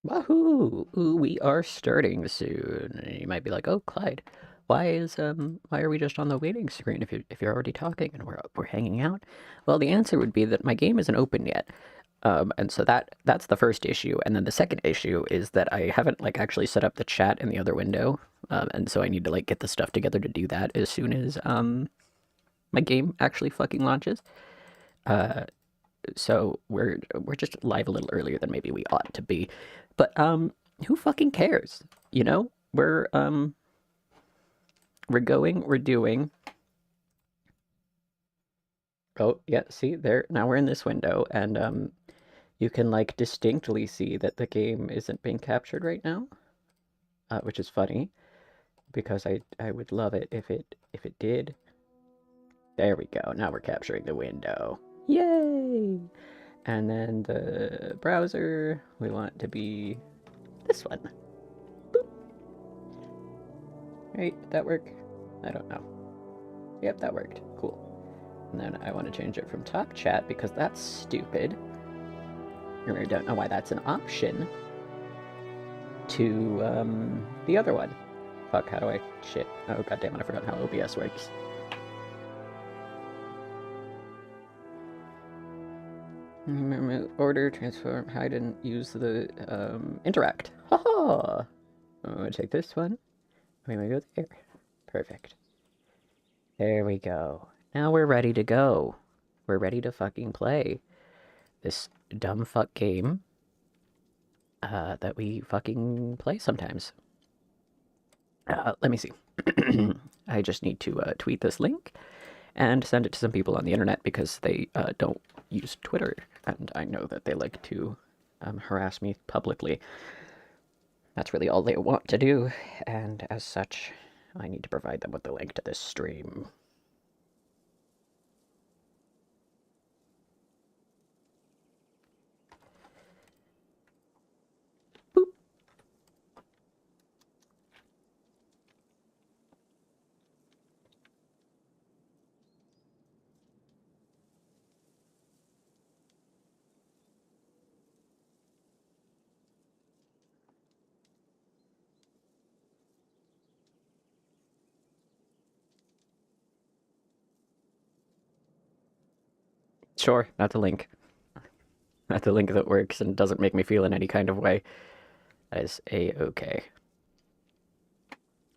Wahoo! Ooh, we are starting soon. And you might be like, "Oh, Clyde, why are we just on the waiting screen if you're already talking and we're hanging out?" Well, the answer would be that my game isn't open yet. And so that's the first issue, and then the second issue is that I haven't like actually set up the chat in the other window, and so I need to like get the stuff together to do that as soon as my game actually fucking launches. Uh, so we're just live a little earlier than maybe we ought to be, but who fucking cares? You know, we're going, we're doing. Oh yeah, see there. Now we're in this window, and you can like distinctly see that the game isn't being captured right now, which is funny because I would love it if it did. There we go. Now we're capturing the window. Yay! And then the browser, we want to be this one. Boop. Right, did that work? I don't know. Yep, that worked. Cool. And then I want to change it from top chat because that's stupid. I don't know why that's an option to the other one. Fuck, how do I... Shit. Oh, goddammit, I forgot how OBS works. Order, transform, hide, and use the interact. Haha! I'm gonna take this one. We might go there. Perfect. There we go. Now we're ready to go. We're ready to fucking play this dumb fuck game that we fucking play sometimes. Let me see. I just need to tweet this link and send it to some people on the internet because they don't use Twitter, and I know that they like to harass me publicly. That's really all they want to do, and as such, I need to provide them with the link to this stream. Boop. Sure, that's a link. That's a link that works and doesn't make me feel in any kind of way. That is a-okay.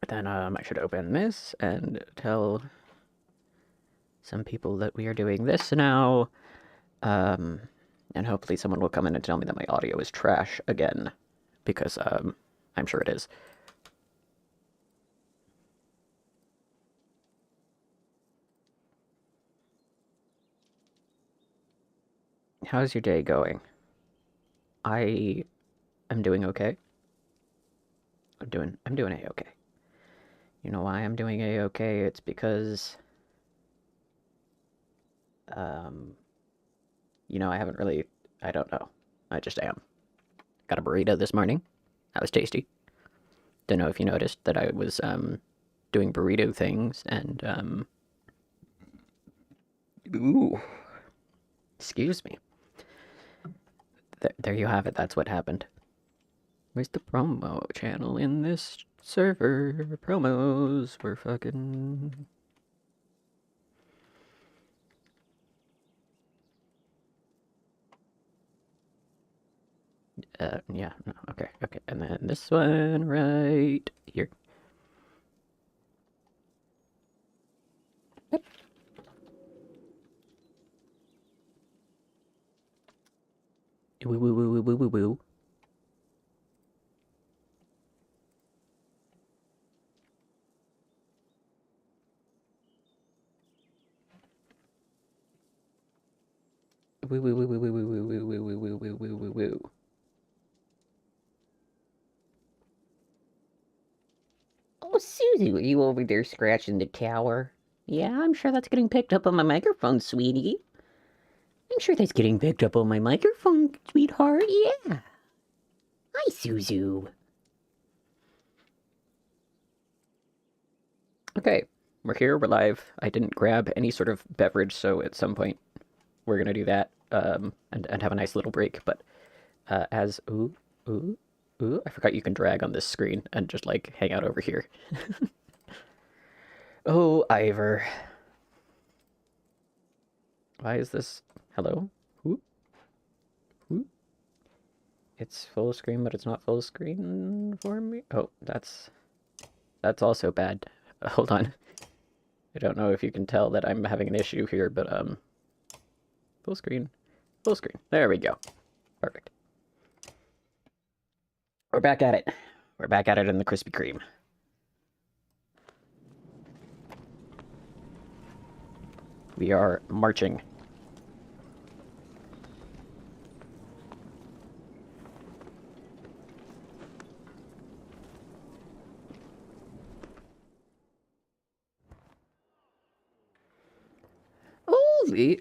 Then I should open this and tell some people that we are doing this now. Um, and hopefully someone will come in and tell me that my audio is trash again, because I'm sure it is. How's your day going? I am doing okay. I'm doing a-okay. You know why I'm doing a-okay? It's because um I haven't really, I don't know. I just am. Got a burrito this morning. That was tasty. Don't know if you noticed that I was doing burrito things and ooh, excuse me. There you have it. That's what happened. Where's the promo channel in this server? Promos were fucking... yeah, no, okay. And then this one right here. Yep. Woo woo woo woo woo woo woo. Woo woo woo woo woo woo woo woo woo woo woo woo woo woo. Oh, Susie, are you over there scratching the tower? Yeah, I'm sure that's getting picked up on my microphone, sweetie. I'm sure that's getting picked up on my microphone, sweetheart. Yeah. Hi, Suzu. Okay, we're here, we're live. I didn't grab any sort of beverage, so at some point we're gonna do that and have a nice little break. But as ooh, ooh, Ooh, I forgot you can drag on this screen and just, like, hang out over here. Oh, Ivor. Why is this... Hello? Who? Who? It's full screen, but it's not full screen for me? Oh, that's also bad. Hold on. I don't know if you can tell that I'm having an issue here, but, full screen. Full screen. There we go. Perfect. We're back at it. We're back at it in the Krispy Kreme. We are marching. Holy...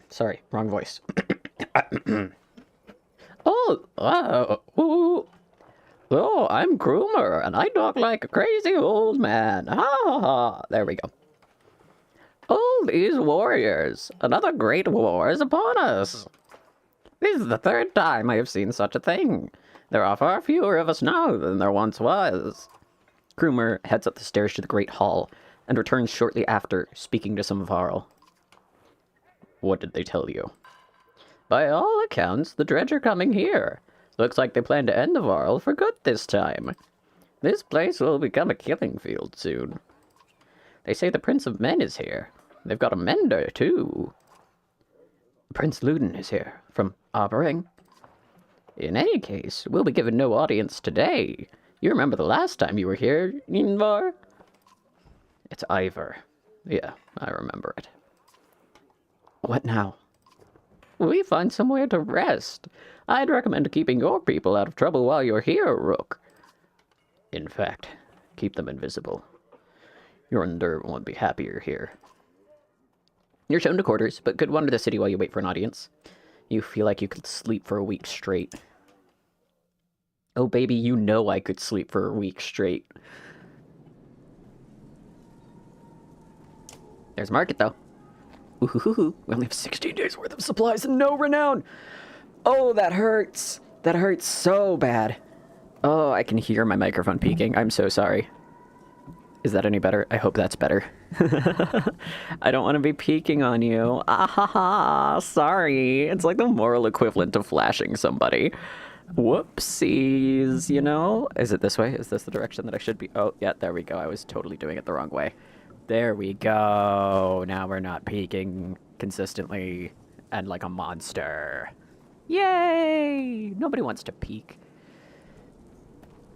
sorry, wrong voice. Oh, I'm Groomer, and I talk like a crazy old man. Ha ha ha. There we go. Oh, these warriors. Another great war is upon us. This is the third time I have seen such a thing. There are far fewer of us now than there once was. Groomer heads up the stairs to the great hall, and returns shortly after, speaking to some Varl. What did they tell you? By all accounts, the Dredge are coming here. Looks like they plan to end the Varl for good this time. This place will become a killing field soon. They say the Prince of Men is here. They've got a mender, too. Prince Luden is here, from Aubering. In any case, we'll be given no audience today. You remember the last time you were here, Invar? It's Ivor. Yeah, I remember it. What now? We find somewhere to rest. I'd recommend keeping your people out of trouble while you're here, Rook. In fact, keep them invisible. Your Undur won't be happier here. You're shown to quarters, but could wander the city while you wait for an audience. You feel like you could sleep for a week straight. Oh, baby, you know I could sleep for a week straight. There's Market, though. Ooh, we only have 16 days worth of supplies and no renown. Oh, that hurts. That hurts so bad. Oh, I can hear my microphone peaking. I'm so sorry. Is that any better? I hope that's better. I don't want to be peeking on you. Ah ha ha, sorry. It's like the moral equivalent of flashing somebody. Whoopsies, you know? Is it this way? Is this the direction that I should be? Oh, yeah, there we go. I was totally doing it the wrong way. There we go. Now we're not peeking consistently and like a monster. Yay! Nobody wants to peek.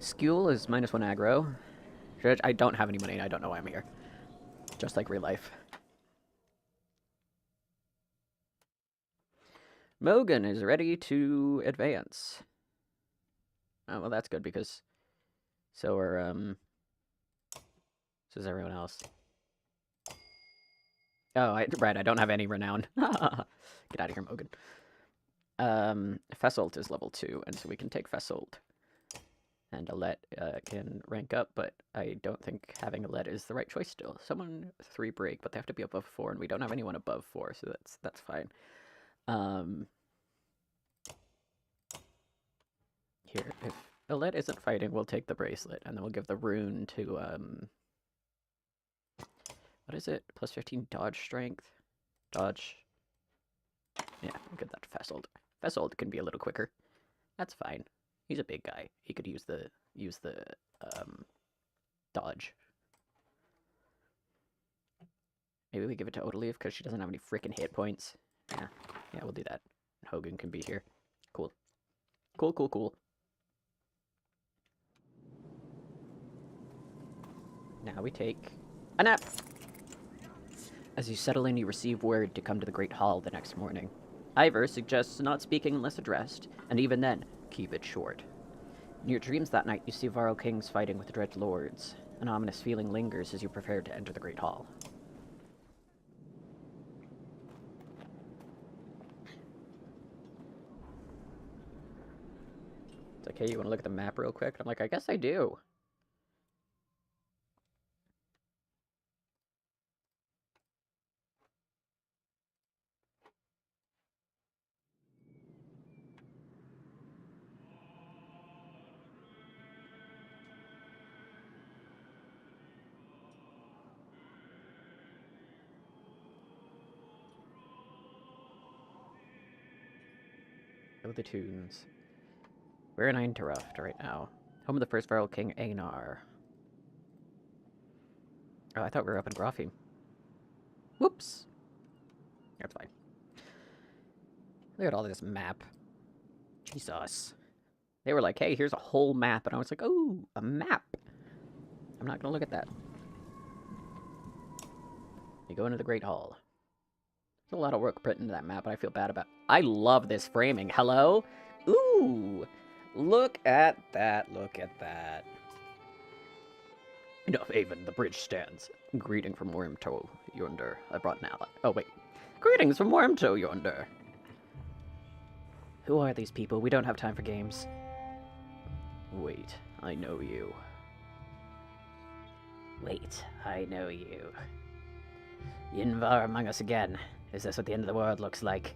Skule is -1 aggro. I don't have any money and I don't know why I'm here. Just like real life. Mogan is ready to advance. Oh, well, that's good because so are, so is everyone else. Oh, right, I don't have any renown. Get out of here, Mogan. Fesselt is level 2, and so we can take Fesselt. And Alette can rank up, but I don't think having Alette is the right choice still. Someone 3 break, but they have to be above 4, and we don't have anyone above 4, so that's fine. Here, if Alette isn't fighting, we'll take the bracelet, and then we'll give the rune to, what is it? Plus 15 dodge strength? Dodge. Yeah, we'll give that to Fesselt. Fesselt can be a little quicker. That's fine. He's a big guy. He could use the dodge. Maybe we give it to Odalive because she doesn't have any freaking hit points. Yeah, we'll do that. Hogan can be here. Cool. Cool. Now we take a nap. As you settle in, you receive word to come to the Great Hall the next morning. Ivor suggests not speaking unless addressed, and even then, keep it short. In your dreams that night, you see Varl kings fighting with Dredge lords. An ominous feeling lingers as you prepare to enter the Great Hall. It's like, hey, you want to look at the map real quick? I'm like, I guess I do. Oh, the tunes. We're in Untruths right now. Home of the first feral king, Einar. Oh, I thought we were up in Grofheim. Whoops. That's fine. Look at all this map. Jesus. They were like, hey, here's a whole map. And I was like, oh, a map. I'm not going to look at that. You go into the Great Hall. There's a lot of work put into that map, and I feel bad about it. I love this framing. Hello? Ooh! Look at that. Look at that. Enough, Avon. The bridge stands. Greeting from Wormtoe yonder. I brought an ally. Oh, wait. Greetings from Wormtoe yonder. Who are these people? We don't have time for games. Wait, I know you. Wait, I know you. Yinvar among us again. Is this what the end of the world looks like?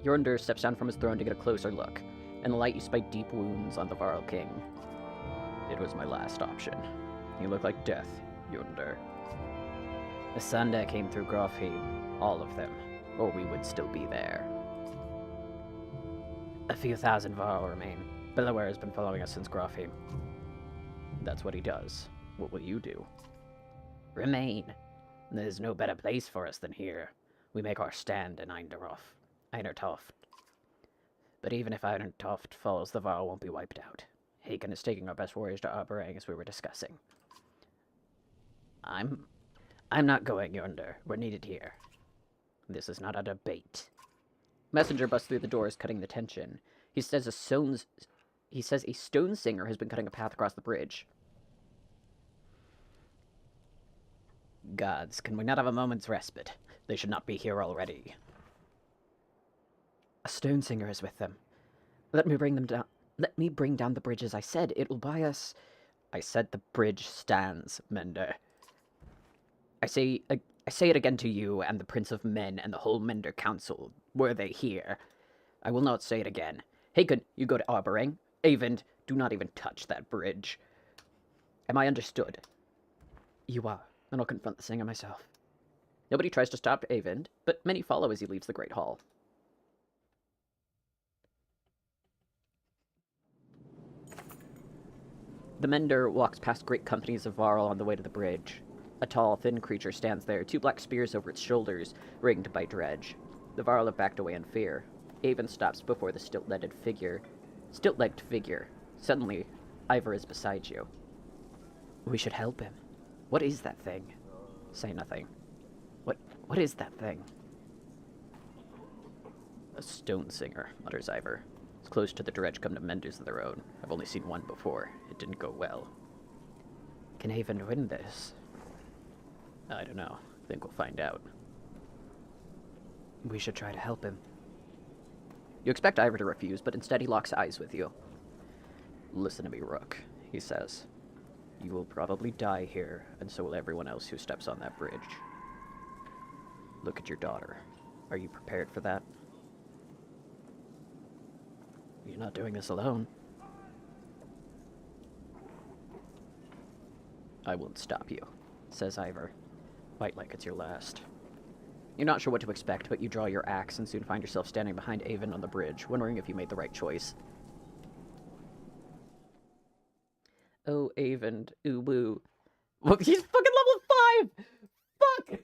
Yonder steps down from his throne to get a closer look. In the light, you spy deep wounds on the Varl King. It was my last option. He looked like death, Yonder. The Sunda came through Grofheim, all of them, or we would still be there. A few thousand Varl remain. Belaware has been following us since Grofheim. That's what he does. What will you do? Remain. There's no better place for us than here. We make our stand in Einertoft. But even if Einertoft falls, the Varl won't be wiped out. Haken is taking our best warriors to Arborang, as we were discussing. I'm not going yonder. We're needed here. This is not a debate. Messenger busts through the doors, cutting the tension. He says a stone singer has been cutting a path across the bridge. Gods, can we not have a moment's respite? They should not be here already. A stone singer is with them. Let me bring them down. Let me bring down the bridge as I said. It will buy us. I said the bridge stands, Mender. I say it again to you and the Prince of Men and the whole Mender Council, were they here. I will not say it again. Haken, you go to Arborang. Avend, do not even touch that bridge. Am I understood? You are. And I'll confront the singer myself. Nobody tries to stop Avend, but many follow as he leaves the Great Hall. The Mender walks past great companies of Varl on the way to the bridge. A tall, thin creature stands there, two black spears over its shoulders, ringed by dredge. The Varl have backed away in fear. Avend stops before the stilt-legged figure. Suddenly, Ivor is beside you. We should help him. What is that thing? Say nothing. What is that thing? A stone singer, mutters Ivor. It's close to the dredge come to menders of their own. I've only seen one before. It didn't go well. Can Avon win this? I don't know. Think we'll find out. We should try to help him. You expect Ivor to refuse, but instead he locks eyes with you. Listen to me, Rook, he says. You will probably die here, and so will everyone else who steps on that bridge. Look at your daughter. Are you prepared for that? You're not doing this alone. I won't stop you, says Ivor. Fight like it's your last. You're not sure what to expect, but you draw your axe and soon find yourself standing behind Avon on the bridge, wondering if you made the right choice. Oh, Avon, ooh woo. Well, he's fucking level 5! Fuck!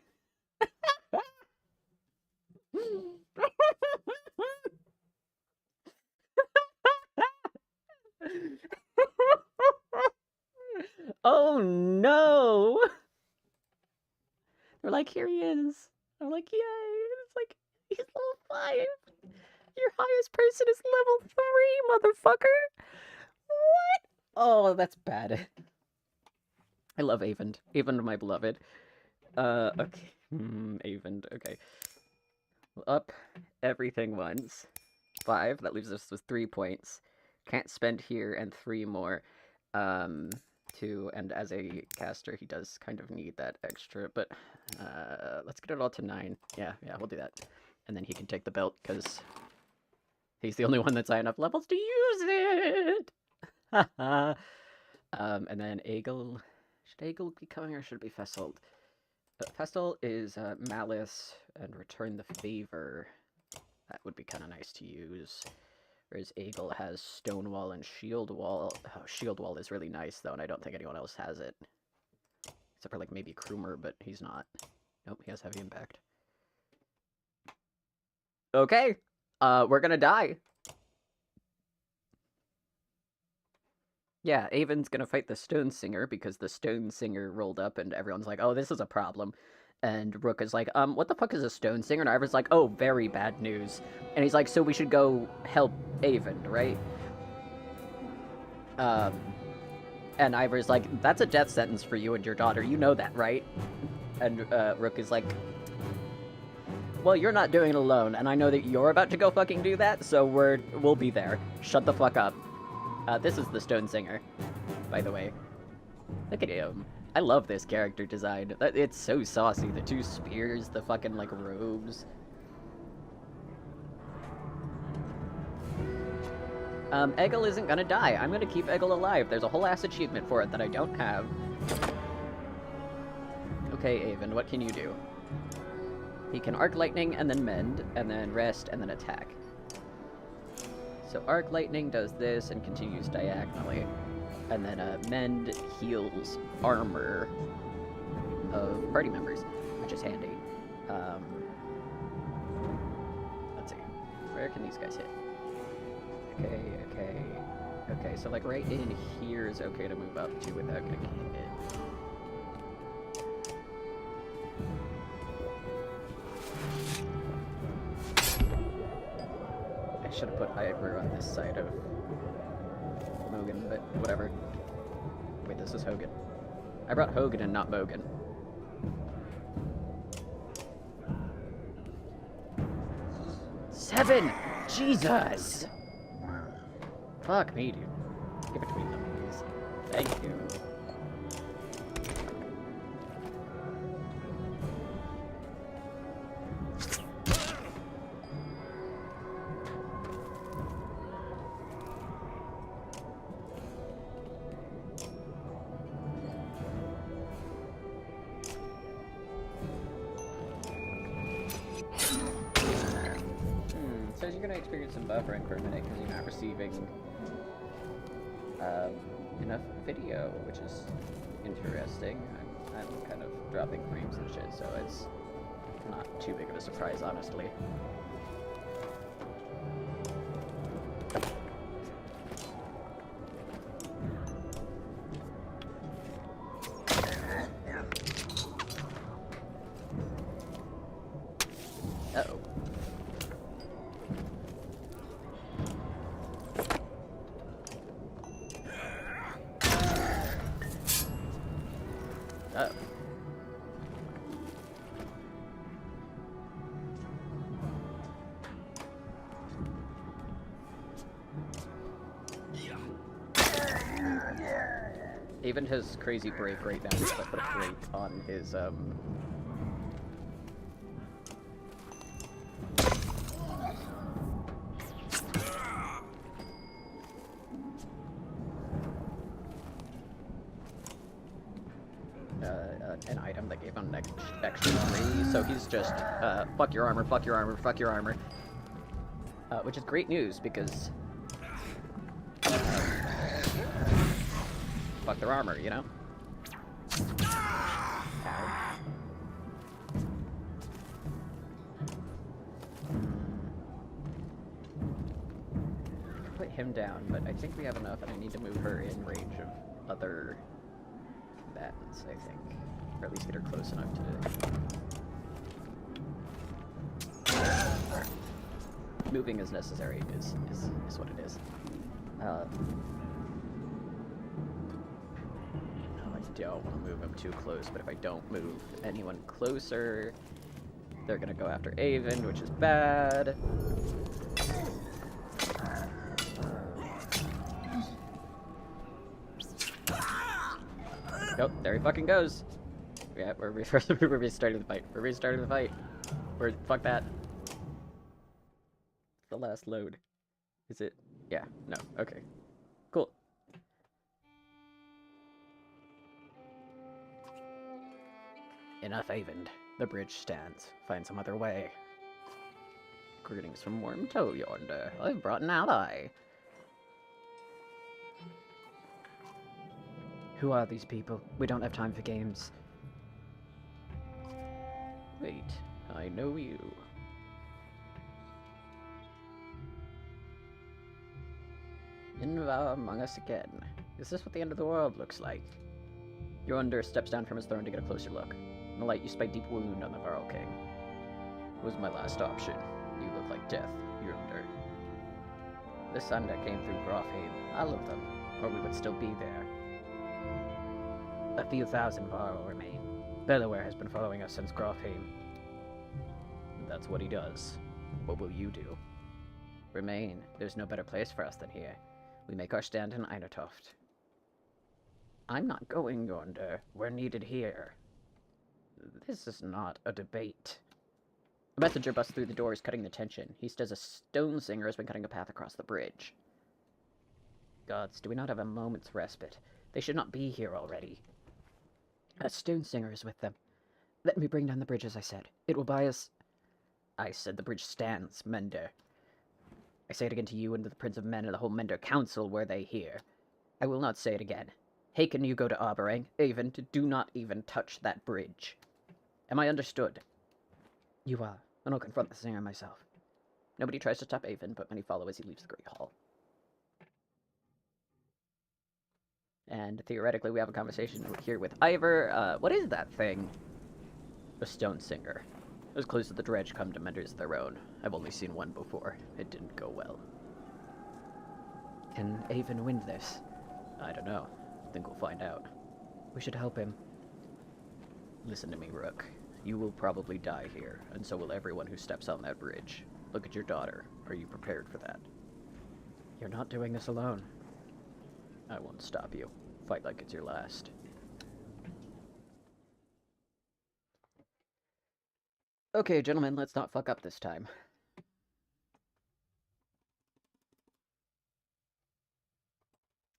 Oh no! They're like, here he is. I'm like, yay! It's like, he's level 5. Your highest person is level 3, motherfucker! What? Oh, that's bad. I love Avond. Avond, my beloved. Okay. Avond, okay. Up everything once. 5. That leaves us with 3 points. Can't spend here and 3 more. 2, and as a caster, he does kind of need that extra, but let's get it all to 9. Yeah, we'll do that. And then he can take the belt, because he's the only one that's high enough levels to use it! And then Aegil. Should Aegil be coming, or should it be Festal? Festal is Malice and Return the Favor. That would be kind of nice to use. Whereas Eagle has Stonewall and Shield Wall. Oh, Shield Wall is really nice, though, and I don't think anyone else has it. Except for, like, maybe Krumer, but he's not. Nope, he has Heavy Impact. Okay, we're gonna die. Yeah, Avon's gonna fight the Stone Singer because the Stone Singer rolled up and everyone's like, oh, this is a problem. And Rook is like, what the fuck is a Stone Singer? And Ivor's like, oh, very bad news. And he's like, so we should go help Avon, right? And Ivor's like, that's a death sentence for you and your daughter. You know that, right? And Rook is like, well, you're not doing it alone, and I know that you're about to go fucking do that, so we'll be there. Shut the fuck up. This is the Stone Singer, by the way. Look at him. I love this character design. It's so saucy. The two spears, the fucking, like, robes. Eggle isn't gonna die. I'm gonna keep Eggle alive. There's a whole ass achievement for it that I don't have. Okay, Avon, what can you do? He can Arc Lightning, and then Mend, and then Rest, and then Attack. So Arc Lightning does this and continues diagonally. And then Mend heals armor of party members, which is handy. Let's see. Where can these guys hit? Okay, so like right in here is okay to move up to without getting hit. I should have put Ivor on this side of Mogan, but whatever. Wait, this is Hogan. I brought Hogan and not Mogan. Seven! Jesus! Fuck me, dude. Get between them, please. Thank you. So you're going to experience some buffering for a minute because you're not receiving enough video, which is interesting. I'm kind of dropping frames and shit, so it's not too big of a surprise, honestly. Uh-oh. Oh. Even his crazy break right now, he's put a break on his an item that gave him an extra 3, so he's just, fuck your armor, fuck your armor, fuck your armor. Which is great news, because, fuck their armor, you know? Ow. Put him down, but I think we have enough, and I need to move her in range of other combatants, I think. Or at least get her close enough to... Moving as necessary is what it is. No, I don't want to move him too close, but if I don't move anyone closer, they're gonna go after Avon, which is bad. Nope, there he fucking goes. Yeah, we're restarting the fight. We're restarting the fight. Fuck that. The last load. Is it? Yeah, no, okay. Cool. Enough Avon. The bridge stands. Find some other way. Greetings from Worm Toe yonder. I've brought an ally. Who are these people? We don't have time for games. Wait, I know you. In among us again. Is this what the end of the world looks like? Yonder steps down from his throne to get a closer look. In the light, you spy a deep wound on the Varl King. It was my last option. You look like death, Yonder. The sun that came through Grofheim, all of them, or we would still be there. A few thousand Varl remain. Belaware has been following us since Grofheim. That's what he does. What will you do? Remain. There's no better place for us than here. We make our stand in Einertoft. I'm not going yonder. We're needed here. This is not a debate. A messenger busts through the doors, cutting the tension. He says a stone singer has been cutting a path across the bridge. Gods, do we not have a moment's respite? They should not be here already. A stone singer is with them. Let me bring down the bridge, as I said. It will buy us... I said the bridge stands, Mender. I say it again to you and to the Prince of Men and the whole Mender Council were they here. I will not say it again. Haken, you go to Aberang. Avon, do not even touch that bridge. Am I understood? You are, and I'll confront the singer myself. Nobody tries to stop Avon, but many follow as he leaves the Great Hall. And theoretically, we have a conversation here with Ivor. What is that thing? A stone singer. Those close to the dredge come to Mender's their own. I've only seen one before. It didn't go well. Can Avon win this? I don't know. I think we'll find out. We should help him. Listen to me, Rook. You will probably die here, and so will everyone who steps on that bridge. Look at your daughter. Are you prepared for that? You're not doing this alone. I won't stop you. Fight like it's your last. Okay, gentlemen, let's not fuck up this time.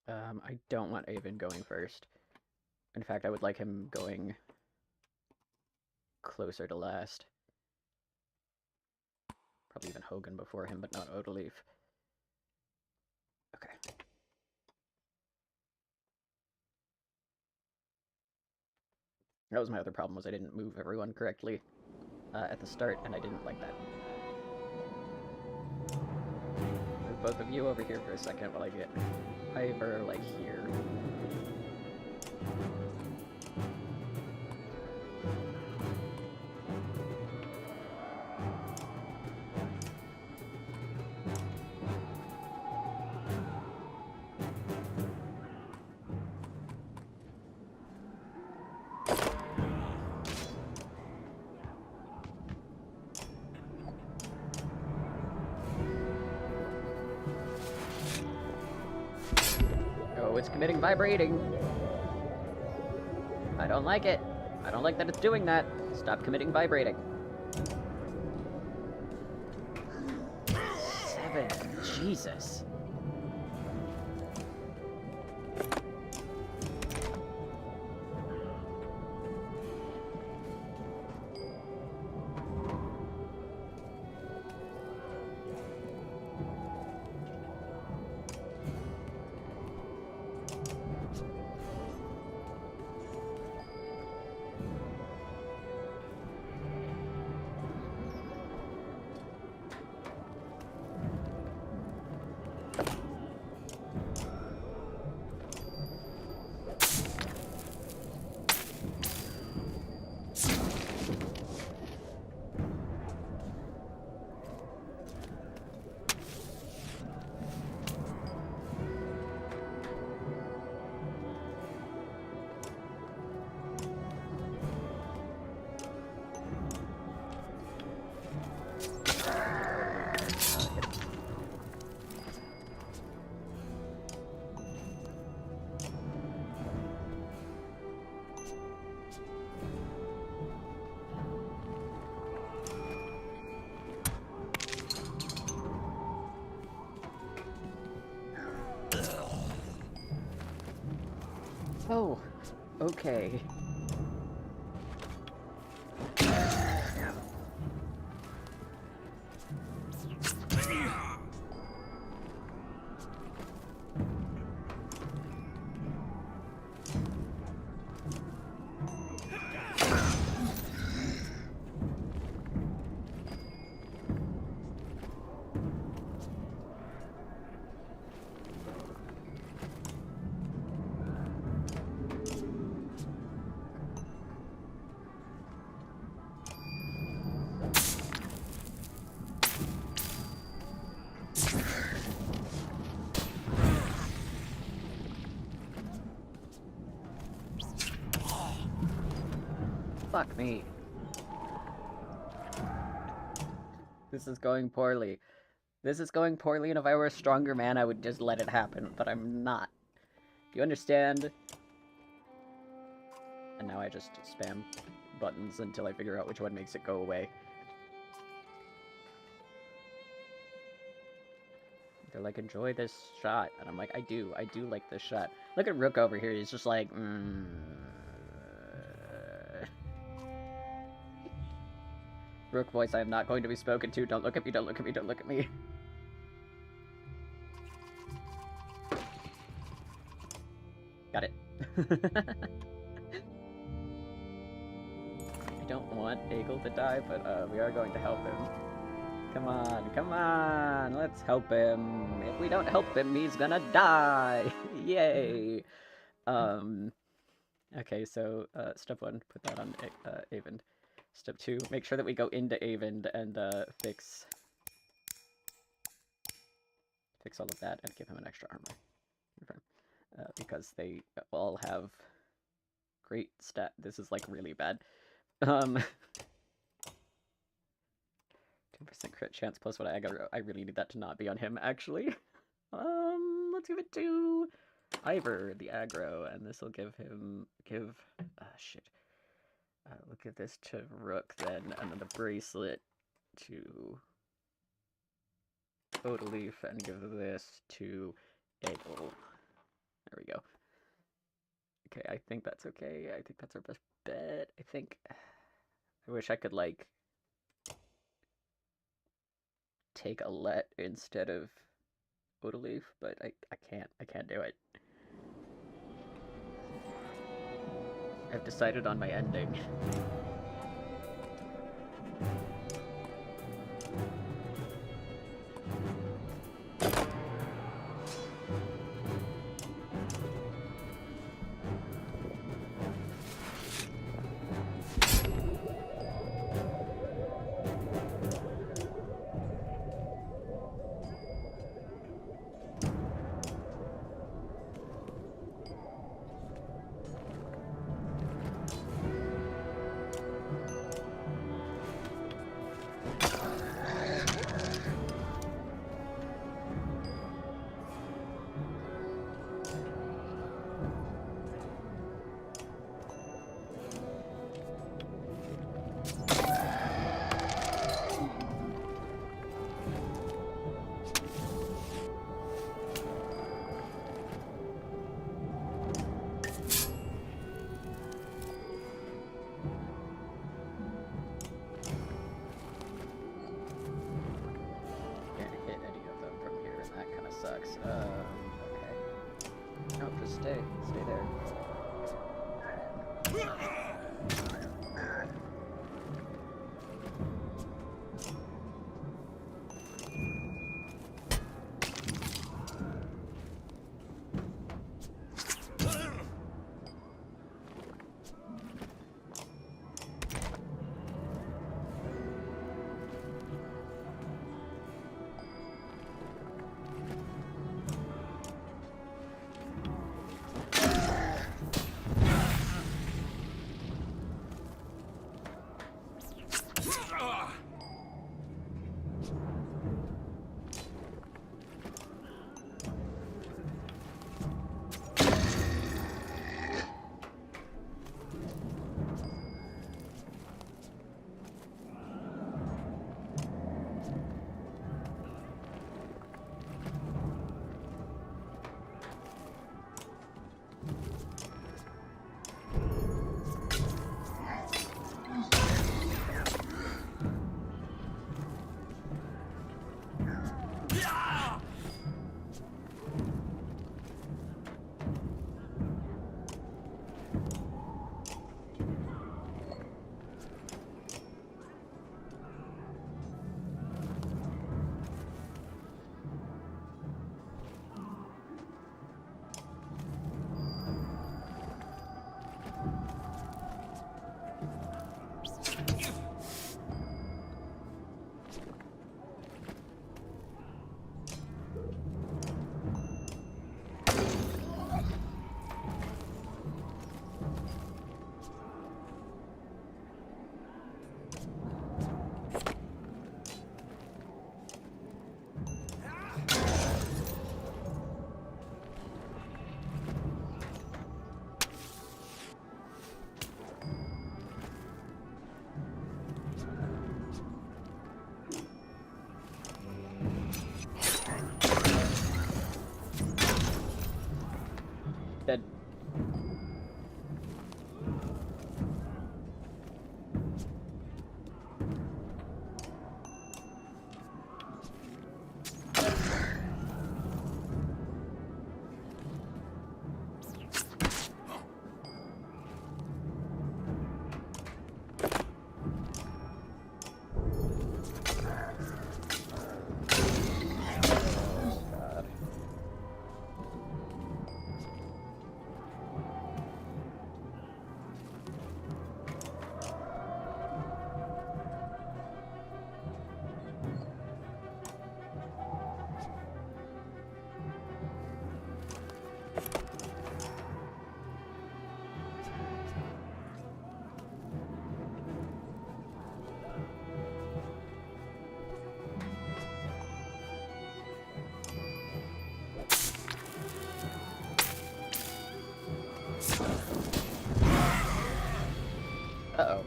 I don't want Avon going first. In fact, I would like him going closer to last. Probably even Hogan before him, but not Odaleaf. Okay. That was my other problem, was I didn't move everyone correctly at the start, and I didn't like that. Move both of you over here for a second while I get Ivor, like, here. It's committing vibrating. I don't like it. I don't like that it's doing that. Stop committing vibrating. 7. Jesus. Oh, okay. Fuck me. This is going poorly. This is going poorly, and if I were a stronger man, I would just let it happen, but I'm not. Do you understand? And now I just spam buttons until I figure out which one makes it go away. They're like, enjoy this shot. And I'm like, I do like this shot. Look at Rook over here, he's just like, Rook voice, I am not going to be spoken to. Don't look at me, don't look at me, don't look at me. Got it. I don't want Eagle to die, but we are going to help him. Come on, come on, let's help him. If we don't help him, he's gonna die. Yay. Okay, so step 1, put that on Avend. Step 2, make sure that we go into Avend and fix all of that and give him an extra armor. Because they all have great stat. This is like really bad. 10% crit chance plus what I really need that to not be on him, actually. Let's give it to Ivor, the aggro, and this will give shit. We'll give this to Rook then, and then the bracelet to Odaleaf, and give this to Eggle. There we go. Okay, I think that's okay. I think that's our best bet. I wish I could, like, take a let instead of Odaleaf, but I can't do it. I've decided on my ending. Sucks. Okay. No, just stay there. Dead. Uh-oh.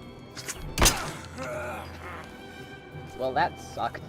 Well, that sucked.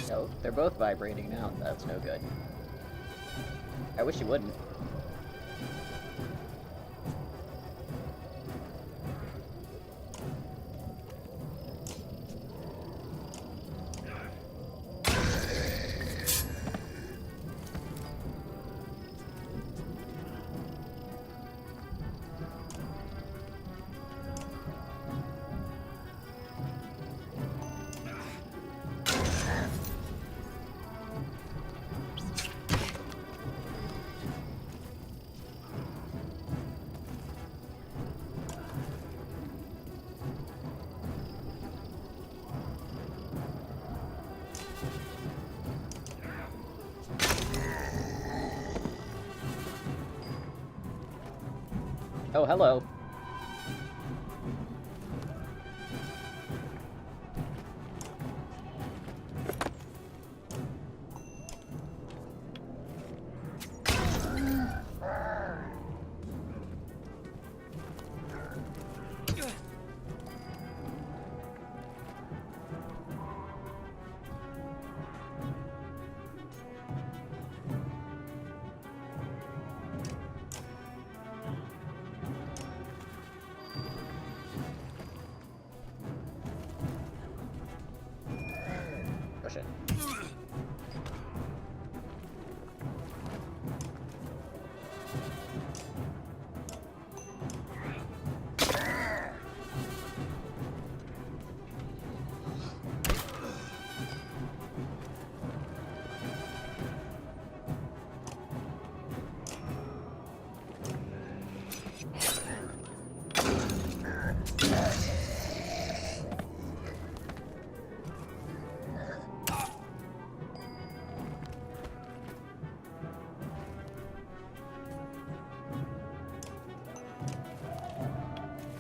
No, they're both vibrating now. That's no good. I wish you wouldn't. Oh, hello. Oh shit.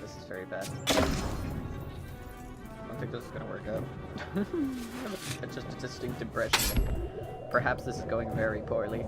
This is very bad. I don't think this is gonna work out. It's just a distinct impression that perhaps this is going very poorly.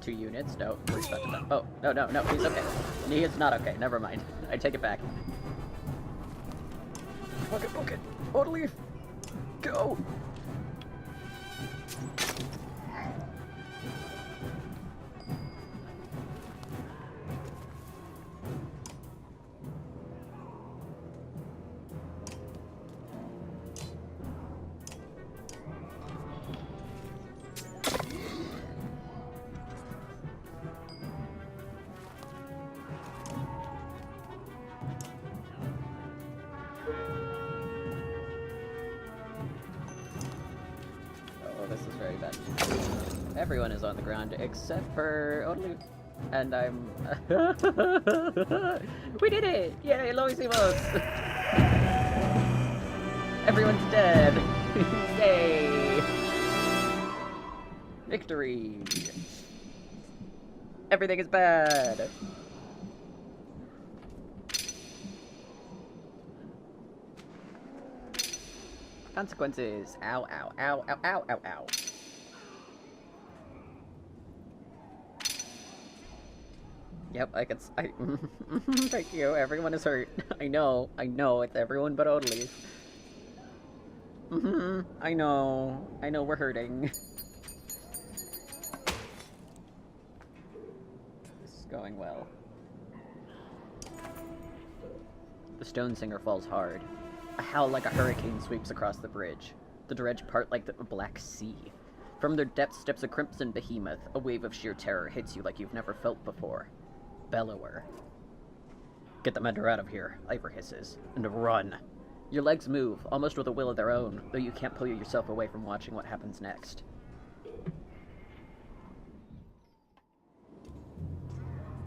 2 units. No, we're about to die. Oh, no, no, no, he's okay. He is not okay. Never mind. I take it back. Okay. Autoleaf! Go! This is very bad. Everyone is on the ground except for Only... And I'm... We did it! Yay, Lo hicimos! Everyone's dead! Yay! Victory! Everything is bad! Consequences. Ow, ow, ow, ow, ow, ow, ow. Yep, thank you, everyone is hurt. I know, it's everyone but Odalise. I know we're hurting. This is going well. The stone singer falls hard. A howl like a hurricane sweeps across the bridge. The dredge part like the Black Sea. From their depths steps a crimson behemoth. A wave of sheer terror hits you like you've never felt before. Bellower. Get the mender out of here, Ivor hisses. And run. Your legs move, almost with a will of their own, though you can't pull yourself away from watching what happens next.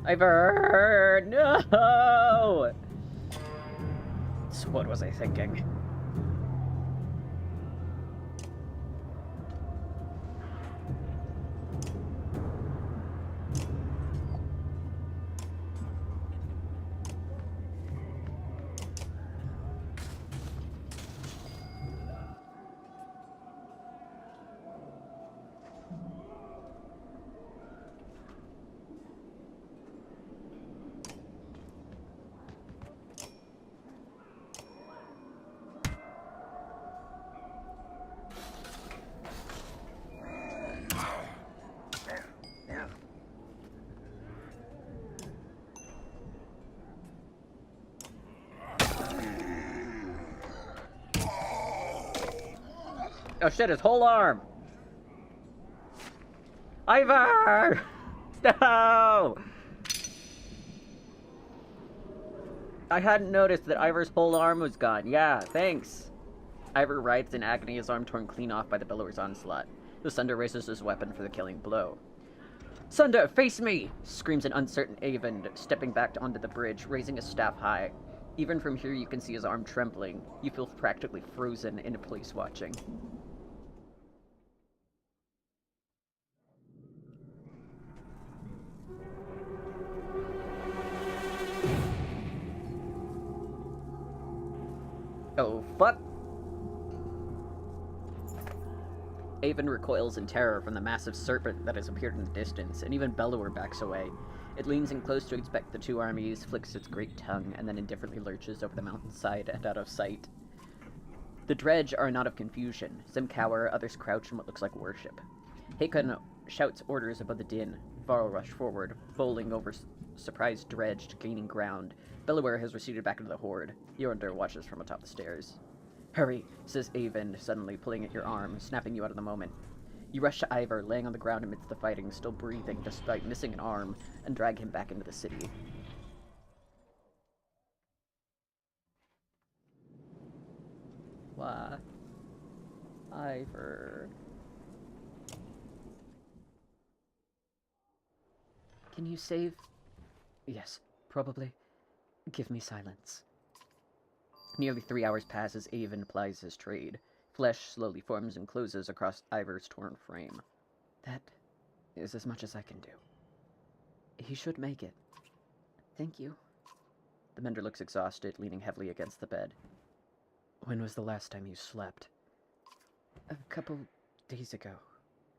Ivor! No! So what was I thinking? Oh shit, his whole arm! Ivor! No! I hadn't noticed that Ivor's whole arm was gone. Yeah, thanks. Ivor writhes in agony, his arm torn clean off by the Bellower's onslaught. The Sunder raises his weapon for the killing blow. Sunder, face me! Screams an uncertain Avon, stepping back onto the bridge, raising his staff high. Even from here you can see his arm trembling. You feel practically frozen in place watching. Oh, fuck! Avon recoils in terror from the massive serpent that has appeared in the distance, and even Bellower backs away. It leans in close to inspect the two armies, flicks its great tongue, and then indifferently lurches over the mountainside and out of sight. The dredge are a knot of confusion. Some cower, others crouch in what looks like worship. Hakon shouts orders above the din. Varl rush forward, bowling over surprised dredge, gaining ground. Bellower has receded back into the horde. Jorundur watches from atop the stairs. Hurry, says Avon, suddenly pulling at your arm, snapping you out of the moment. You rush to Ivor, laying on the ground amidst the fighting, still breathing despite missing an arm, and drag him back into the city. Why? Ivor. Can you save? Yes, probably. Give me silence. Nearly 3 hours pass as Avon plies his trade. Flesh slowly forms and closes across Ivor's torn frame. That is as much as I can do. He should make it. Thank you. The mender looks exhausted, leaning heavily against the bed. When was the last time you slept? A couple days ago.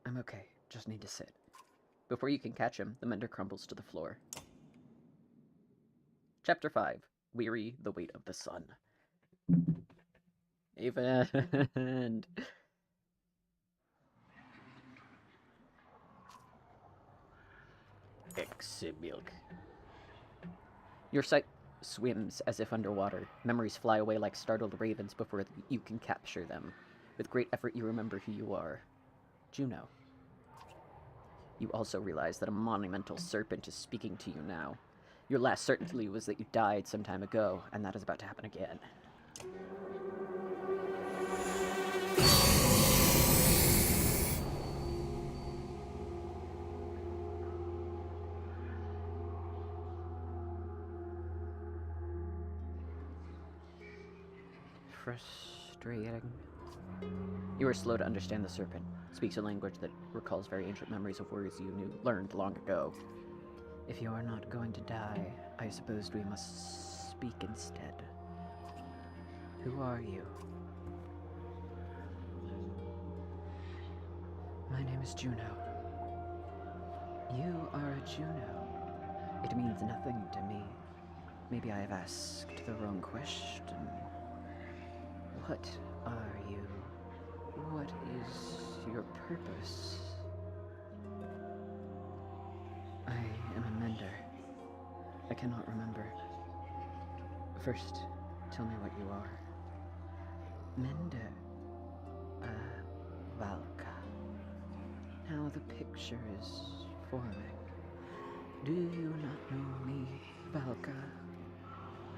I'm okay. Just need to sit. Before you can catch him, the mender crumbles to the floor. Chapter 5. Weary the Weight of the Sun. Even. Milk. Your sight swims as if underwater. Memories fly away like startled ravens before you can capture them. With great effort, you remember who you are. Juno. You also realize that a monumental serpent is speaking to you now. Your last certainty was that you died some time ago, and that is about to happen again. Frustrating. You are slow to understand the serpent. It speaks a language that recalls very ancient memories of words you learned long ago. If you are not going to die, I suppose we must speak instead. Who are you? My name is Juno. You are a Juno. It means nothing to me. Maybe I have asked the wrong question. What are you? What is your purpose? I am a mender. I cannot remember. First, tell me what you are. Mender. Valka. Now the picture is forming. Do you not know me, Valka?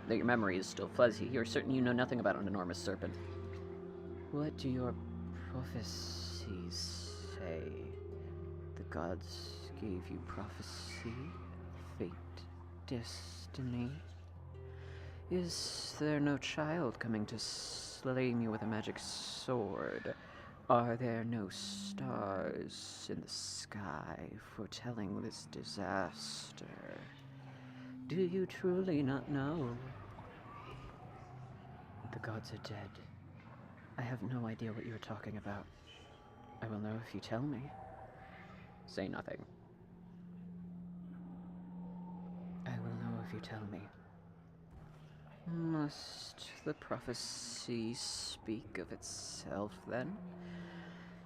Though your memory is still fuzzy, you're certain you know nothing about an enormous serpent. What do your prophecies say? The gods gave you prophecy, fate, destiny. Is there no child coming to slay me with a magic sword? Are there no stars in the sky foretelling this disaster? Do you truly not know? The gods are dead. I have no idea what you are talking about. I will know if you tell me. Say nothing. I will know if you tell me. Must the prophecy speak of itself, then?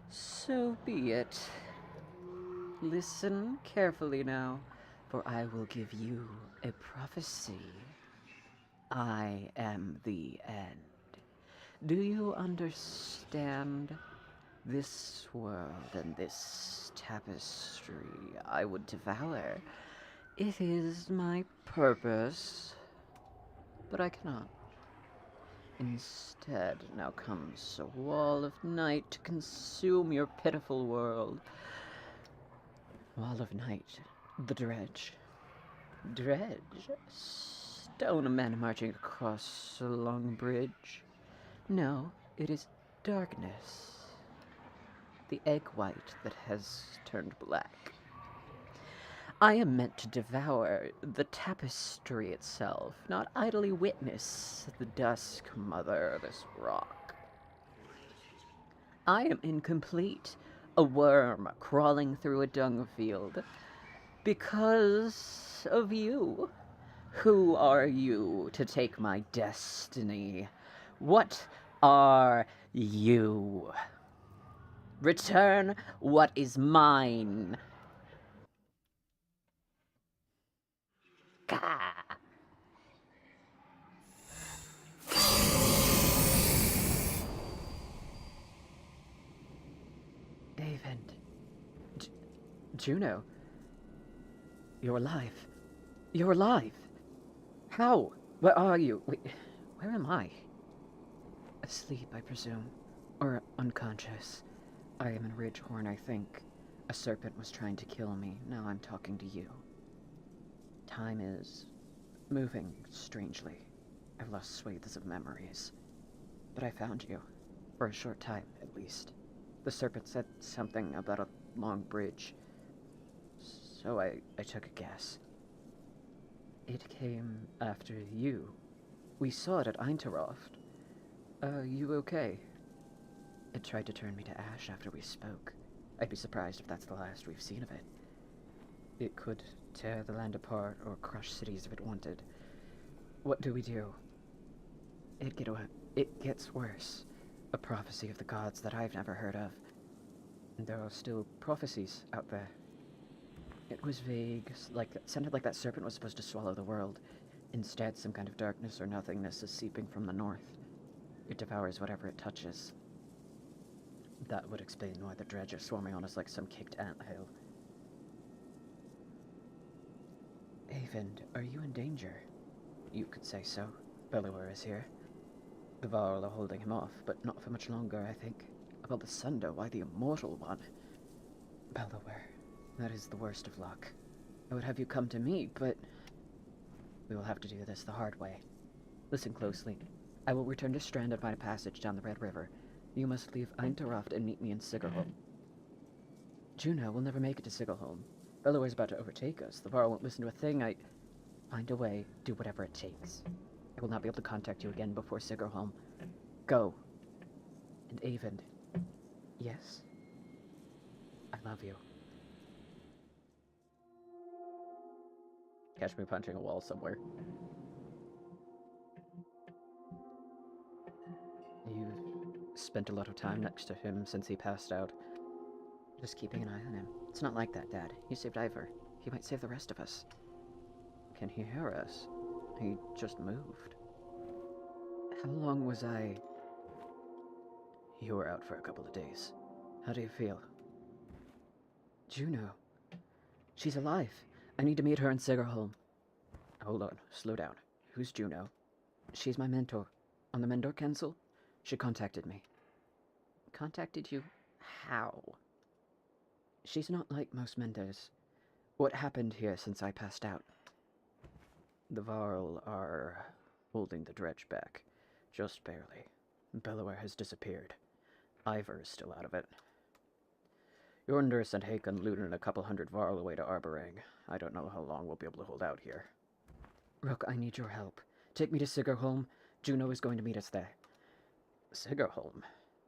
So be it. Listen carefully now, for I will give you a prophecy. I am the end. Do you understand? This world and this tapestry I would devour. It is my purpose, but I cannot. Instead, now comes a wall of night to consume your pitiful world. Wall of night, the dredge. Dredge? Stone men marching across a long bridge. No, it is darkness. The egg white that has turned black. I am meant to devour the tapestry itself, not idly witness the dusk mother this rock. I am incomplete, a worm crawling through a dung field, because of you. Who are you to take my destiny? What are you? Return what is mine. Gah! David. Juno. You're alive. You're alive. How? Where are you? Wait, where am I? Asleep, I presume. Or unconscious. I am in Ridgehorn, I think. A serpent was trying to kill me. Now I'm talking to you. Time is moving strangely. I've lost swathes of memories. But I found you. For a short time, at least. The serpent said something about a long bridge. So I took a guess. It came after you. We saw it at Einteroft. You okay? It tried to turn me to ash after we spoke. I'd be surprised if that's the last we've seen of it. It could tear the land apart or crush cities if it wanted. What do we do? It, get, it gets worse. A prophecy of the gods that I've never heard of. And there are still prophecies out there. It was vague, like it sounded like that serpent was supposed to swallow the world. Instead, some kind of darkness or nothingness is seeping from the north. It devours whatever it touches. That would explain why the dredge are swarming on us like some kicked anthill. Avend, are you in danger? You could say so. Bellower is here. The Varl are holding him off, but not for much longer, I think. About the Sunder, why the immortal one? Bellower, that is the worst of luck. I would have you come to me, but we will have to do this the hard way. Listen closely. I will return to Strand and find a passage down the Red River. You must leave Untruths and meet me in Sigerholm. Juno will never make it to Sigerholm. Bellower is about to overtake us. The Varl won't listen to a thing. Find a way, do whatever it takes. I will not be able to contact you again before Sigerholm. Go. And Avend. Yes? I love you. Catch me punching a wall somewhere. You've spent a lot of time next to him since he passed out. Just keeping an eye on him. It's not like that, Dad. You saved Ivor. He might save the rest of us. Can he hear us? He just moved. How long was I... You were out for a couple of days. How do you feel? Juno. She's alive. I need to meet her in Sigerholm. Hold on. Slow down. Who's Juno? She's my mentor. On the Mendor Council? She contacted me. Contacted you? How? She's not like most Mendors. What happened here since I passed out? The Varl are holding the dredge back. Just barely. Bellower has disappeared. Ivor is still out of it. Jorndr sent Hakon, Luden, and a couple hundred Varl away to Arborang. I don't know how long we'll be able to hold out here. Rook, I need your help. Take me to Sigerholm. Juno is going to meet us there. Sigerholm?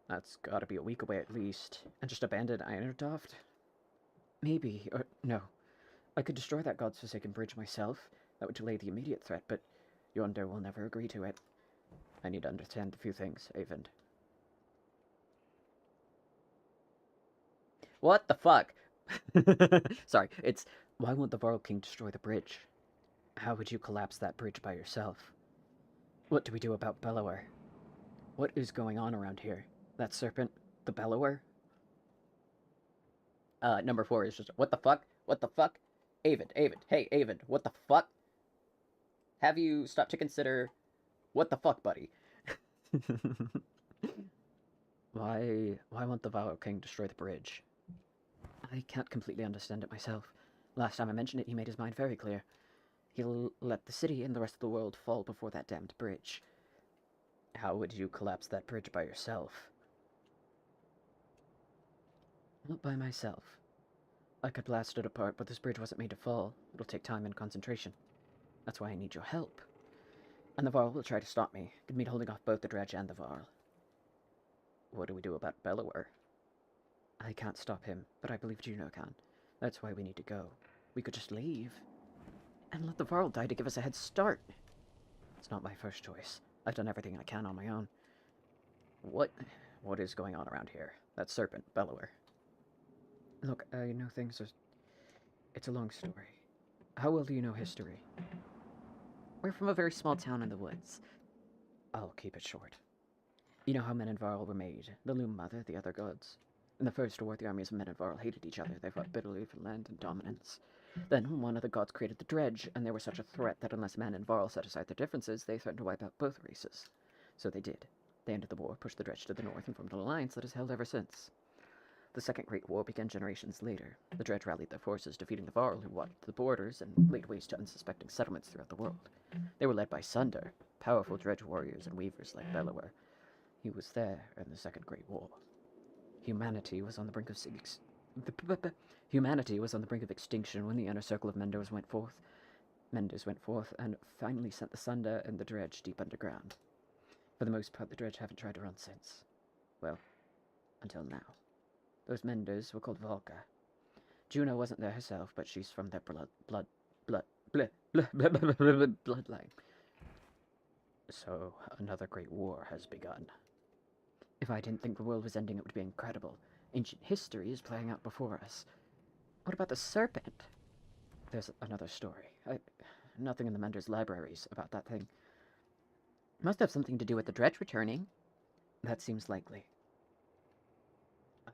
That's gotta be a week away at least. And just abandon Einertoft? Maybe, or no. I could destroy that god's-forsaken bridge myself. That would delay the immediate threat, but Jorndr will never agree to it. I need to understand a few things, Avend. What the fuck? Sorry, it's... Why won't the Varl King destroy the bridge? How would you collapse that bridge by yourself? What do we do about Bellower? What is going on around here? That serpent? The Bellower? Number 4 is just, what the fuck? What the fuck? Avend, hey, Avend, what the fuck? Have you stopped to consider... What the fuck, buddy? Why won't the Varl King destroy the bridge? I can't completely understand it myself. Last time I mentioned it, he made his mind very clear. He'll let the city and the rest of the world fall before that damned bridge. How would you collapse that bridge by yourself? Not by myself. I could blast it apart, but this bridge wasn't made to fall. It'll take time and concentration. That's why I need your help. And the Varl will try to stop me. Could mean holding off both the dredge and the Varl. What do we do about Bellower? I can't stop him, but I believe Juno can. That's why we need to go. We could just leave. And let the Varl die to give us a head start. It's not my first choice. I've done everything I can on my own. What is going on around here? That serpent, Bellower. Look, I know things are... It's a long story. How well do you know history? We're from a very small town in the woods. I'll keep it short. You know how Men and Varl were made? The Loom Mother, the other gods. In the First War, the armies of Men and Varl hated each other. They fought bitterly for land and dominance. Then, one of the gods created the dredge, and they were such a threat that unless Men and Varl set aside their differences, they threatened to wipe out both races. So they did. They ended the war, pushed the dredge to the north, and formed an alliance that has held ever since. The Second Great War began generations later. The dredge rallied their forces, defeating the Varl, who watched the borders and laid waste to unsuspecting settlements throughout the world. They were led by Sunder, powerful dredge warriors and weavers like Bellower. He was there in the Second Great War. Humanity was on the brink of extinction when the inner circle of Mendors went forth and finally sent the Sunder and the dredge deep underground. For the most part, the dredge haven't tried to run since. Well, until now. Those Mendors were called Valka. Juno wasn't there herself, but she's from their blood, bloodline. So, another great war has begun. If I didn't think the world was ending, it would be incredible. Ancient history is playing out before us. What about the serpent? There's another story. Nothing in the Mender's libraries about that thing. Must have something to do with the dredge returning. That seems likely.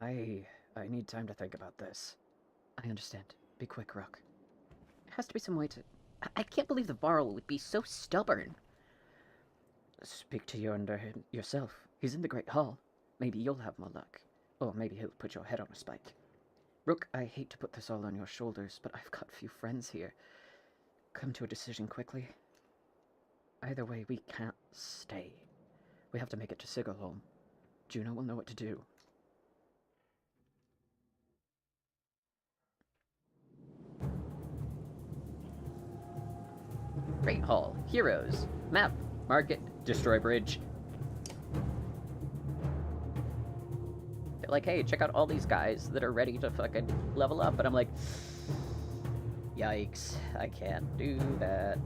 I need time to think about this. I understand. Be quick, Rook. There has to be some way to... I can't believe the Varl would be so stubborn. Speak to Yonder yourself. He's in the Great Hall. Maybe you'll have more luck. Or maybe he'll put your head on a spike. Rook, I hate to put this all on your shoulders, but I've got few friends here. Come to a decision quickly. Either way, we can't stay. We have to make it to Sigerholm. Juno will know what to do. Great Hall. Heroes. Map. Market. Destroy bridge. They're like, hey, check out all these guys that are ready to fucking level up. And I'm like, yikes. I can't do that.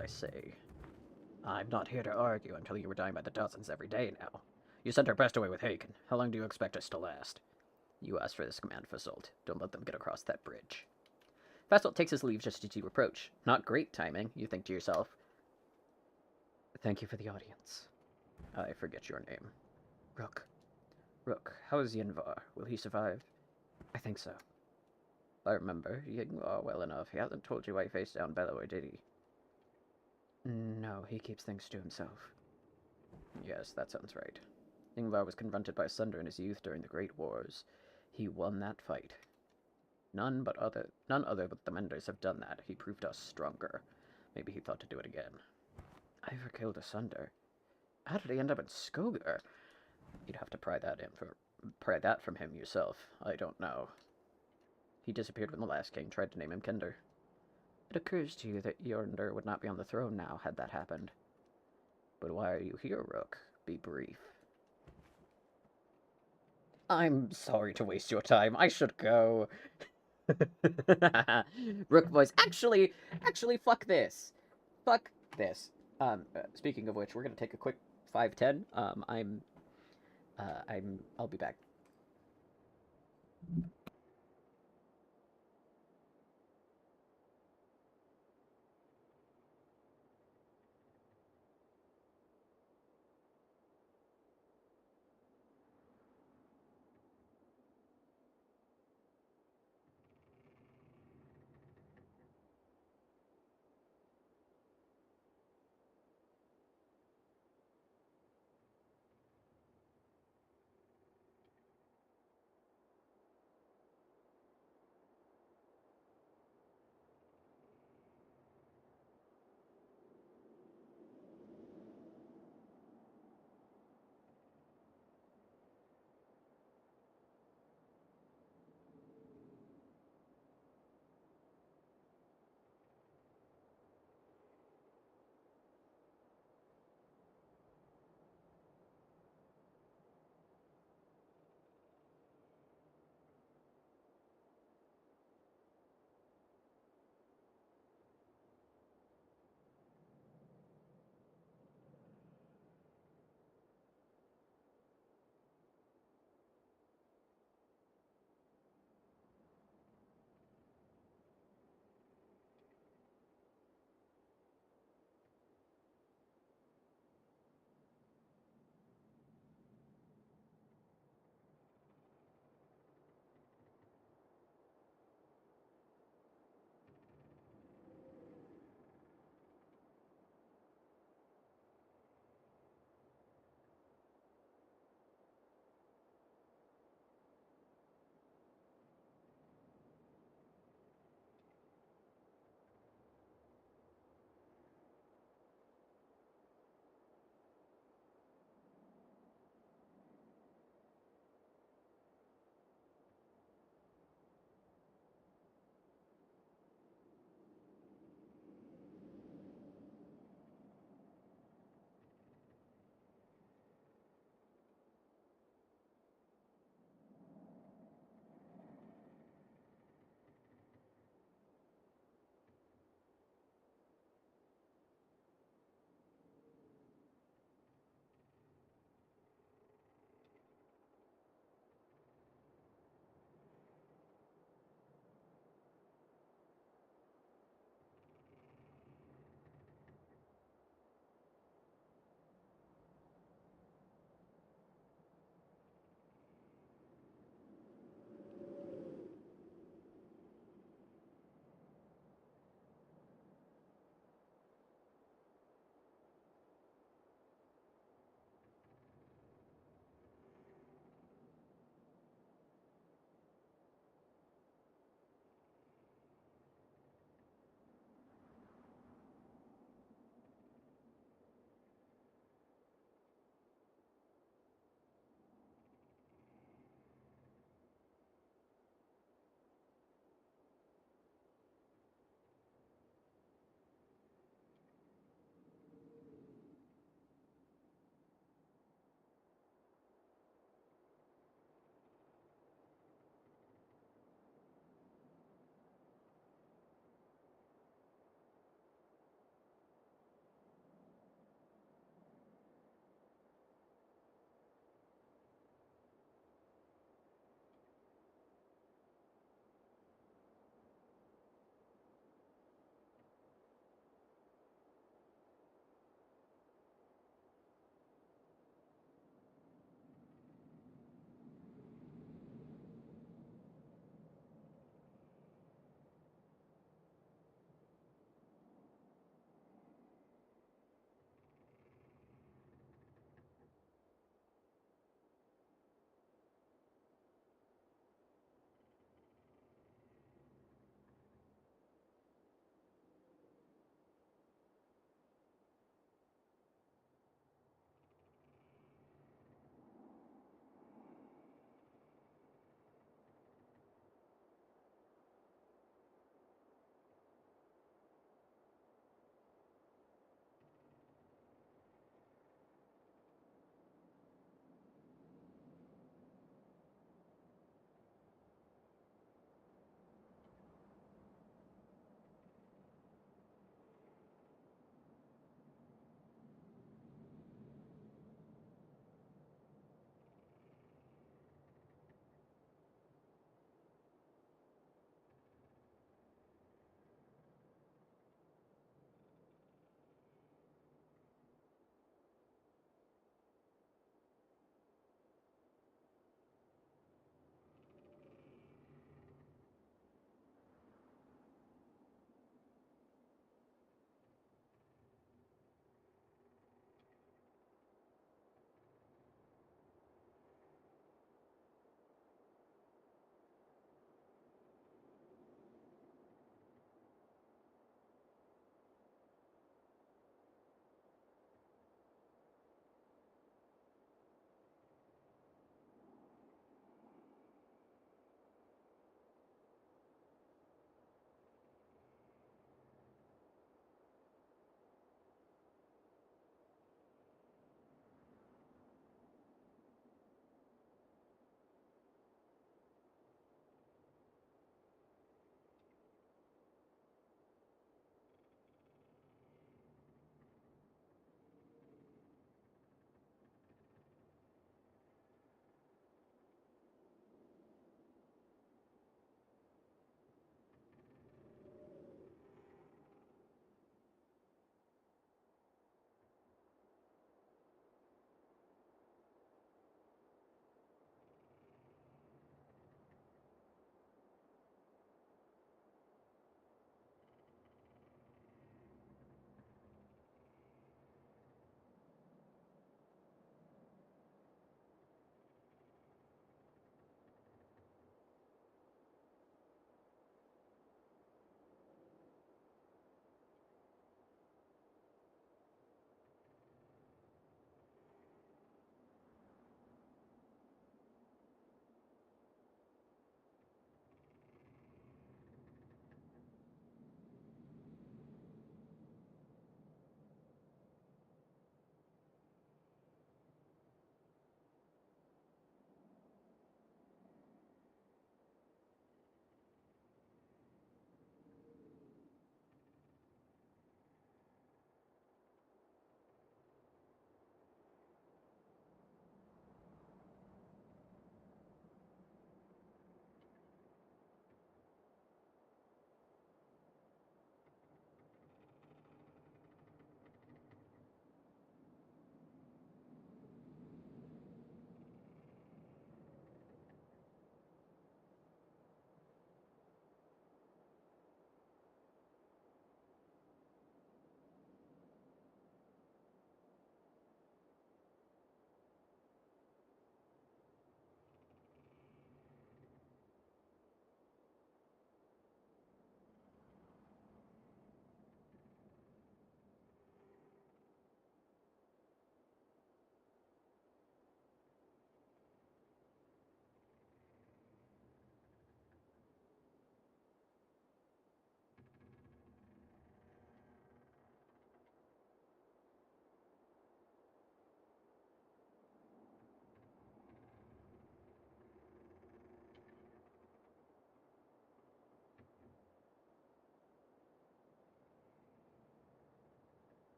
I say. I'm not here to argue until you were dying by the dozens every day now. You sent our best away with Haken. How long do you expect us to last? You asked for this command, Fasolt. Don't let them get across that bridge. Fasolt takes his leave just as you approach. Not great timing, you think to yourself. Thank you for the audience. I forget your name. Rook. Rook, how is Yinvar? Will he survive? I think so. I remember Yinvar well enough. He hasn't told you why he faced down Bellower, did he? No, he keeps things to himself. Yes, that sounds right. Ingvar was confronted by Sunder in his youth during the Great Wars. He won that fight. None other but the Menders have done that. He proved us stronger. Maybe he thought to do it again. I ever killed a Sunder? How did he end up in Skogar? You'd have to pry that from him yourself. I don't know. He disappeared when the last king tried to name him Kender. It occurs to you that Yonder would not be on the throne now had that happened. But why are you here, Rook? Be brief. I'm sorry to waste your time. I should go. Rook voice. Actually, fuck this. Fuck this. Speaking of which, we're gonna take a quick 5-10. I'll be back.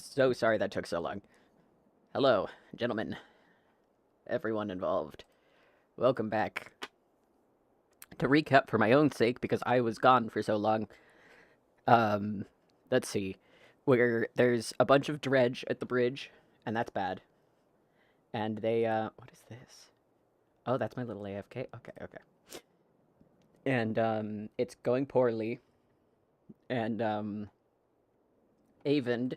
So sorry that took so long. Hello, gentlemen. Everyone involved. Welcome back. To recap for my own sake, because I was gone for so long, um, let's see. There's a bunch of dredge at the bridge, and that's bad. And they, what is this? Oh, that's my little AFK? Okay. And, it's going poorly. And, Avend,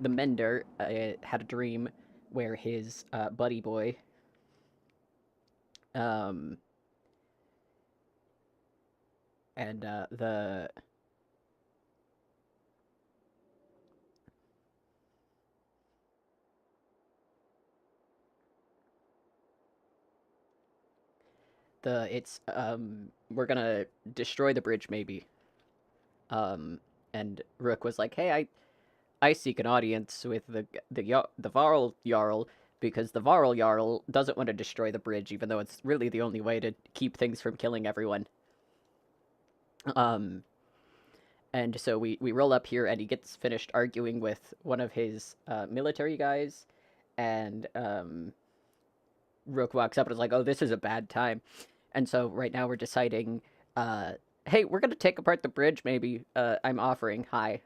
the mender, had a dream where his, buddy boy, um, and, we're gonna destroy the bridge, maybe. And Rook was like, hey, I seek an audience with the Varl Jarl, because the Varl Jarl doesn't want to destroy the bridge, even though it's really the only way to keep things from killing everyone. And so we roll up here, and he gets finished arguing with one of his military guys, and Rook walks up and is like, oh, this is a bad time. And so right now we're deciding, hey, we're going to take apart the bridge, maybe. I'm offering, hi.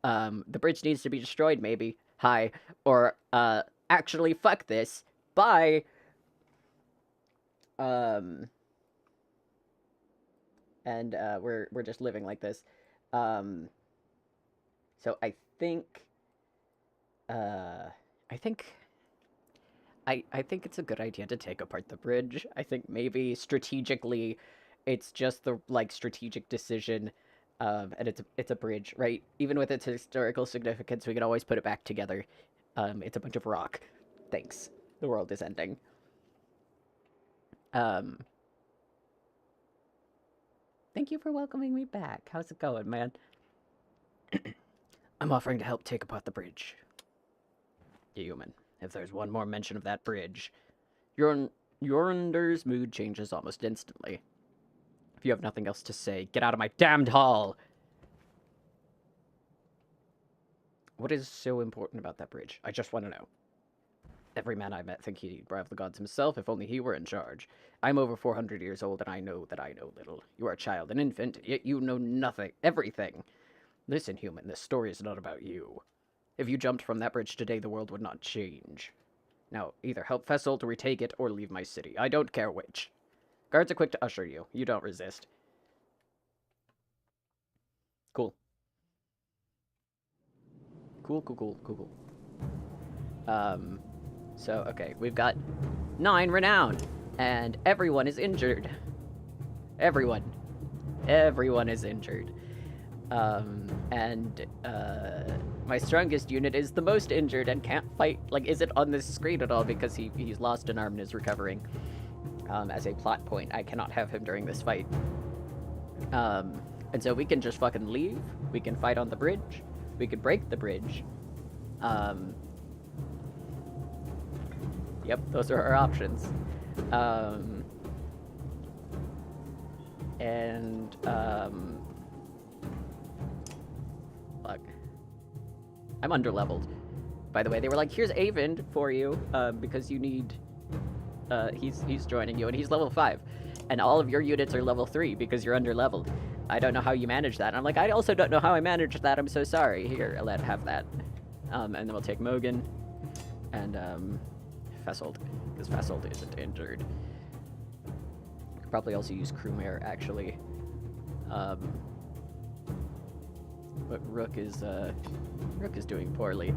The bridge needs to be destroyed, maybe. Hi. Or, actually, fuck this. Bye. And, we're just living like this. So I think it's a good idea to take apart the bridge. I think maybe strategically it's just the strategic decision, and it's a bridge, right? Even with its historical significance, we can always put it back together. It's a bunch of rock. Thanks. The world is ending. Thank you for welcoming me back. How's it going, man? I'm offering to help take apart the bridge. Human. If there's one more mention of that bridge, Yorander's mood changes almost instantly. If you have nothing else to say, get out of my damned hall! What is so important about that bridge? I just want to know. Every man I met think he'd rival the gods himself if only he were in charge. I'm over 400 years old, and I know that I know little. You are a child, an infant, yet you know nothing, everything. Listen, human, this story is not about you. If you jumped from that bridge today, the world would not change. Now, either help Fessel to retake it, or leave my city. I don't care which. Guards are quick to usher you. You don't resist. Cool. Cool. So, okay, we've got 9 renown, and everyone is injured. Everyone is injured. My strongest unit is the most injured and can't fight, isn't on this screen at all because he's lost an arm and is recovering. As a plot point, I cannot have him during this fight. And so we can just fucking leave, we can fight on the bridge, we could break the bridge. Yep, those are our options. Fuck. I'm underleveled. By the way, they were like, here's Avend for you, because you need... he's joining you, and he's level 5. And all of your units are level 3 because you're underleveled. I don't know how you manage that. And I'm like, I also don't know how I managed that. I'm so sorry. Here, let have that. And then we'll take Mogan and Fesselt, because Fesselt isn't injured. Could probably also use Crewmare, actually. But Rook is doing poorly.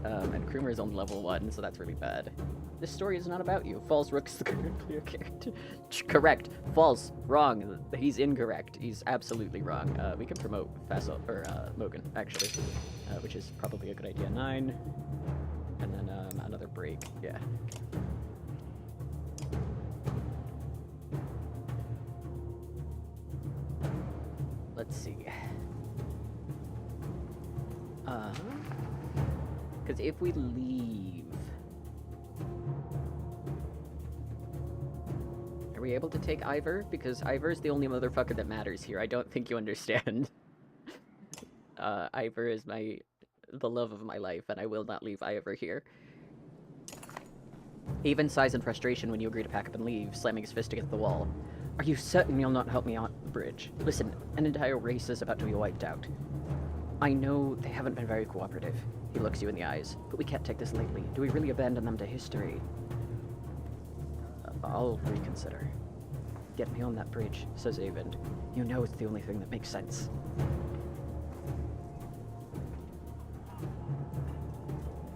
And Crewmare is on level 1, so that's really bad. This story is not about you. False. Rook's the clear character. Correct. False. Wrong. He's incorrect. He's absolutely wrong. We can promote Fassel, or Mogan, actually, which is probably a good idea. 9, and then another break. Yeah. Let's see. Because if we leave... Are we able to take Ivor? Because Ivor's the only motherfucker that matters here. I don't think you understand. Ivor is the love of my life, and I will not leave Ivor here. Haven sighs in frustration when you agree to pack up and leave, slamming his fist against the wall. Are you certain you'll not help me on the bridge? Listen, an entire race is about to be wiped out. I know they haven't been very cooperative. He looks you in the eyes. But we can't take this lightly. Do we really abandon them to history? I'll reconsider. Get me on that bridge, says Avend. You know it's the only thing that makes sense.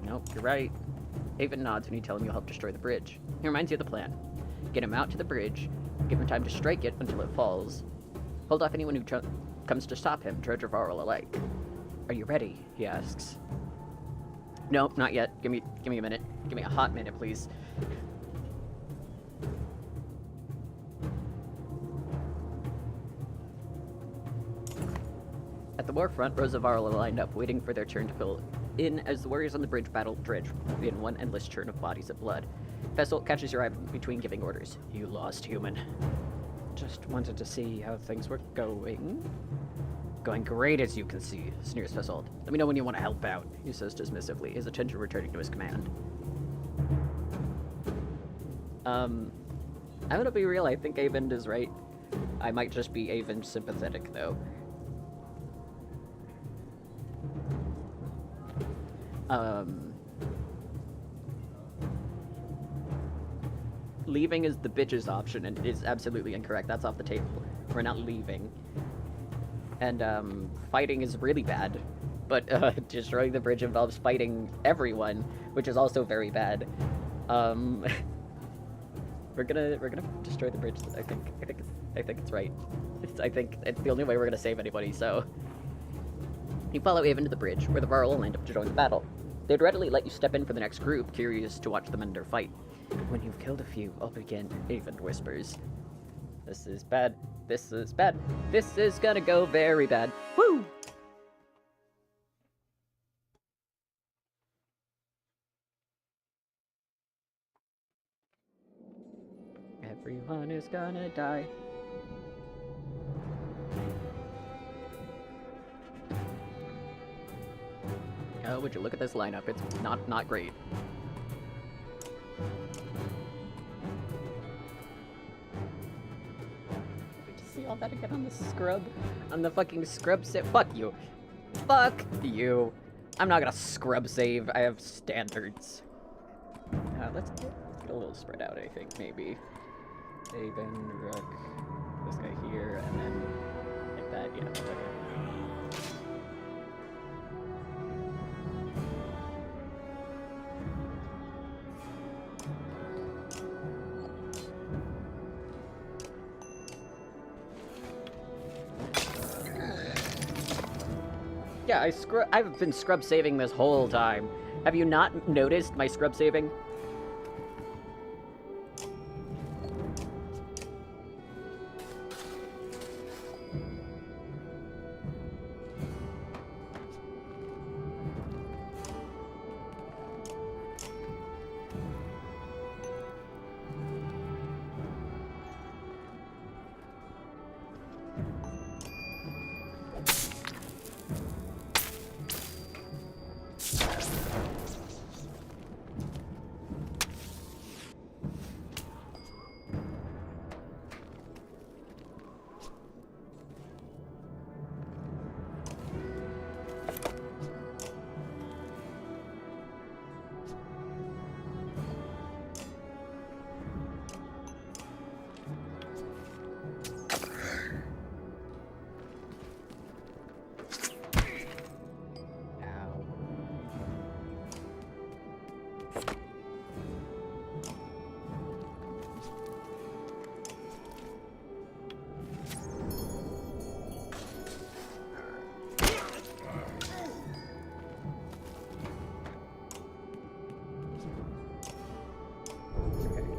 Nope, you're right. Avend nods when you tell him you'll help destroy the bridge. He reminds you of the plan. Get him out to the bridge, give him time to strike it until it falls. Hold off anyone who comes to stop him, Dredge or Varl alike. Are you ready? He asks. Nope, not yet. Give me a minute. Give me a hot minute, please. At the war front, rows of Varl are lined up, waiting for their turn to fill in as the warriors on the bridge battle Dredge in one endless churn of bodies and blood. Fesselt catches your eye between giving orders. You lost, human. Just wanted to see how things were going. Going great, as you can see, sneers Fesselt. Let me know when you want to help out, he says dismissively, his attention returning to his command. I'm gonna be real, I think Avend is right. I might just be Avend sympathetic, though. Leaving is the bitch's option, and it is absolutely incorrect. That's off the table. We're not leaving. And, fighting is really bad. But, destroying the bridge involves fighting everyone, which is also very bad. We're gonna destroy the bridge, I think it's right. I think it's the only way we're gonna save anybody, so... You follow Avend to the bridge, where the Varl will end up to join the battle. They'd readily let you step in for the next group, curious to watch them end their fight. When you've killed a few, I'll begin, Avend whispers. This is bad. This is bad. This is gonna go very bad. Woo! Everyone is gonna die. Oh, would you look at this lineup? It's not great. See all that again on the scrub? On the fucking scrub save? Fuck you. Fuck you. I'm not gonna scrub save. I have standards. Let's get a little spread out, I think, maybe. Avend, Rook, this guy here, and then like that, yeah. Okay. Yeah, I've been scrub saving this whole time. Have you not noticed my scrub saving?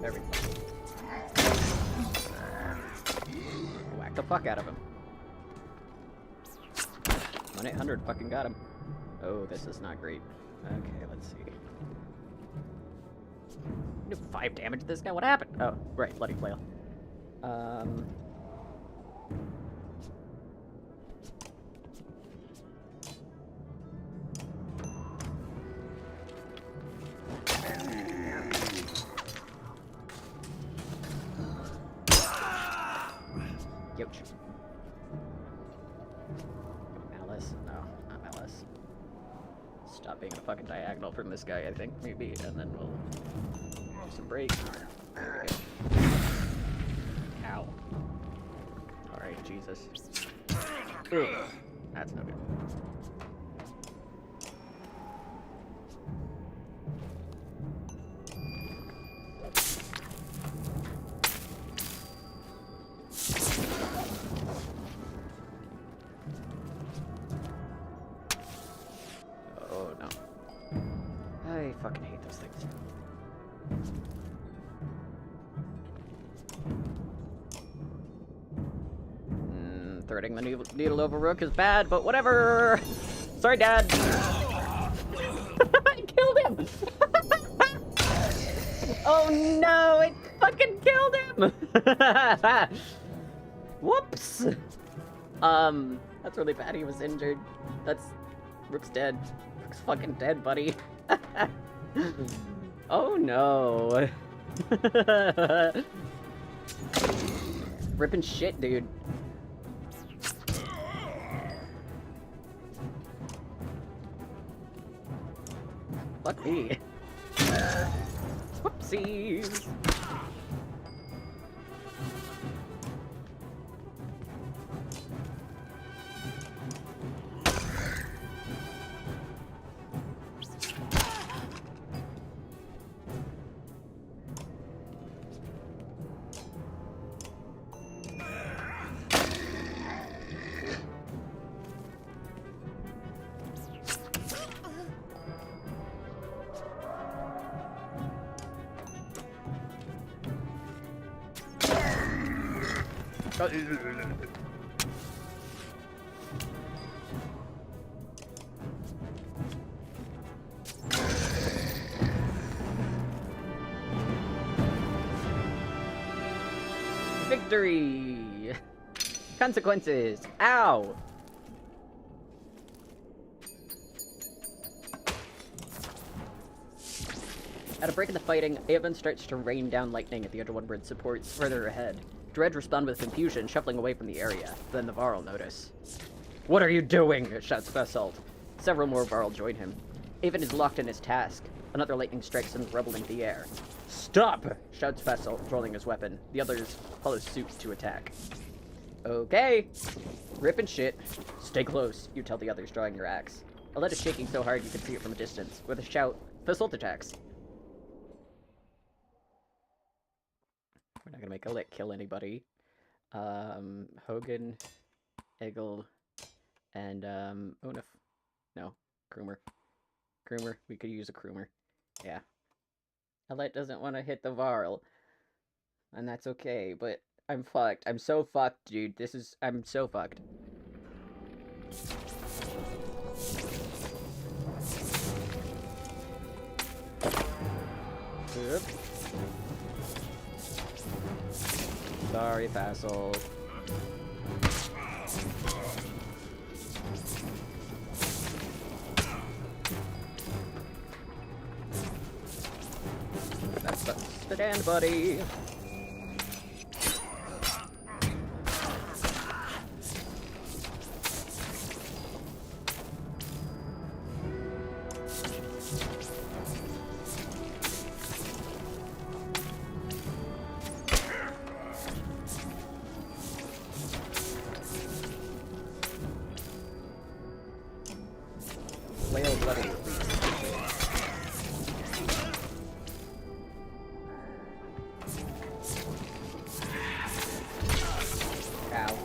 There we go. Whack the fuck out of him. 1-800 fucking got him. Oh, this is not great. Okay, let's see. You did 5 damage to this guy? What happened? Oh, right, bloody flail. Ouch. Malice? No, not Malice. Stop being a fucking diagonal from this guy, I think, maybe, and then we'll do some break. There we go. Ow. Alright, Jesus. Ugh. That's no good. Oh no. I fucking hate those things. Threading the needle over Rook is bad, but whatever! Sorry, Dad! I killed him! Oh no, it fucking killed him! Whoops! That's really bad, he was injured. Rook's dead. Rook's fucking dead, buddy. Oh no. Ripping shit, dude. Fuck me. Whoopsies. Victory! Consequences! Ow! At a break in the fighting, Aven starts to rain down lightning at the Underwoodward supports further ahead. Dredge respond with confusion, shuffling away from the area. Then the Varl notice. "What are you doing?" shouts Fesselt. Several more Varl join him. Aven is locked in his task. Another lightning strikes him, rubbling the air. "Stop!" shouts Fesselt, rolling his weapon. The others follow suit to attack. "Okay. Ripping shit. Stay close," you tell the others, drawing your axe. Alette is shaking so hard you can see it from a distance. With a shout, Fesselt attacks. We're not gonna make Alette kill anybody. Hogan, Eggle, and, Onif. No, Kroomer. Kroomer. We could use a Kroomer. Yeah. Alette doesn't want to hit the Varl. And that's okay, but I'm fucked. I'm so fucked, dude. I'm so fucked. Oops. Sorry, Fassel. That's the Dan, buddy. Whale bloody, please. Ow.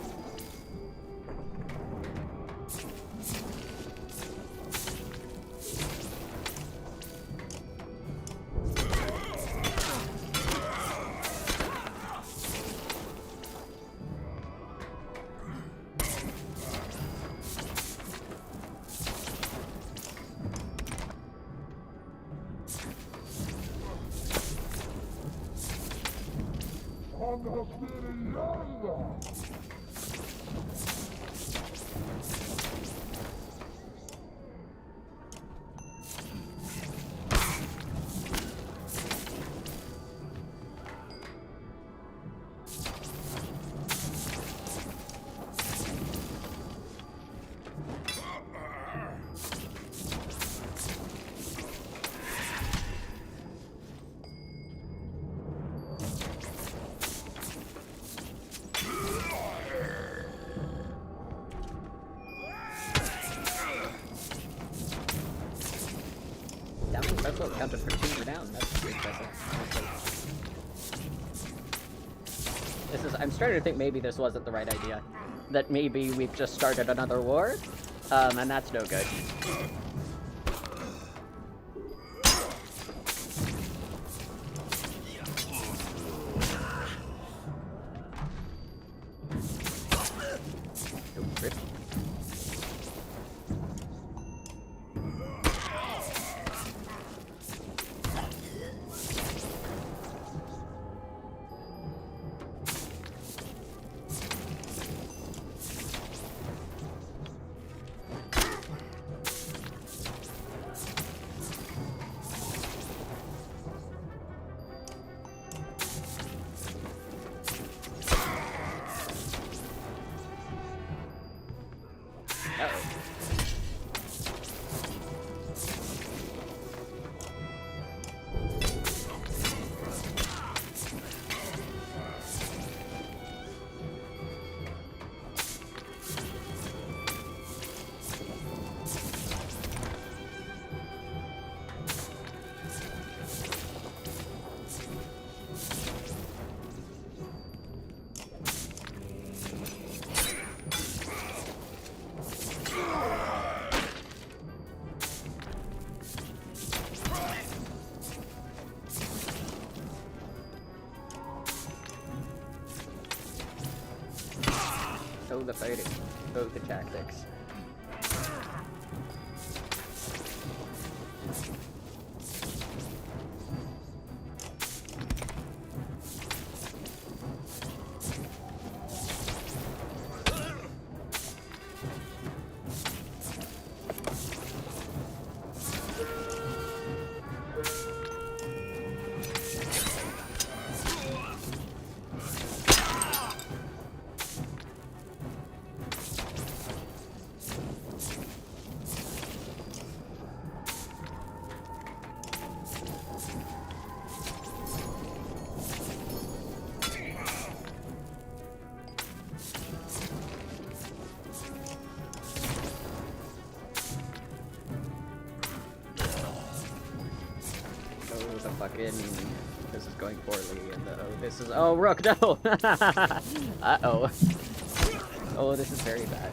I'm starting to think maybe this wasn't the right idea. That maybe we've just started another war, and that's no good. Oh, the fighting. Oh, the tactics. This is going poorly, and this is— oh, Rook, no! Uh-oh. Oh, this is very bad.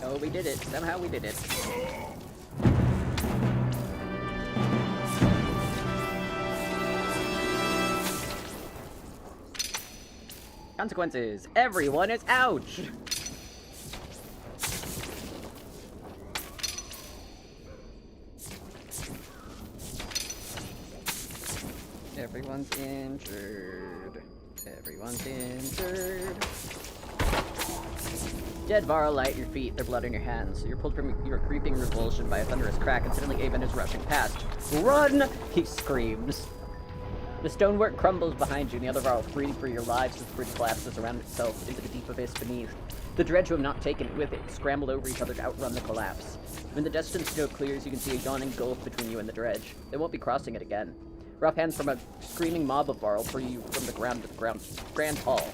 Oh, we did it. Somehow we did it. Consequences. Everyone is ouch! Everyone's injured. Everyone's injured. Dead Varl lie at your feet, their blood in your hands. You're pulled from your creeping revulsion by a thunderous crack, and suddenly Avon is rushing past. Run! He screams. The stonework crumbles behind you, and the other Varl flee for your lives as the bridge collapses around itself into the deep abyss beneath. The dredge who have not taken it with it scramble over each other to outrun the collapse. When the distant snow clears, you can see a yawning gulf between you and the dredge. They won't be crossing it again. Rough hands from a screaming mob of Varl pull you from the ground to the grand hall.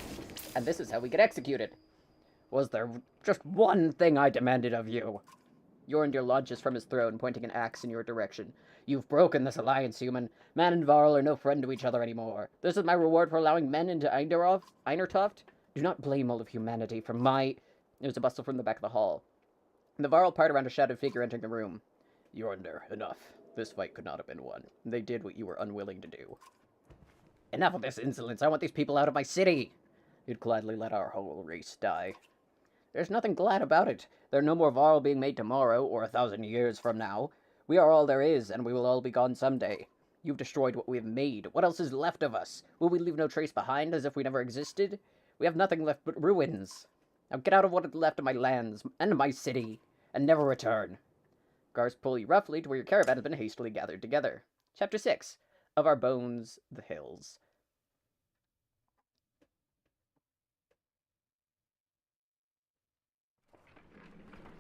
And this is how we get executed. Was there just one thing I demanded of you? Jorndir lunges from his throne, pointing an axe in your direction. You've broken this alliance, human. Man and Varl are no friend to each other anymore. This is my reward for allowing men into Einertoft? Do not blame all of humanity for my— There's a bustle from the back of the hall. The Varl part around a shadowed figure entering the room. Jorndir, enough. This fight could not have been won. They did what you were unwilling to do. Enough of this insolence. I want these people out of my city. You'd gladly let our whole race die. There's nothing glad about it. There are no more Varl being made tomorrow, or 1,000 years from now. We are all there is, and we will all be gone someday. You've destroyed what we have made. What else is left of us? Will we leave no trace behind, as if we never existed? We have nothing left but ruins. Now get out of what is left of my lands, and my city, and never return. Guards pull you roughly to where your caravan has been hastily gathered together. Chapter 6. Of Our Bones, the Hills.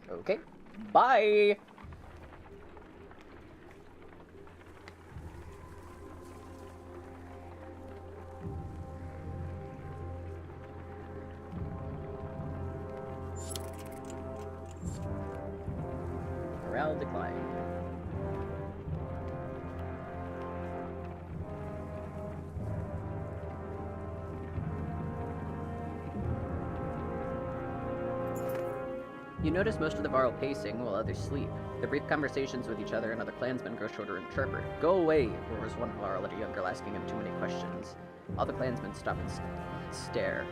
Okay. Bye! Morale decline. You notice most of the Varl pacing while others sleep. Their brief conversations with each other and other clansmen grow shorter and sharper. Go away, roars one Varl at a young girl asking him too many questions. All the clansmen stop and stare.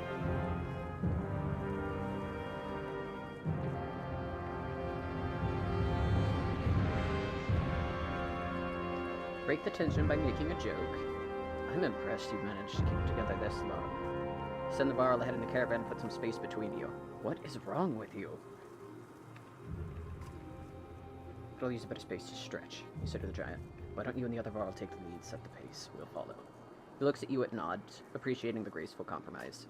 Break the tension by making a joke. I'm impressed you managed to keep together this long. Send the Varl ahead in the caravan and put some space between you. What is wrong with you? But I'll use a bit of space to stretch, you say to the giant. Why don't you and the other Varl take the lead, set the pace, we'll follow. He looks at you and nods, appreciating the graceful compromise.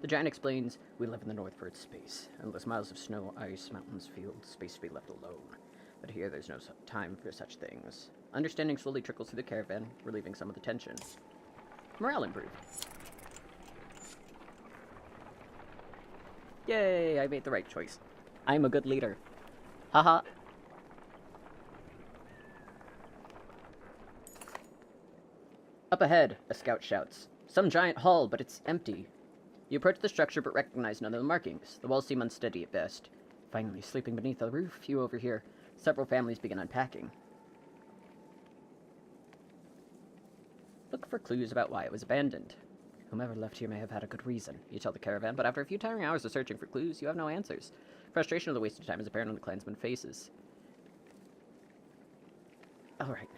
The giant explains, we live in the north for its space. Endless miles of snow, ice, mountains, fields, space to be left alone. But here there's no time for such things. Understanding slowly trickles through the caravan, relieving some of the tension. Morale improved. Yay, I made the right choice. I'm a good leader. Haha. Up ahead, a scout shouts. Some giant hall, but it's empty. You approach the structure but recognize none of the markings. The walls seem unsteady at best. Finally, sleeping beneath a roof, you overhear. Several families begin unpacking. Look for clues about why it was abandoned. Whomever left here may have had a good reason, you tell the caravan, but after a few tiring hours of searching for clues, you have no answers. Frustration of the wasted time is apparent on the clansmen's faces. Alright.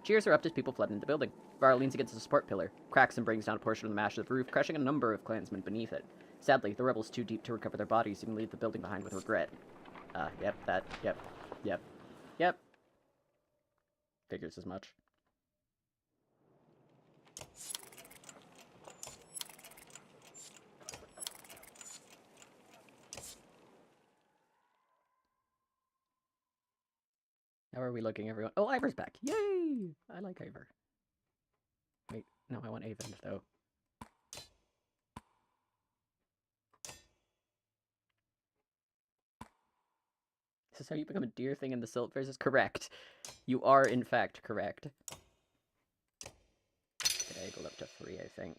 Cheers erupt as people flood into the building. Varl leans against a support pillar, cracks and brings down a portion of the mash of the roof, crushing a number of clansmen beneath it. Sadly, the rebels too deep to recover their bodies and leave the building behind with regret. Yep. Figures as much. How are we looking, everyone? Oh, Ivor's back! Yay! I like Ivor. Wait, no, I want Avon, though. This is how you become a deer thing in the Silt versus correct. You are, in fact, correct. Okay, go up to 3, I think.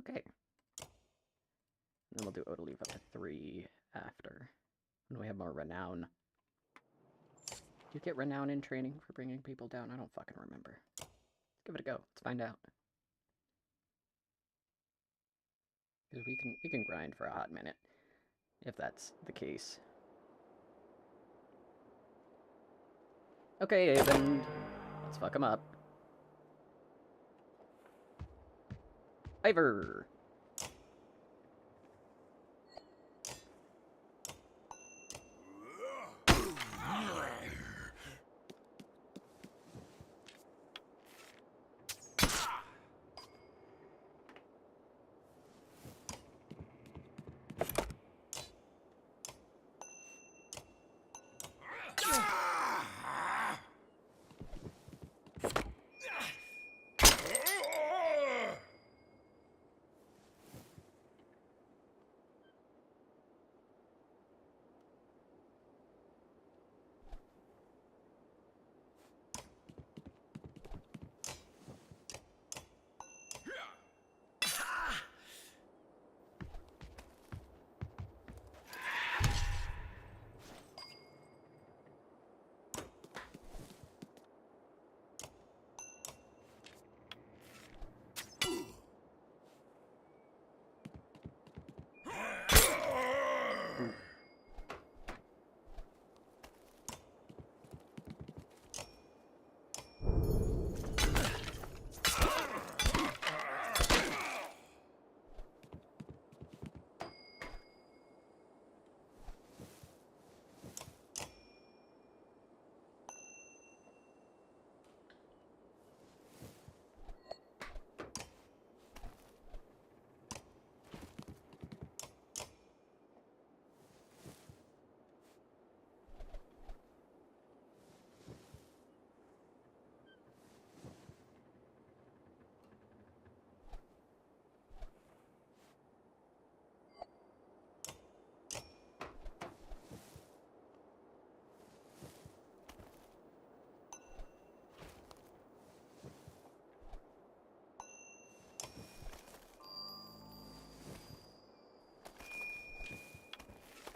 Okay. And then we'll do Odaleave up to 3 after. When we have more renown. Do you get renown in training for bringing people down? I don't fucking remember. Let's give it a go. Let's find out. Because we can grind for a hot minute, if that's the case. Okay, Avon. Let's fuck him up. Ivor!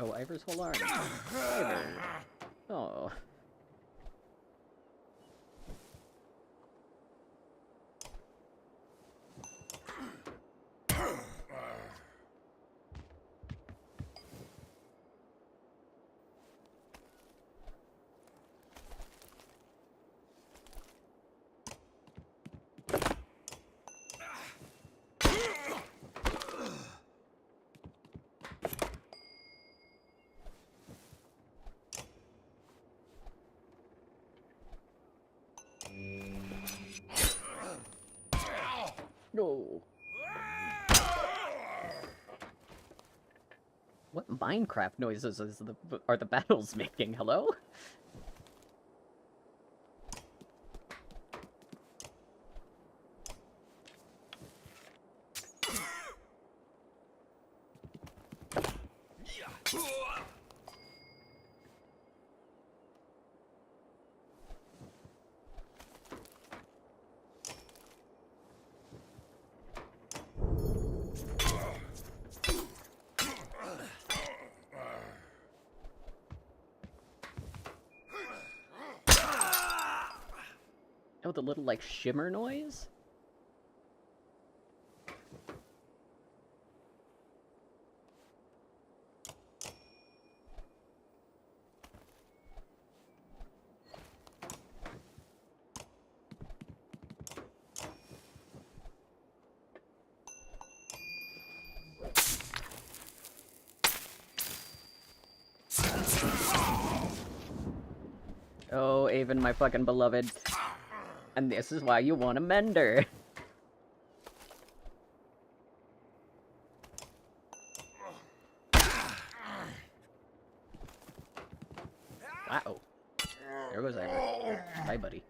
Oh, Ivor's whole arm. Ivor. Oh. No. What Minecraft noises are the battles making? Hello? Oh, the little, like, shimmer noise? Oh, Avon, my fucking beloved. And this is why you want a mender. Wow. There goes Ivor. Bye, buddy.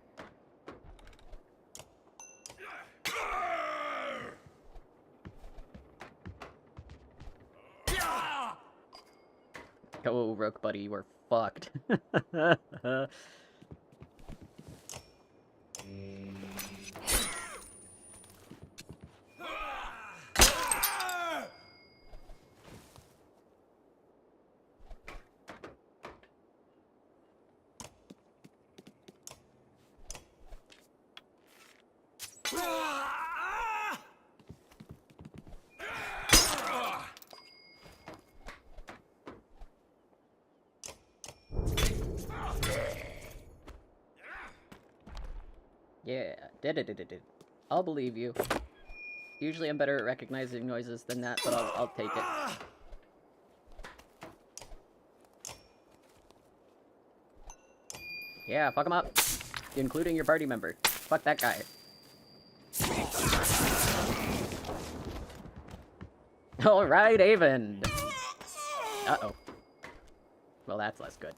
Oh, Rook buddy, we're fucked. Yeah, did. I'll believe you. Usually I'm better at recognizing noises than that, but I'll take it. Yeah, fuck him up. Including your party member. Fuck that guy. Alright, Avon! Uh-oh. Well, that's less good.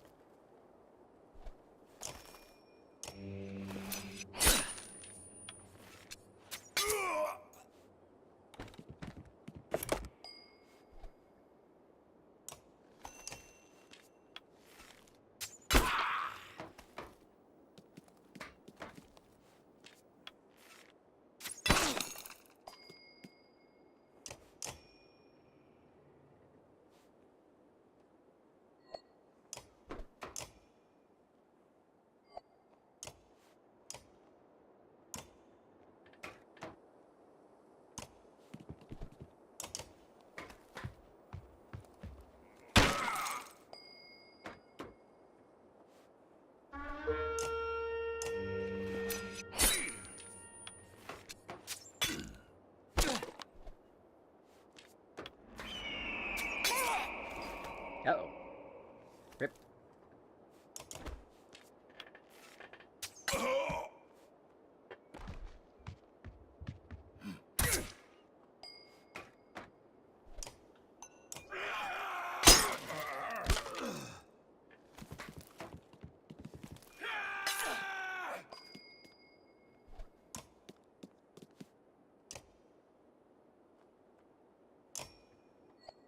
Uh-oh. Rip.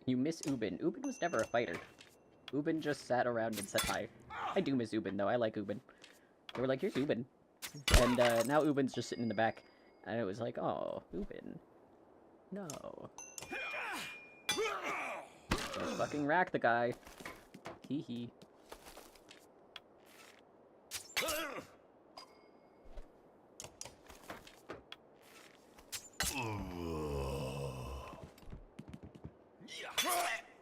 You miss Ubin. Ubin was never a fighter. Ubin just sat around and said hi. I do miss Ubin, though. I like Ubin. They were like, here's Ubin. And now Ubin's just sitting in the back. And it was like, oh, Ubin. No. Just fucking rack the guy. Hee hee.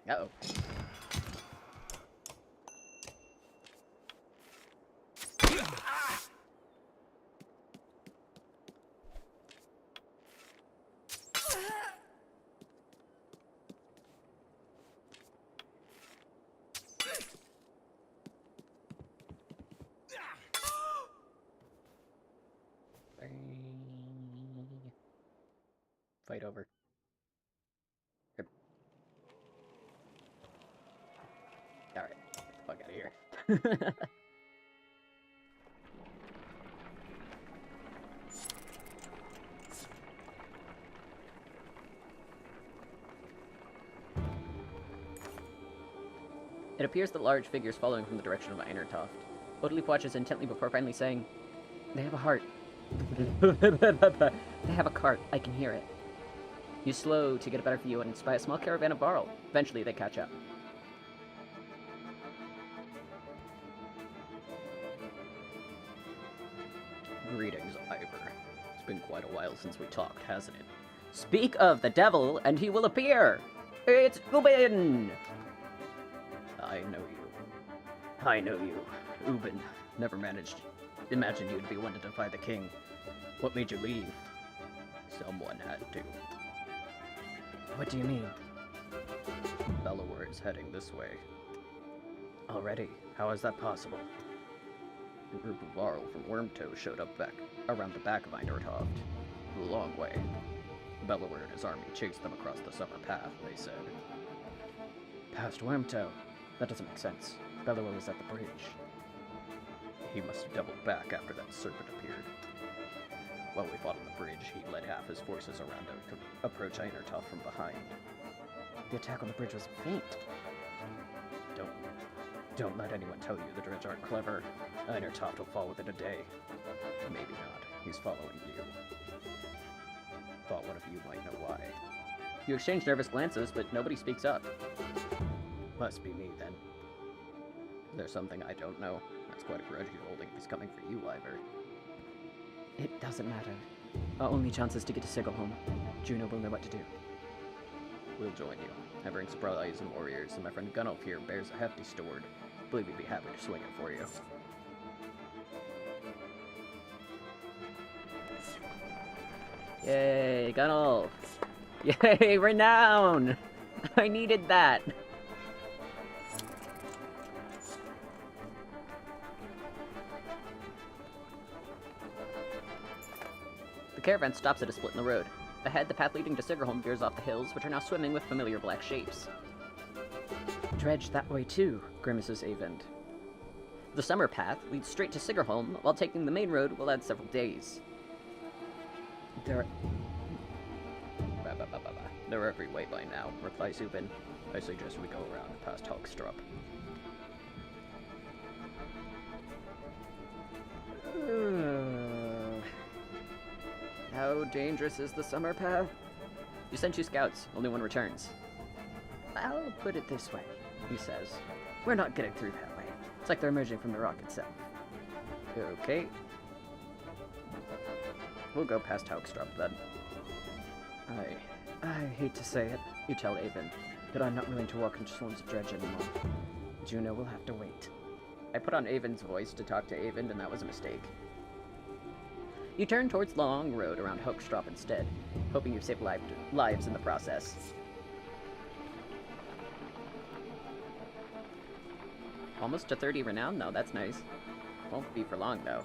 Uh-oh. Fight over. Here. Alright, get the fuck out of here. It appears that large figures following from the direction of Einertoft. Oatleaf watches intently before finally saying, "They have a heart." They have a cart. I can hear it. You slow to get a better view and spy a small caravan of Varl. Eventually, they catch up. Greetings, Ivor. It's been quite a while since we talked, hasn't it? Speak of the devil, and he will appear! It's Ubin! I know you. I know you. Ubin. Never imagined you'd be one to defy the king. What made you leave? Someone had to. What do you mean? Bellower is heading this way. Already? How is that possible? A group of Varl from Wormtoe showed up back around the back of Einertoft. A long way. Bellower and his army chased them across the summer path, they said. Past Wormtoe? That doesn't make sense. Bellower was at the bridge. He must have doubled back after that serpent appeared. While we fought on the bridge, he led half his forces around to approach Einertoft from behind. The attack on the bridge was feint. Don't let anyone tell you the Dredge aren't clever. Einertoft will fall within a day. Maybe not. He's following you. Thought one of you might know why. You exchange nervous glances, but nobody speaks up. Must be me, then. There's something I don't know. That's quite a grudge he's holding if he's coming for you, Ivor. It doesn't matter. Our only chance is to get to Sigelholm. Juno will know what to do. We'll join you. I bring supplies and warriors, and my friend Gunnulf here bears a hefty sword. I believe he'd be happy to swing it for you. Yay, Gunnulf! Yay, renown! I needed that! The caravan stops at a split in the road. Ahead, the path leading to Sigerholm veers off the hills, which are now swimming with familiar black shapes. Dredge that way too, grimaces Avend. The summer path leads straight to Sigerholm, while taking the main road will add several days. They're every way by now, replies Ubin. I suggest we go around past Hogstrup. How dangerous is the summer path? You sent 2 scouts, only 1 returns. I'll put it this way, he says. We're not getting through that way. It's like they're emerging from the rock itself. Okay. We'll go past Hogstrup then. I hate to say it, you tell Avon, but I'm not willing to walk into swarms of dredge anymore. Juno will have to wait. I put on Avon's voice to talk to Avon, and that was a mistake. You turn towards Long Road around Hogstrup instead, hoping you've saved lives in the process. Almost to 30 renown, though. That's nice. Won't be for long, though.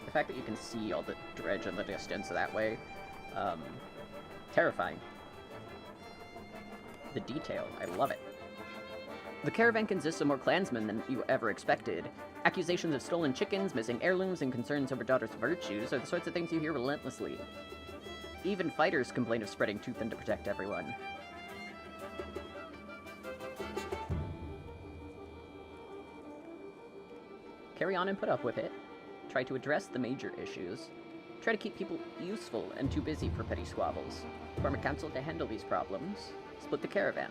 The fact that you can see all the dredge in the distance that way, terrifying. The detail, I love it. The caravan consists of more clansmen than you ever expected. Accusations of stolen chickens, missing heirlooms, and concerns over daughters' virtues are the sorts of things you hear relentlessly. Even fighters complain of spreading too thin to protect everyone. Carry on and put up with it. Try to address the major issues. Try to keep people useful and too busy for petty squabbles. Form a council to handle these problems. Split the caravan.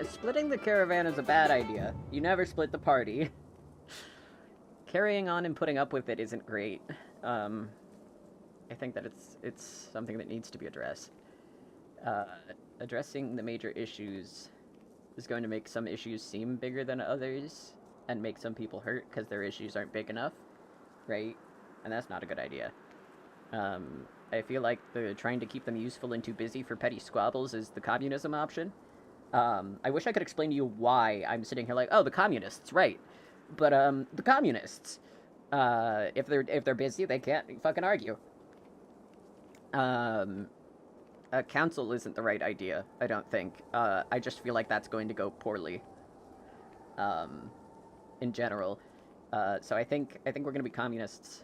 Splitting the caravan is a bad idea. You never split the party. Carrying on and putting up with it isn't great. I think that it's something that needs to be addressed. Uh, Addressing the major issues is going to make some issues seem bigger than others, and make some people hurt because their issues aren't big enough, right? And that's not a good idea. I feel like the trying to keep them useful and too busy for petty squabbles is the communism option. I wish I could explain to you why I'm sitting here like, oh, the communists, right? But the communists, if they're busy, they can't fucking argue. A council isn't the right idea. I don't think. I just feel like that's going to go poorly. In general, so I think we're gonna be communists.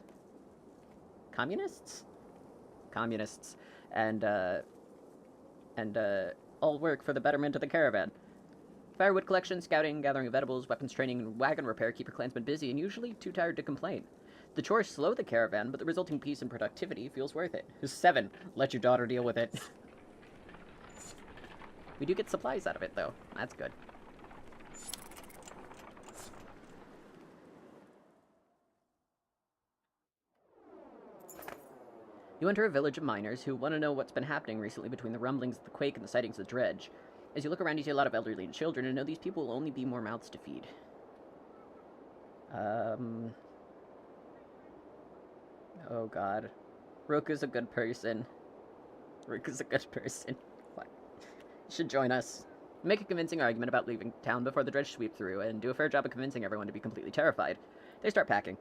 Communists, communists, and all work for the betterment of the caravan. Firewood collection, scouting, gathering of edibles, weapons training, and wagon repair keep your clansmen busy and usually too tired to complain. The chores slow the caravan, but the resulting peace and productivity feels worth it. 7. Let your daughter deal with it. We do get supplies out of it, though. That's good. You enter a village of miners who want to know what's been happening recently between the rumblings of the quake and the sightings of the dredge. As you look around, you see a lot of elderly and children, and know these people will only be more mouths to feed. Oh god. Rook is a good person. Rook is a good person. What? You should join us. Make a convincing argument about leaving town before the dredge sweep through, and do a fair job of convincing everyone to be completely terrified. They start packing.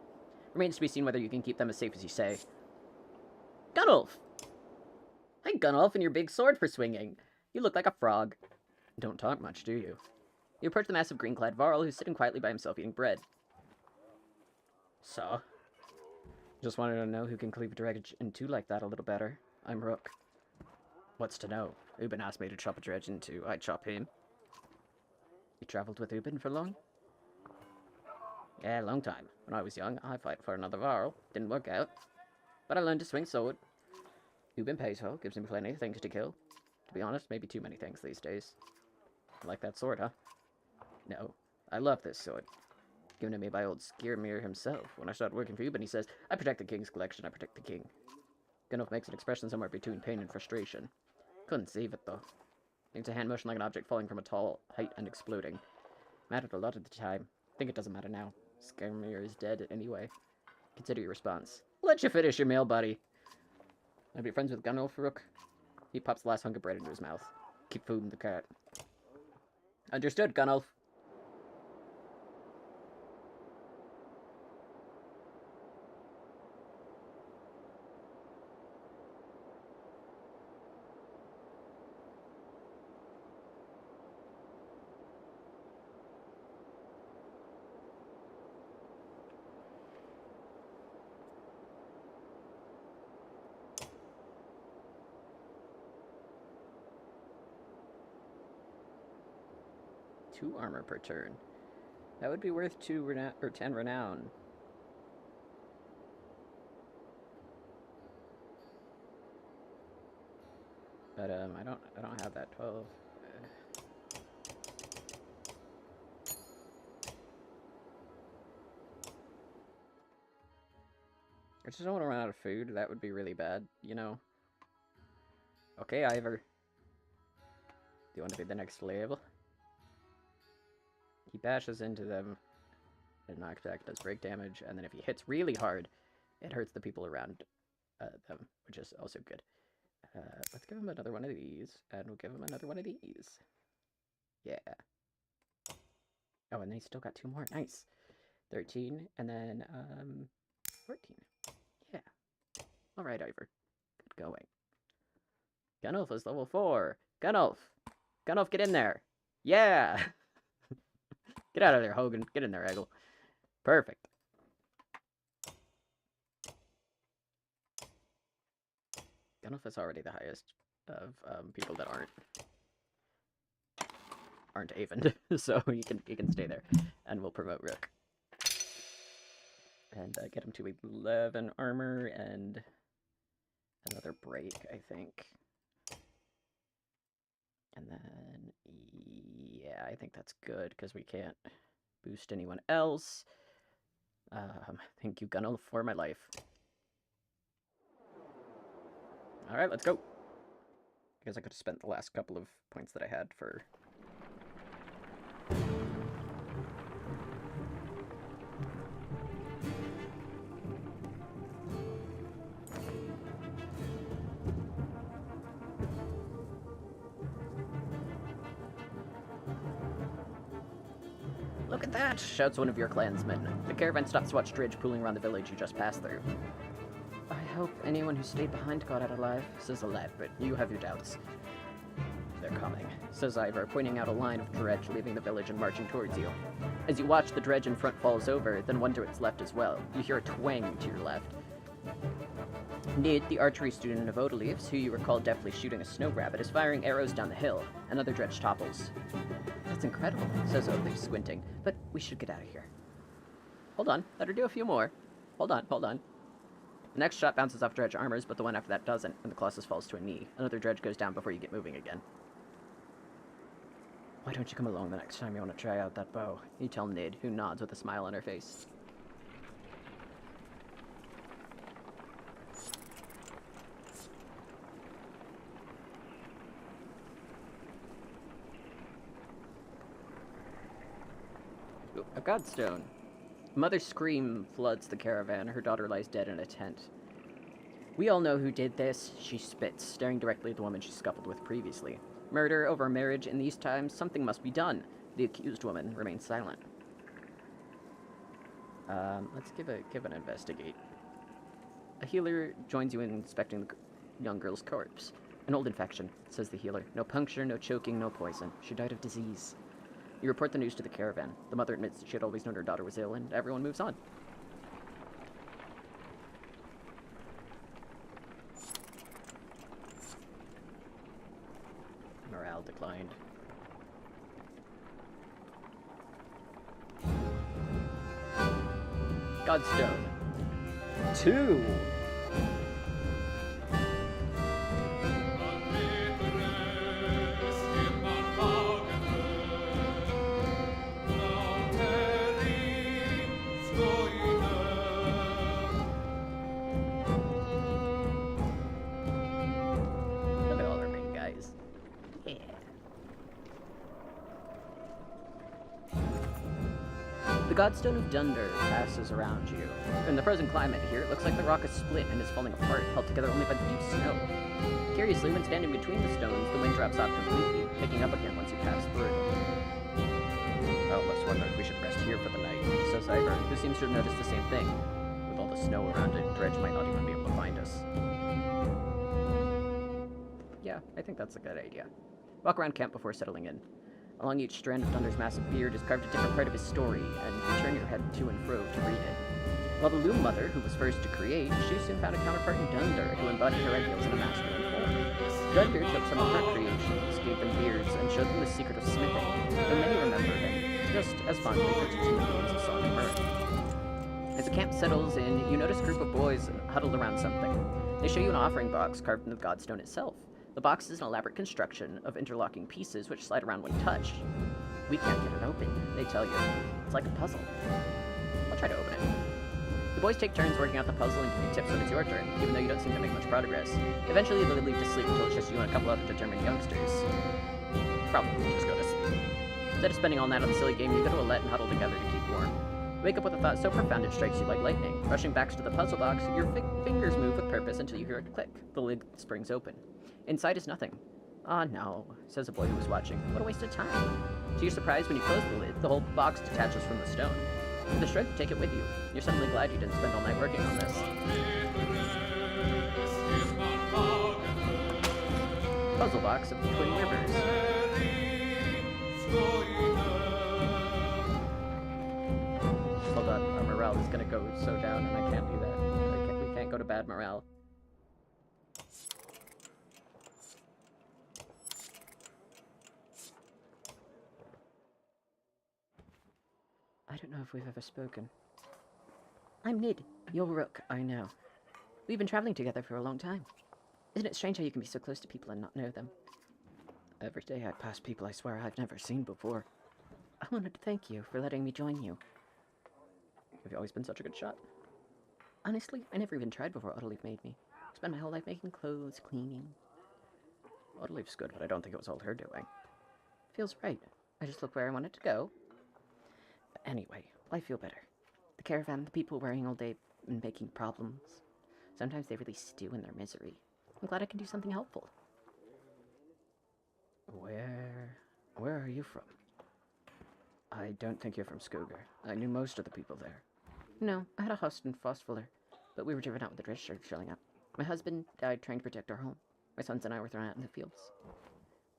Remains to be seen whether you can keep them as safe as you say. Gunnulf! Hi, Gunnulf, and your big sword for swinging. You look like a frog. Don't talk much, do you? You approach the massive green-clad Varl, who's sitting quietly by himself eating bread. So? Just wanted to know who can cleave dredge in two like that a little better. I'm Rook. What's to know? Ubin asked me to chop a dredge in two. I'd chop him. You traveled with Ubin for long? Yeah, a long time. When I was young, I fight for another Varl. Didn't work out. But I learned to swing sword. Ubin pays well, gives him plenty of things to kill. To be honest, maybe too many things these days. You like that sword, huh? No. I love this sword. Given to me by old Skirmir himself. When I started working for Ubin, he says, I protect the king's collection, I protect the king. Gunnulf makes an expression somewhere between pain and frustration. Couldn't save it, though. It's a hand motion like an object falling from a tall height and exploding. Mattered a lot at the time. Think it doesn't matter now. Skirmir is dead anyway. Consider your response. Let you finish your meal, buddy. I'd be friends with Gunnulf, Rook. He pops the last hunk of bread into his mouth. Keep food in the cart. Understood, Gunnulf. Two armor per turn. That would be worth 10 renown. But I don't have that 12. I just don't want to run out of food. That would be really bad, you know. Okay, Ivor. Do you want to be the next slave? He bashes into them, and knockback does break damage, and then if he hits really hard, it hurts the people around them, which is also good. Let's give him another one of these, and we'll give him another one of these. Yeah. Oh, and they still got 2 more. Nice. 13, and then 14. Yeah. All right, Ivor. Good going. Gunnulf is level 4. Gunnulf! Gandalf, get in there. Yeah. Get out of there, Hogan. Get in there, Eggle. Perfect. Gandalf is already the highest of people that aren't Avon, so he can stay there, and we'll promote Rook. And get him to 11 armor and another break, I think. And then, yeah, I think that's good, because we can't boost anyone else. Thank you, Gunnel, for my life. Alright, let's go. I guess I could have spent the last couple of points that I had for... Look at that! Shouts one of your clansmen. The caravan stops to watch dredge pooling around the village you just passed through. I hope anyone who stayed behind got out alive, says the lad, but you have your doubts. They're coming, says Ivor, pointing out a line of dredge leaving the village and marching towards you. As you watch, the dredge in front falls over, then one to its left as well. You hear a twang to your left. Nid, the archery student of Odaleaves, who you recall deftly shooting a snow rabbit, is firing arrows down the hill. Another dredge topples. That's incredible, says Odaleaves, squinting, but we should get out of here. Hold on, let her do a few more. Hold on. The next shot bounces off dredge armors, but the one after that doesn't, and the Colossus falls to a knee. Another dredge goes down before you get moving again. Why don't you come along the next time you want to try out that bow? You tell Nid, who nods with a smile on her face. Ooh, a godstone. A mother's scream floods the caravan. Her daughter lies dead in a tent. We all know who did this, she spits, staring directly at the woman she scuffled with previously. Murder over marriage in these times, something must be done. The accused woman remains silent. Let's give an investigate. A healer joins you in inspecting the young girl's corpse. An old infection, says the healer. No puncture, no choking, no poison. She died of disease. You report the news to the caravan. The mother admits that she had always known her daughter was ill, and everyone moves on. Morale declined. Godstone. 2! Godstone of Dunder passes around you. In the frozen climate here, it looks like the rock is split and is falling apart, held together only by the deep snow. Curiously, when standing between the stones, the wind drops off completely, picking up again once you pass through. Oh, let's wonder if we should rest here for the night, says Ivor, who seems to have noticed the same thing. With all the snow around it, Dredge might not even be able to find us. Yeah, I think that's a good idea. Walk around camp before settling in. Along each strand of Dunder's massive beard is carved a different part of his story, and you turn your head to and fro to read it. While the Loom Mother, who was first to create, she soon found a counterpart in Dunder, who embodied her ideals in a masculine form. Dunder took some of her creations, gave them beards, and showed them the secret of smithing, though many remember him, just as fondly for teaching the meanings of song and mirth. As the camp settles in, you notice a group of boys huddled around something. They show you an offering box carved into the Godstone itself. The box is an elaborate construction of interlocking pieces which slide around when touched. We can't get it open, they tell you. It's like a puzzle. I'll try to open it. The boys take turns working out the puzzle and give you tips when it's your turn, even though you don't seem to make much progress. Eventually, they'll leave to sleep until it's just you and a couple other determined youngsters. Probably just go to sleep. Instead of spending all night on the silly game, you go to Alette and huddle together to keep warm. You wake up with a thought so profound it strikes you like lightning. Rushing back to the puzzle box, your fingers move with purpose until you hear it click. The lid springs open. Inside is nothing. Ah, no, says a boy who was watching. What a waste of time. To your surprise, when you close the lid, the whole box detaches from the stone. With the strength to take it with you, you're suddenly glad you didn't spend all night working on this. Puzzle box of the Twin Rivers. Hold on, our morale is gonna go so down, and I can't do that. We can't go to bad morale. I don't know if we've ever spoken. I'm Nid, your rook, I know. We've been traveling together for a long time. Isn't it strange how you can be so close to people and not know them? Every day I pass people I swear I've never seen before. I wanted to thank you for letting me join you. Have you always been such a good shot? Honestly, I never even tried before Autoleaf made me. I spent my whole life making clothes, cleaning. Autoleaf's good, but I don't think it was all her doing. Feels right. I just looked where I wanted to go. But anyway, I feel better. The caravan, the people worrying all day and making problems. Sometimes they really stew in their misery. I'm glad I can do something helpful. Where are you from? I don't think you're from Skogar. I knew most of the people there. No, I had a house in Fossfuller, but we were driven out with the Dredge started showing up. My husband died trying to protect our home. My sons and I were thrown out in the fields.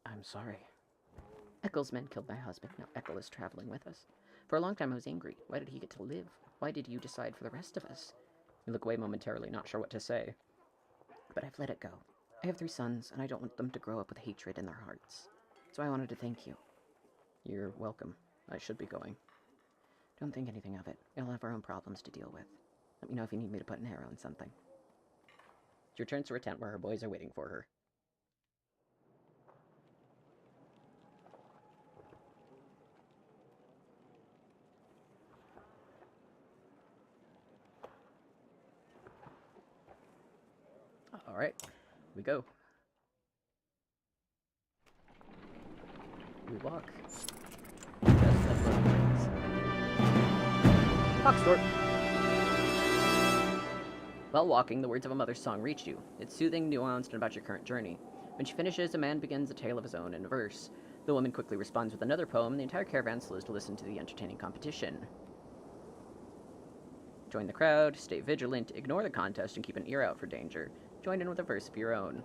I'm sorry. Eccle's men killed my husband. Now Eccle is traveling with us. For a long time I was angry. Why did he get to live? Why did you decide for the rest of us? You look away momentarily, not sure what to say. But I've let it go. I have 3 sons, and I don't want them to grow up with hatred in their hearts. So I wanted to thank you. You're welcome. I should be going. Don't think anything of it. We'll have our own problems to deal with. Let me know if you need me to put an arrow in something. She returns to her tent where her boys are waiting for her. Alright, we go. We walk. Just like little friends. Foxthorpe! While walking, the words of a mother's song reach you. It's soothing, nuanced, and about your current journey. When she finishes, a man begins a tale of his own in verse. The woman quickly responds with another poem, and the entire caravan slows to listen to the entertaining competition. Join the crowd, stay vigilant, ignore the contest, and keep an ear out for danger. Join in with a verse of your own.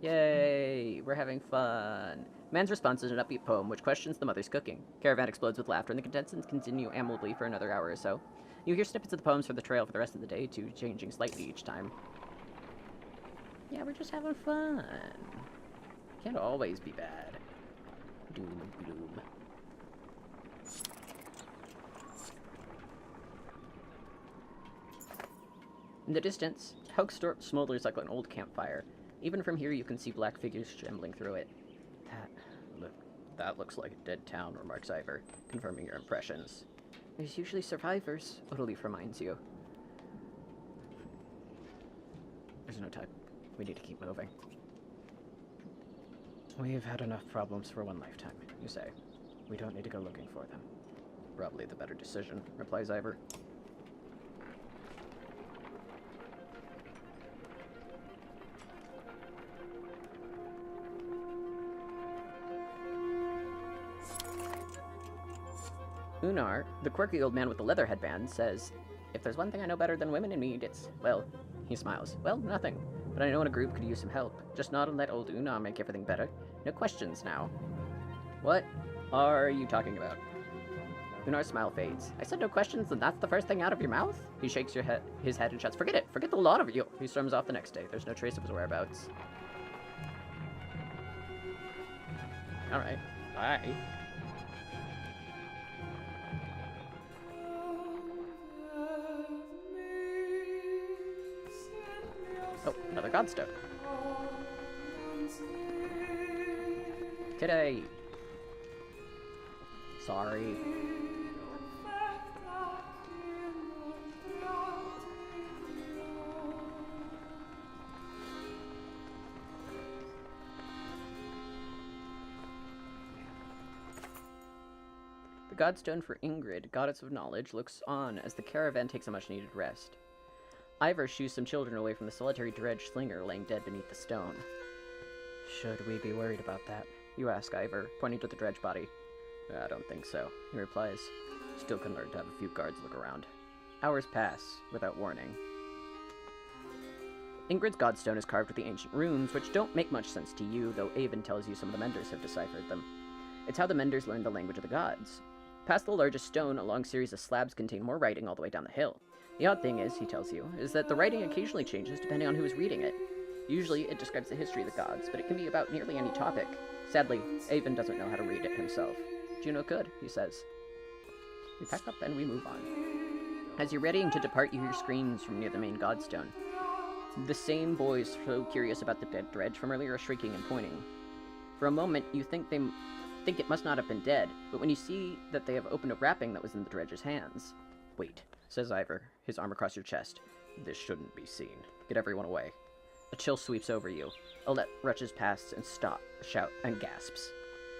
Yay! We're having fun! Man's response is an upbeat poem which questions the mother's cooking. Caravan explodes with laughter, and the contestants continue amiably for another hour or so. You hear snippets of the poems from the trail for the rest of the day, too, changing slightly each time. Yeah, we're just having fun. Can't always be bad. Doom and gloom. In the distance, Hoaxthorpe smolders like an old campfire. Even from here, you can see black figures shambling through it. That looks like a dead town, remarks Ivor, confirming your impressions. There's usually survivors, Autoleaf reminds you. There's no time. We need to keep moving. We've had enough problems for one lifetime, you say. We don't need to go looking for them. Probably the better decision, replies Ivor. Unar, the quirky old man with the leather headband, says, "If there's one thing I know better than women in mead, it's, well," he smiles, "well, nothing. But I know in a group could use some help. Just nod and let old Unar make everything better. No questions now." What are you talking about? Unar's smile fades. I said no questions, and that's the first thing out of your mouth? He shakes his head and shouts, "Forget it! Forget the lot of you!" He storms off the next day. There's no trace of his whereabouts. Alright. Bye. Oh, another godstone. Today. Sorry. The godstone for Ingrid, goddess of knowledge, looks on as the caravan takes a much-needed rest. Ivor shoos some children away from the solitary dredge slinger laying dead beneath the stone. Should we be worried about that? You ask Ivor, pointing to the dredge body. I don't think so, he replies. Still can learn to have a few guards look around. Hours pass, without warning. Ingrid's godstone is carved with the ancient runes, which don't make much sense to you, though Avon tells you some of the menders have deciphered them. It's how the Menders learned the language of the gods. Past the largest stone, a long series of slabs contain more writing all the way down the hill. The odd thing is, he tells you, is that the writing occasionally changes depending on who is reading it. Usually, it describes the history of the gods, but it can be about nearly any topic. Sadly, Avon doesn't know how to read it himself. Juno could, he says. We pack up and we move on. As you're readying to depart, you hear screams from near the main godstone. The same boys so curious about the dead dredge from earlier are shrieking and pointing. For a moment, you think it must not have been dead, but when you see that they have opened a wrapping that was in the dredge's hands. Wait, says Ivor, his arm across your chest. This shouldn't be seen. Get everyone away. A chill sweeps over you. Alette rushes past and gasps.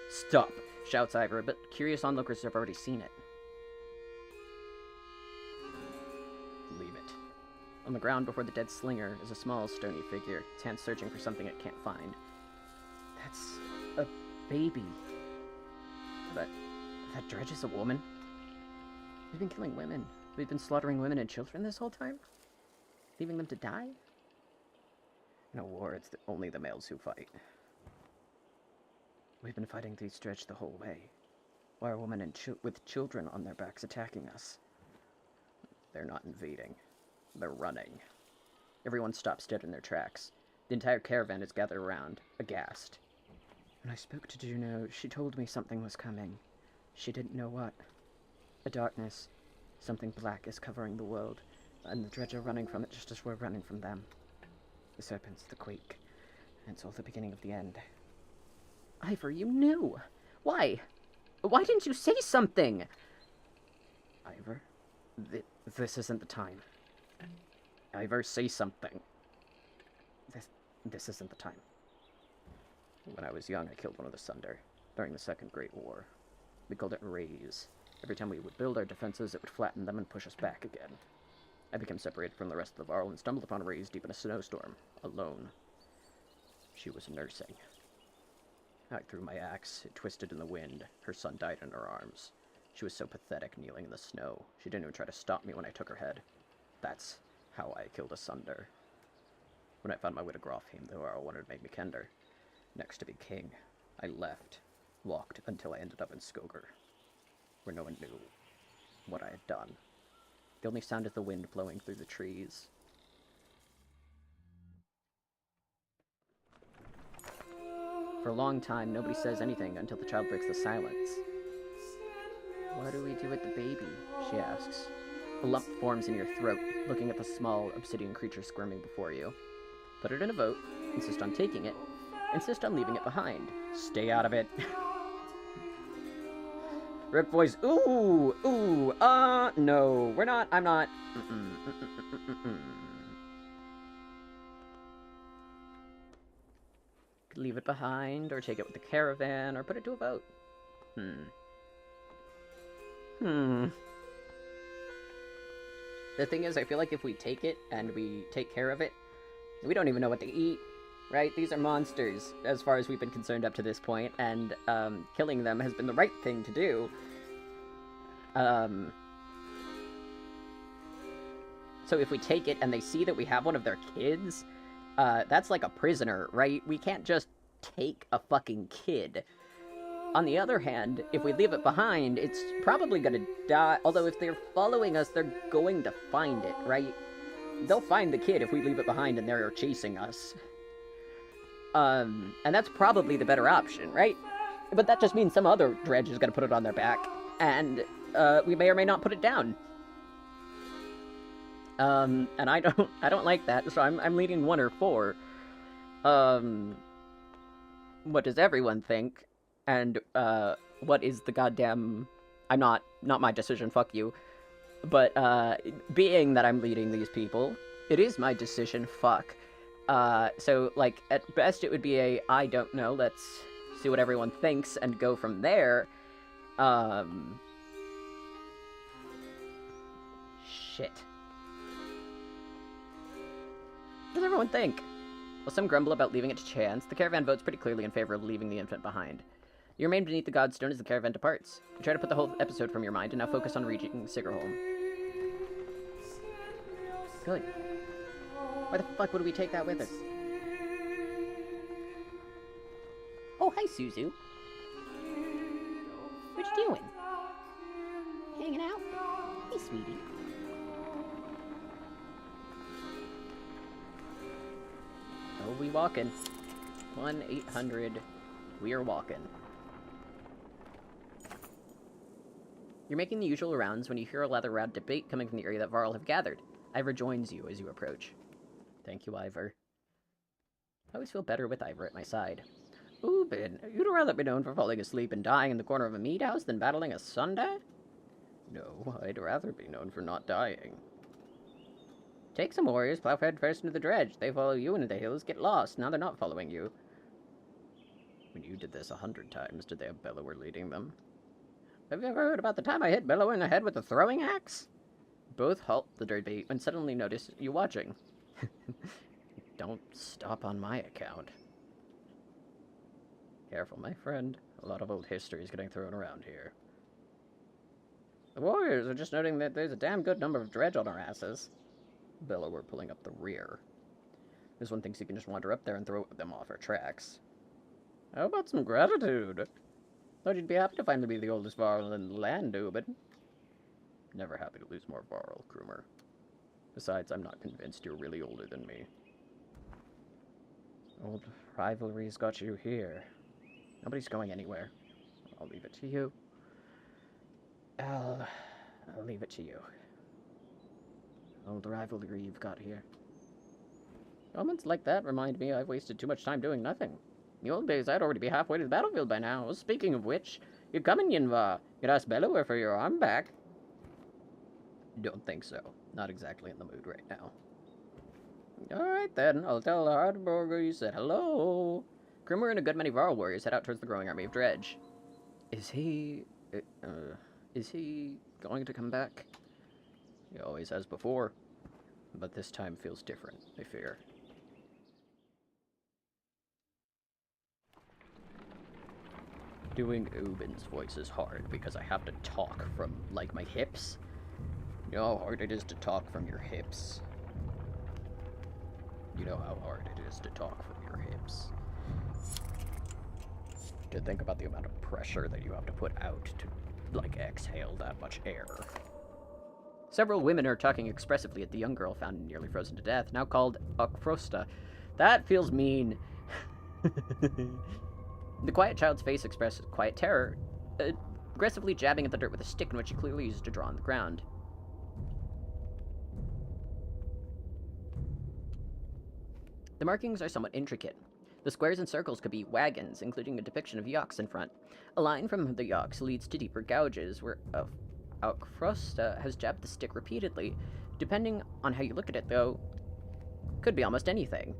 Stop, shouts Ivor, but curious onlookers have already seen it. Leave it. On the ground before the dead slinger is a small, stony figure, its hands searching for something it can't find. That's a baby. But that dredge is a woman? We've been killing women. We've been slaughtering women and children this whole time? Leaving them to die? In a war, it's only the males who fight. We've been fighting these dredge the whole way. Why are women with children on their backs attacking us? They're not invading. They're running. Everyone stops dead in their tracks. The entire caravan is gathered around, aghast. When I spoke to Juno, she told me something was coming. She didn't know what. A darkness. Something black is covering the world, and the dredge are running from it just as we're running from them. The serpents, the quake, and it's all the beginning of the end. Ivor, you knew! Why? Why didn't you say something? Ivor, this isn't the time. Ivor, say something. This isn't the time. When I was young, I killed one of the Sunder, during the Second Great War. We called it Raise. Every time we would build our defenses, it would flatten them and push us back again. I became separated from the rest of the Varl and stumbled upon Raise deep in a snowstorm, alone. She was nursing. I threw my axe, it twisted in the wind. Her son died in her arms. She was so pathetic, kneeling in the snow. She didn't even try to stop me when I took her head. That's how I killed a Sunder. When I found my way to Grofheim, the Varl wanted to make me Kender. Next to be king, I left, walked until I ended up in Skoger, where no one knew what I had done. The only sound is the wind blowing through the trees. For a long time, nobody says anything until the child breaks the silence. What do we do with the baby? She asks. A lump forms in your throat, looking at the small obsidian creature squirming before you. Put it in a vote, insist on taking it, insist on leaving it behind. Stay out of it. Rip voice, ooh, no, we're not, I'm not. Could leave it behind, or take it with the caravan, or put it to a vote. The thing is, I feel like if we take it, and we take care of it, we don't even know what to eat, right? These are monsters, as far as we've been concerned up to this point, and, killing them has been the right thing to do. So if we take it and they see that we have one of their kids, that's like a prisoner, right? We can't just take a fucking kid. On the other hand, if we leave it behind, it's probably gonna die. Although if they're following us, they're going to find it, right? They'll find the kid if we leave it behind and they're chasing us. And that's probably the better option, right? But that just means some other dredge is gonna put it on their back, and we may or may not put it down. And I don't like that, so I'm leaning 1 or 4. What does everyone think? And, what is the goddamn... not my decision, fuck you. But, being that I'm leading these people, it is my decision, fuck. So, like, at best it would be a, I don't know, let's see what everyone thinks and go from there. Shit. What does everyone think? While some grumble about leaving it to chance, the caravan votes pretty clearly in favor of leaving the infant behind. You remain beneath the godstone as the caravan departs. You try to put the whole episode from your mind and now focus on reaching Sigerholm. Good. Why the fuck would we take that with us? Oh, hi, Suzu. doing? Hanging out? Hey, sweetie. Oh, we walking. 1-800. We are walking. You're making the usual rounds when you hear a rather loud debate coming from the area that Varl have gathered. Ivor joins you as you approach. Thank you, Ivor. I always feel better with Ivor at my side. Ubin, you'd rather be known for falling asleep and dying in the corner of a meat house than battling a Sunday? No, I'd rather be known for not dying. Take some warriors, plow head first into the dredge. They follow you into the hills, get lost. Now they're not following you. When you did this 100 times, did they have Bellower leading them? Have you ever heard about the time I hit Bellower in the head with a throwing axe? Both halt the debate and suddenly notice you watching. Don't stop on my account. Careful, my friend. A lot of old history is getting thrown around here. The warriors are just noting that there's a damn good number of dredge on our asses. Bellower pulling up the rear. This one thinks he can just wander up there and throw them off our tracks. How about some gratitude? Thought you'd be happy to finally be the oldest Varl in the land, Ubin. Never happy to lose more Varl, Krumer. Besides, I'm not convinced you're really older than me. Old rivalry's got you here. Nobody's going anywhere. I'll leave it to you. I'll leave it to you. Old rivalry you've got here. Moments like that remind me I've wasted too much time doing nothing. In the old days, I'd already be halfway to the battlefield by now. Speaking of which, you're coming, Yinva. You'd ask Bellower for your arm back. Don't think so. Not exactly in the mood right now. Alright then, I'll tell Hardborger you said hello. Grimmer and a good many Varl warriors head out towards the growing army of Dredge. Is he going to come back? He always has before, but this time feels different, I fear. Doing Ubin's voice is hard because I have to talk from, like, my hips. You know how hard it is to talk from your hips. You know how hard it is to talk from your hips. To think about the amount of pressure that you have to put out to, like, exhale that much air. Several women are talking expressively at the young girl found nearly frozen to death, now called Okfrosta. That feels mean. The quiet child's face expresses quiet terror, aggressively jabbing at the dirt with a stick in which she clearly uses to draw on the ground. The markings are somewhat intricate. The squares and circles could be wagons, including a depiction of yaks in front. A line from the yaks leads to deeper gouges, where Alcrosta has jabbed the stick repeatedly. Depending on how you look at it, though, could be almost anything.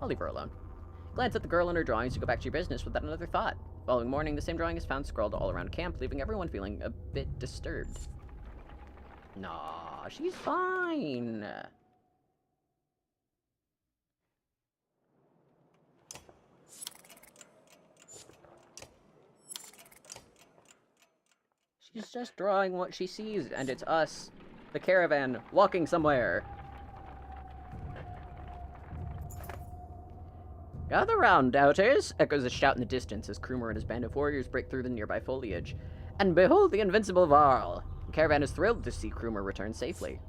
I'll leave her alone. Glance at the girl and her drawings to go back to your business without another thought. Following morning, the same drawing is found scrawled all around camp, leaving everyone feeling a bit disturbed. Nah, she's fine. She's just drawing what she sees, and it's us, the caravan, walking somewhere. Gather round, doubters, echoes a shout in the distance as Krumer and his band of warriors break through the nearby foliage. And behold the invincible Varl! The caravan is thrilled to see Krumer return safely.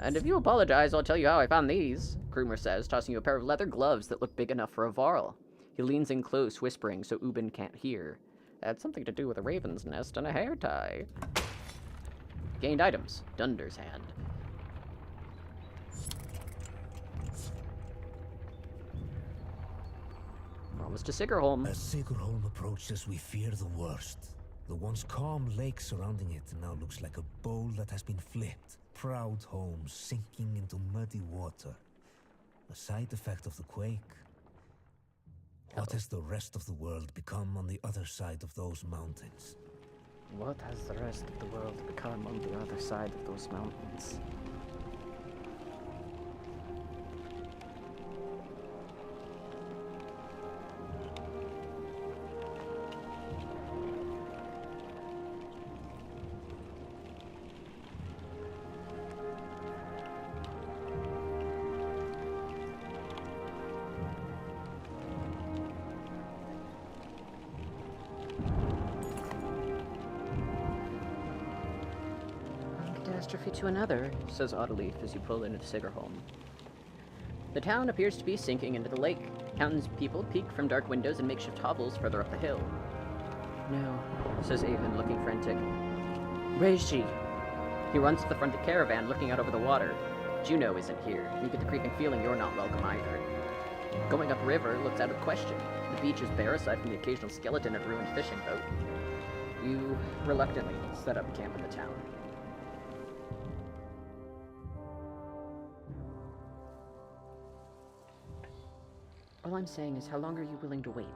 And if you apologize, I'll tell you how I found these, Krumer says, tossing you a pair of leather gloves that look big enough for a Varl. He leans in close, whispering so Ubin can't hear. Had something to do with a raven's nest and a hair tie. Gained items. Dunder's hand. Almost to Sigurholm. As Sigurholm approaches, we fear the worst. The once calm lake surrounding it now looks like a bowl that has been flipped. Proud homes sinking into muddy water. A side effect of the quake. What has the rest of the world become on the other side of those mountains? What has the rest of the world become on the other side of those mountains? catastrophe to another, says Autoleaf as you pull into the Sigerholm. The town appears to be sinking into the lake. Townspeople peek from dark windows and makeshift hovels further up the hill. No, says Avon, looking frantic. Where is she? He runs to the front of the caravan, looking out over the water. Juno isn't here. You get the creeping feeling you're not welcome either. Going upriver looks out of the question. The beach is bare aside from the occasional skeleton of a ruined fishing boat. You reluctantly set up camp in the town. All I'm saying is, how long are you willing to wait?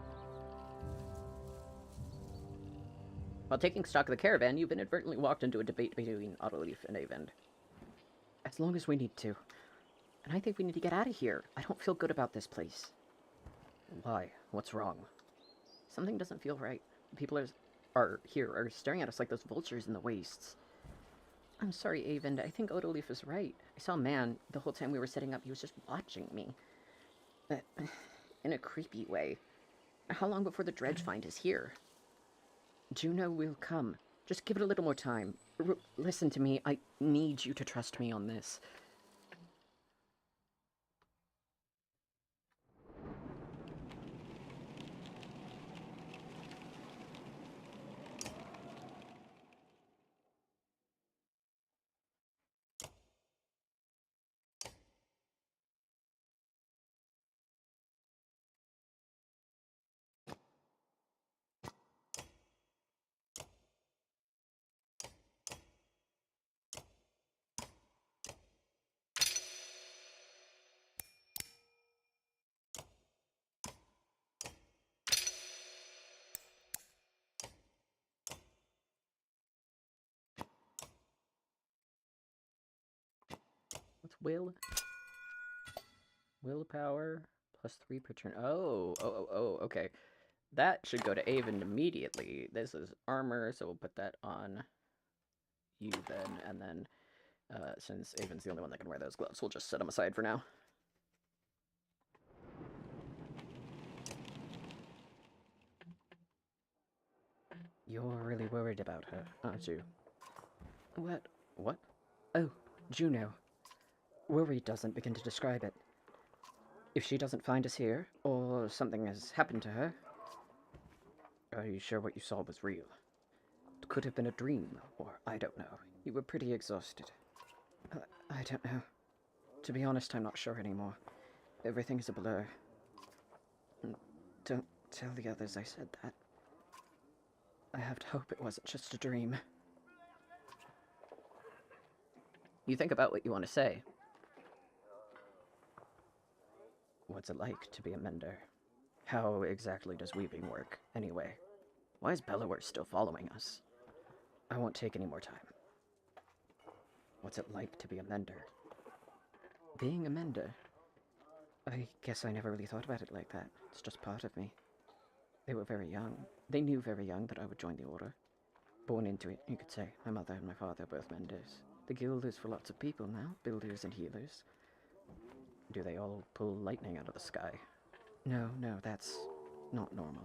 While taking stock of the caravan, you've inadvertently walked into a debate between Autoleaf and Avend. As long as we need to. And I think we need to get out of here. I don't feel good about this place. Why? What's wrong? Something doesn't feel right. People are staring at us like those vultures in the wastes. I'm sorry, Avend. I think Autoleaf is right. I saw a man the whole time we were setting up. He was just watching me. In a creepy way. How long before the dredge find is here? Juno will come. Just give it a little more time. Listen to me. I need you to trust me on this. What's will? Willpower plus 3 per turn. Oh, okay. That should go to Avon immediately. This is armor, so we'll put that on you then, and then, since Avon's the only one that can wear those gloves, we'll just set them aside for now. You're really worried about her, aren't you? What? What? Oh, Juno. Worry doesn't begin to describe it. If she doesn't find us here, or something has happened to her... Are you sure what you saw was real? It could have been a dream, or I don't know. You were pretty exhausted. I don't know. To be honest, I'm not sure anymore. Everything is a blur. Don't tell the others I said that. I have to hope it wasn't just a dream. You think about what you want to say. What's it like to be a mender? How exactly does weaving work, anyway? Why is Bellower still following us? I won't take any more time. What's it like to be a mender? Being a mender? I guess I never really thought about it like that. It's just part of me. They were very young. They knew very young that I would join the order. Born into it, you could say. My mother and my father are both menders. The guild is for lots of people now, builders and healers. Do they all pull lightning out of the sky? No, that's not normal.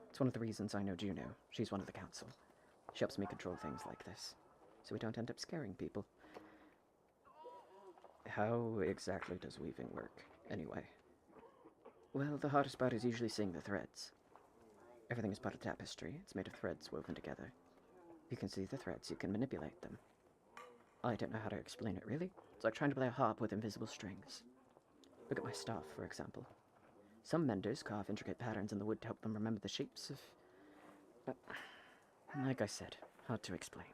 It's one of the reasons I know Juno. She's one of the council. She helps me control things like this, so we don't end up scaring people. How exactly does weaving work, anyway? Well, the hardest part is usually seeing the threads. Everything is part of tapestry. It's made of threads woven together. You can see the threads, you can manipulate them. I don't know how to explain it, really. It's like trying to play a harp with invisible strings. Look at my staff, for example. Some menders carve intricate patterns in the wood to help them remember the shapes of... like I said, hard to explain.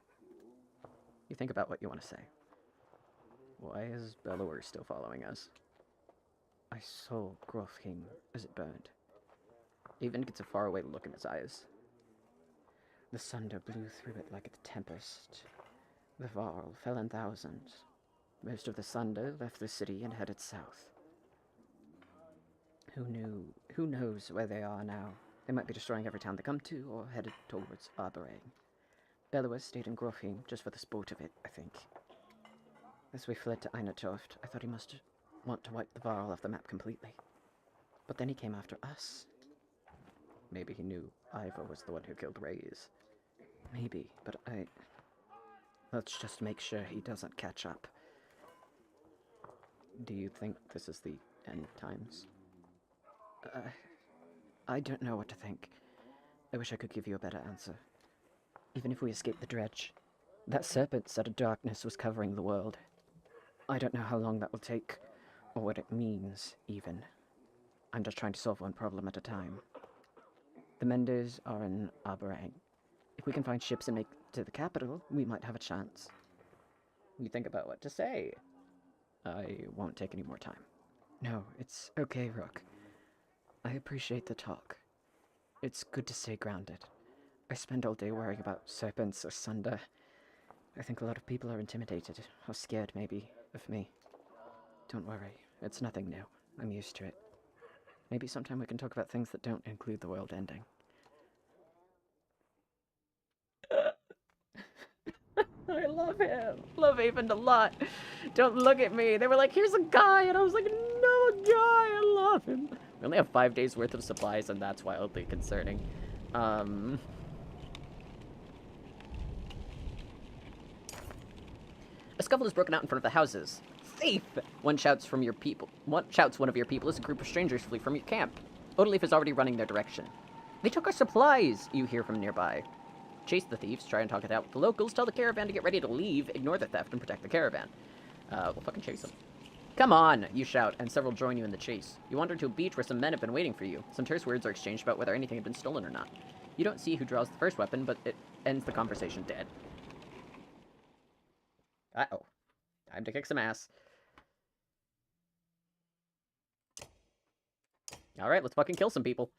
You think about what you want to say. Why is Bellower still following us? I saw Grofking as it burned. Even gets a faraway look in his eyes. The thunder blew through it like a tempest. The Varl fell in thousands. Most of the thunder left the city and headed south. Who knows where they are now? They might be destroying every town they come to, or headed towards Arborang. Bellower stayed in Grofheim just for the sport of it, I think. As we fled to Einatoft, I thought he must want to wipe the Varl off the map completely. But then he came after us. Maybe he knew Ivor was the one who killed Reyes. Maybe, but Let's just make sure he doesn't catch up. Do you think this is the end times? I don't know what to think. I wish I could give you a better answer. Even if we escape the dredge, that serpent said a darkness was covering the world. I don't know how long that will take, or what it means, even. I'm just trying to solve one problem at a time. The Menders are in Aberang. If we can find ships and make it to the capital, we might have a chance. You think about what to say. I won't take any more time. No, it's okay, Rook. I appreciate the talk. It's good to stay grounded. I spend all day worrying about serpents or sunder. I think a lot of people are intimidated, or scared, maybe, of me. Don't worry, it's nothing new. I'm used to it. Maybe sometime we can talk about things that don't include the world ending. I love him. Love Avon a lot. Don't look at me. They were like, here's a guy, and I was like, no, a guy. I love him. We only have 5 days worth of supplies, and that's wildly concerning. A scuffle has broken out in front of the houses. Thief! One shouts one of your people as a group of strangers flee from your camp. Odaleaf is already running their direction. They took our supplies, you hear from nearby. Chase the thieves, try and talk it out with the locals, tell the caravan to get ready to leave, ignore the theft, and protect the caravan. We'll fucking chase them. Come on, you shout, and several join you in the chase. You wander to a beach where some men have been waiting for you. Some terse words are exchanged about whether anything had been stolen or not. You don't see who draws the first weapon, but it ends the conversation dead. Uh-oh. Time to kick some ass. Alright, let's fucking kill some people.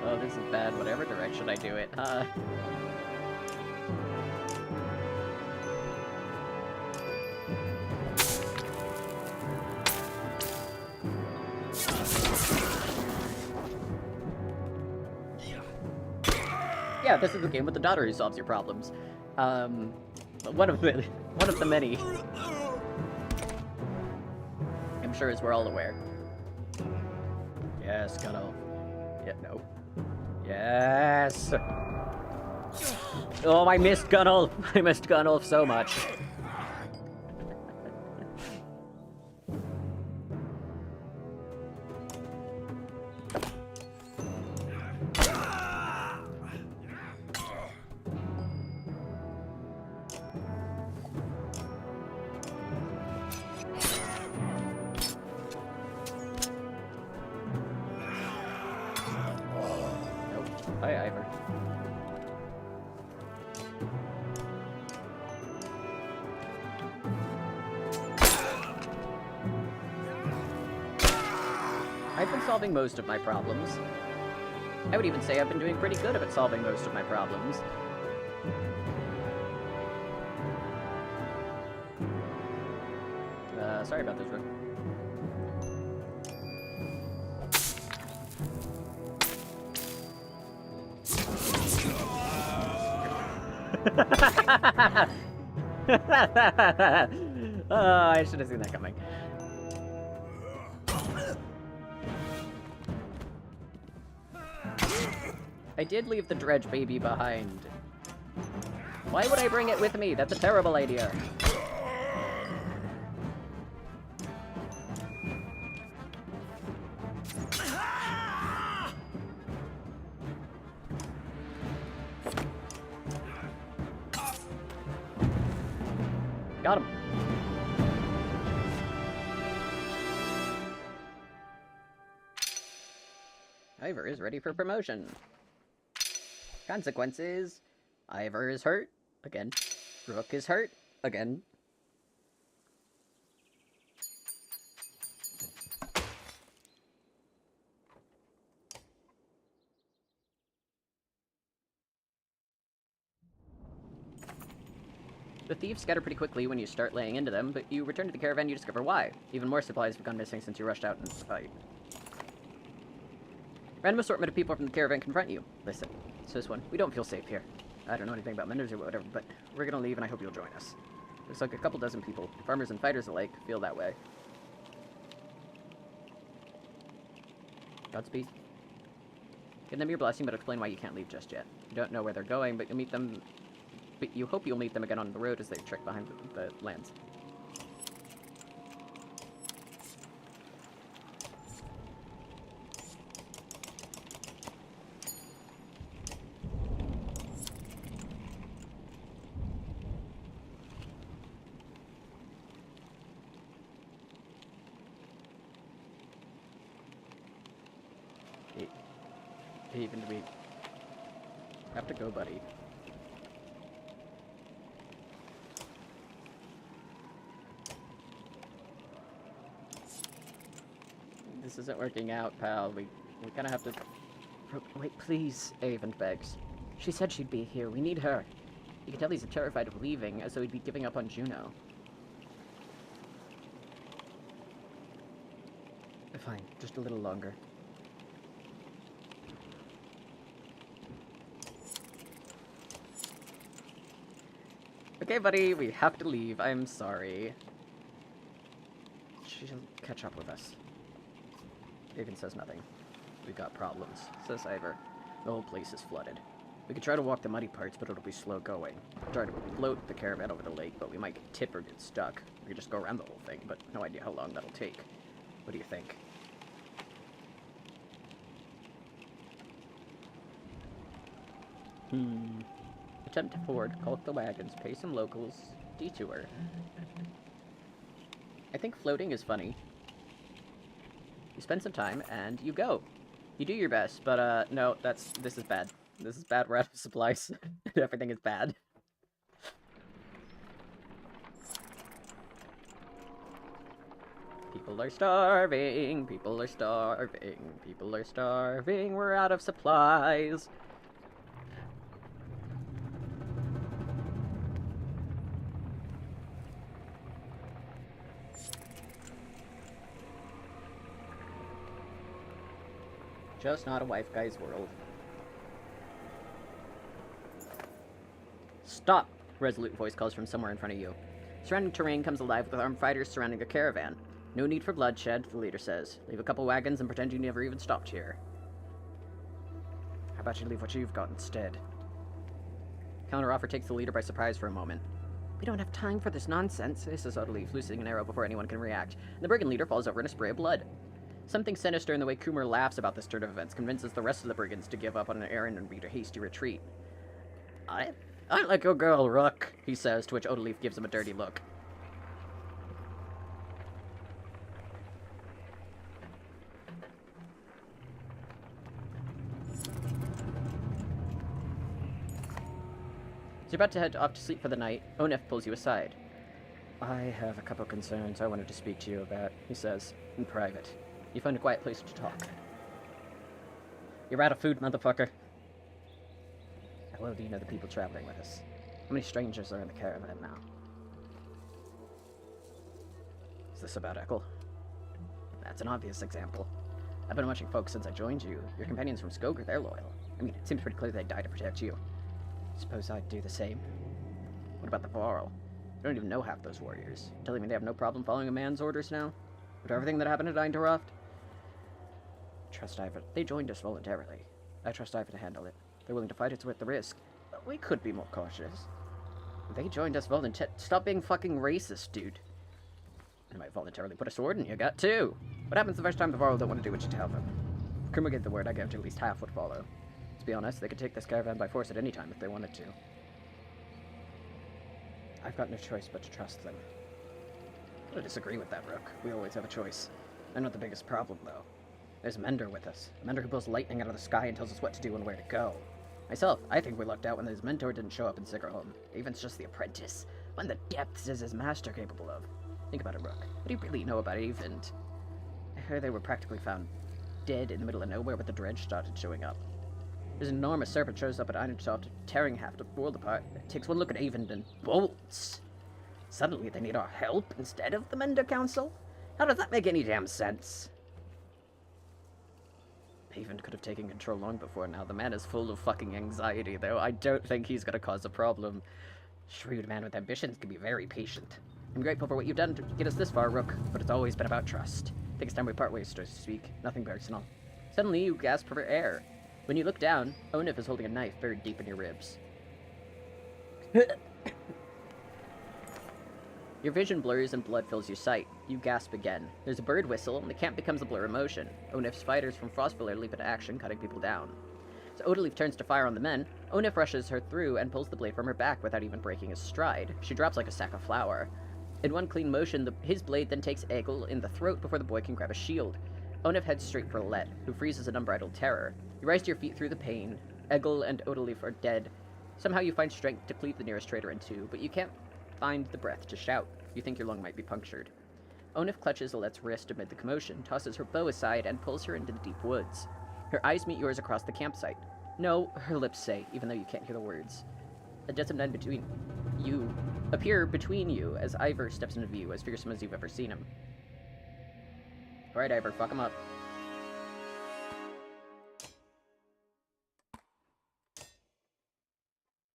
Oh, this is bad. Whatever direction I do it. Yeah, this is the game with the daughter who solves your problems. One of the many. I'm sure, as we're all aware. Yes, cut off. Yeah, no. Yes! Oh, I missed Gunnel! I missed Gunnel so much. Hi, Ivor. I've been solving most of my problems. I would even say I've been doing pretty good at solving most of my problems. Sorry about this, Rook. Oh, I should have seen that coming. I did leave the dredge baby behind. Why would I bring it with me? That's a terrible idea. Got him. Ivor is ready for promotion. Consequences. Ivor is hurt. Again. Rook is hurt. Again. The thieves scatter pretty quickly when you start laying into them, but you return to the caravan, you discover why. Even more supplies have gone missing since you rushed out into the fight. Random assortment of people from the caravan confront you. Listen, it's this one. We don't feel safe here. I don't know anything about menders or whatever, but we're gonna leave and I hope you'll join us. Looks like a couple dozen people, farmers and fighters alike, feel that way. Godspeed. Give them your blessing, but explain why you can't leave just yet. You don't know where they're going, but you'll meet them. But you hope you'll meet them again on the road as they trek behind the lands. Even do we have to go, buddy? This isn't working out, pal. We kind of have to... Wait, please, Avon begs. She said she'd be here. We need her. You can tell he's terrified of leaving, as though he'd be giving up on Juno. Fine, just a little longer. Okay, buddy, we have to leave. I'm sorry. She'll catch up with us. Avon says nothing. We've got problems, says Ivor. The whole place is flooded. We could try to walk the muddy parts, but it'll be slow going. Try to float the caravan over the lake, but we might get tip or get stuck. We could just go around the whole thing, but no idea how long that'll take. What do you think? Attempt to ford, caulk the wagons, pay some locals, detour. I think floating is funny. You spend some time, and you go. You do your best, but, no, this is bad. This is bad, we're out of supplies. Everything is bad. People are starving, people are starving, people are starving, we're out of supplies. Just not a wife guy's world. Stop! A resolute voice calls from somewhere in front of you. Surrounding terrain comes alive with armed fighters surrounding a caravan. No need for bloodshed, the leader says. Leave a couple wagons and pretend you never even stopped here. How about you leave what you've got instead? Counteroffer takes the leader by surprise for a moment. We don't have time for this nonsense, says Odaleaf, loosing an arrow before anyone can react. And the brigand leader falls over in a spray of blood. Something sinister in the way Coomer laughs about this turn of events convinces the rest of the brigands to give up on an errand and beat a hasty retreat. I like your girl, Rook, he says, to which Odaleaf gives him a dirty look. As you're about to head off to sleep for the night, Onef pulls you aside. I have a couple concerns I wanted to speak to you about, he says, in private. You find a quiet place to talk. You're out of food, motherfucker. How well do you know the people traveling with us? How many strangers are in the caravan now? Is this about Eckel? That's an obvious example. I've been watching folks since I joined you. Your companions from Skoger, they're loyal. I mean, it seems pretty clear they died to protect you. Suppose I'd do the same. What about the Varl? I don't even know half those warriors. You're telling me they have no problem following a man's orders now? After everything that happened at Eindhoven? Trust Ivan. They joined us voluntarily. I trust Ivan to handle it. They're willing to fight it worth the risk. But we could be more cautious. They joined us voluntarily. Stop being fucking racist, dude. They might voluntarily put a sword in your gut, too. What happens the first time the Varl don't want to do what you tell them? If Krumr gave the word, I guarantee at least half would follow. To be honest, they could take this caravan by force at any time if they wanted to. I've got no choice but to trust them. I disagree with that, Rook. We always have a choice. They're not the biggest problem, though. There's Mender with us. A Mender who pulls lightning out of the sky and tells us what to do and where to go. Myself, I think we lucked out when his mentor didn't show up in Sigrholm. Even's just the apprentice. What in the depths is his master capable of? Think about it, Rook. What do you really know about Eyvind? I heard they were practically found dead in the middle of nowhere, but the dredge started showing up. There's an enormous serpent shows up at Einartoft, tearing half the world apart. It takes one look at Eyvind and bolts. Suddenly they need our help instead of the Mender Council? How does that make any damn sense? Eyvind could have taken control long before now. The man is full of fucking anxiety, though. I don't think he's gonna cause a problem. Shrewd man with ambitions can be very patient. I'm grateful for what you've done to get us this far, Rook, but it's always been about trust. I think it's time we part ways, so to speak. Nothing personal. Suddenly, you gasp for air. When you look down, Onif is holding a knife buried deep in your ribs. Your vision blurs and blood fills your sight. You gasp again. There's a bird whistle, and the camp becomes a blur of motion. Onif's fighters from Frostbiller leap into action, cutting people down. As Odaleaf turns to fire on the men, Onif rushes her through and pulls the blade from her back without even breaking his stride. She drops like a sack of flour. In one clean motion, his blade then takes Egil in the throat before the boy can grab a shield. Onif heads straight for Let, who freezes in unbridled terror. You rise to your feet through the pain. Egil and Odaleaf are dead. Somehow you find strength to cleave the nearest traitor in two, but you can't find the breath to shout. You think your lung might be punctured. Onif clutches Alette's wrist amid the commotion, tosses her bow aside, and pulls her into the deep woods. Her eyes meet yours across the campsite. No, her lips say, even though you can't hear the words. A distant men between you appear between you as Ivor steps into view, as fearsome as you've ever seen him. Alright, Ivor, fuck him up.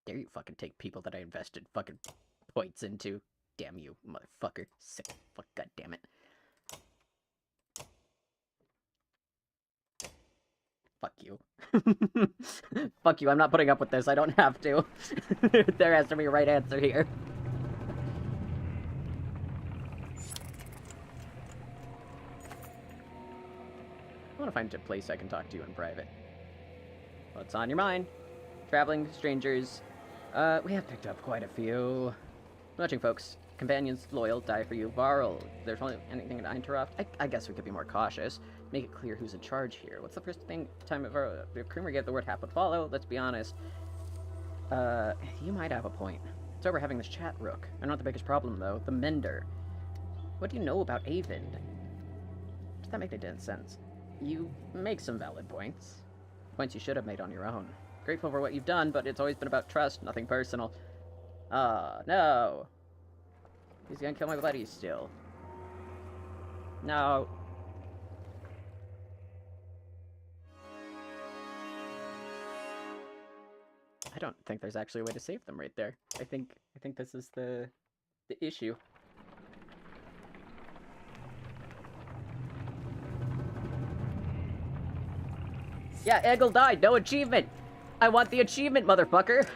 Dare you fucking take people that I invested fucking points into. Damn you, motherfucker. Sick fuck, goddammit. Fuck you. Fuck you, I'm not putting up with this, I don't have to. There has to be a right answer here. I want to find a place I can talk to you in private. What's on your mind? Traveling strangers. We have picked up quite a few. Watching folks. Companions loyal, die for you. Varl, there's only anything in Eindhoven. I guess we could be more cautious. Make it clear who's in charge here. What's the first time if Krumr gave the word half would follow? Let's be honest. You might have a point. It's over having this chat, Rook. I'm not the biggest problem, though. The Mender. What do you know about Eyvind? Does that make any sense? You make some valid points. Points you should have made on your own. Grateful for what you've done, but it's always been about trust, nothing personal. No. He's gonna kill my buddy still. No. I don't think there's actually a way to save them right there. I think this is the issue. Yeah, Egil died. No achievement. I want the achievement, motherfucker.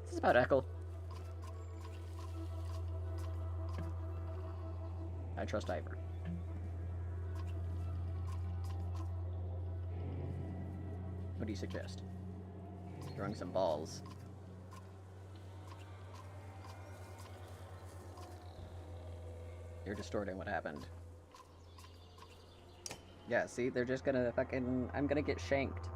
This is about Eckel. I trust Ivor. What do you suggest? Throwing some balls. You're distorting what happened. Yeah, see, they're just gonna fucking... I'm gonna get shanked.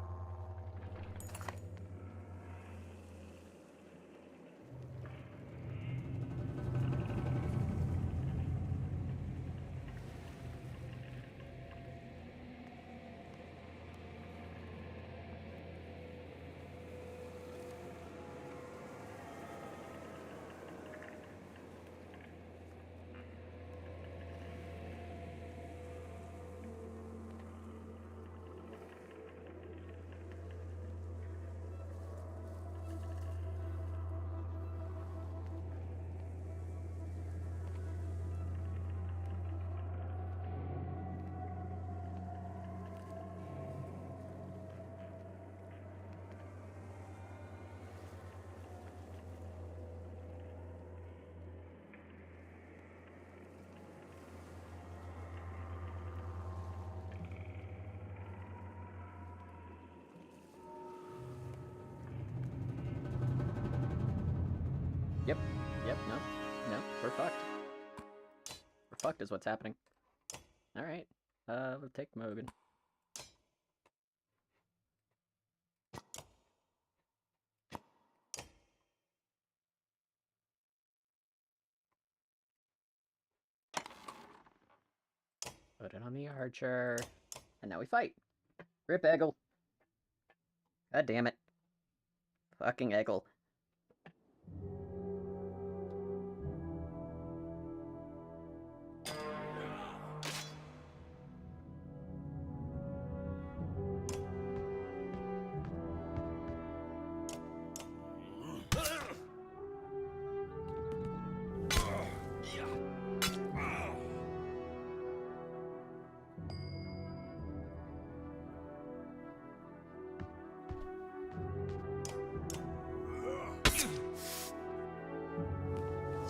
Yep. Yep, no. No, we're fucked. We're fucked is what's happening. Alright. We'll take Mogan. Put it on the archer. And now we fight. Rip Eggle. God damn it. Fucking Eggle.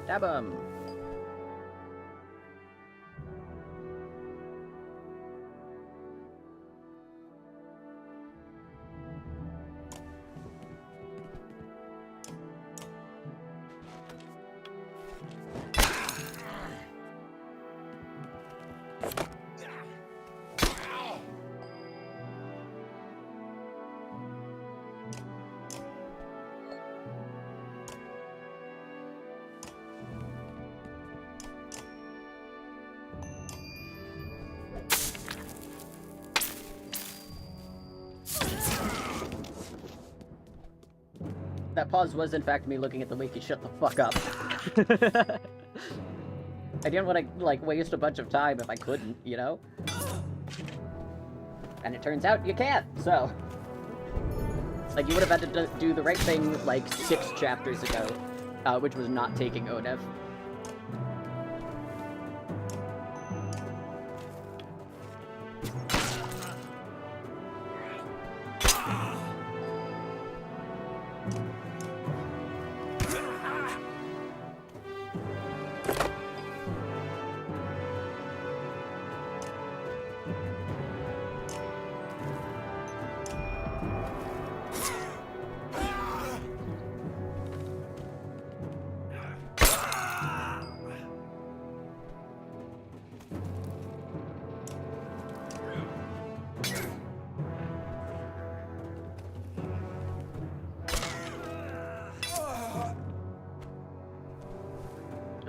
Stab him! That pause was, in fact, me looking at the wiki. Shut the fuck up. I didn't want to, like, waste a bunch of time if I couldn't, you know? And it turns out you can't, so... Like, you would have had to do the right thing, like, 6 chapters ago, which was not taking Odev.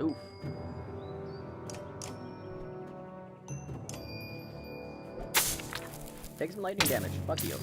Oof. Take some lightning damage. Fuck you.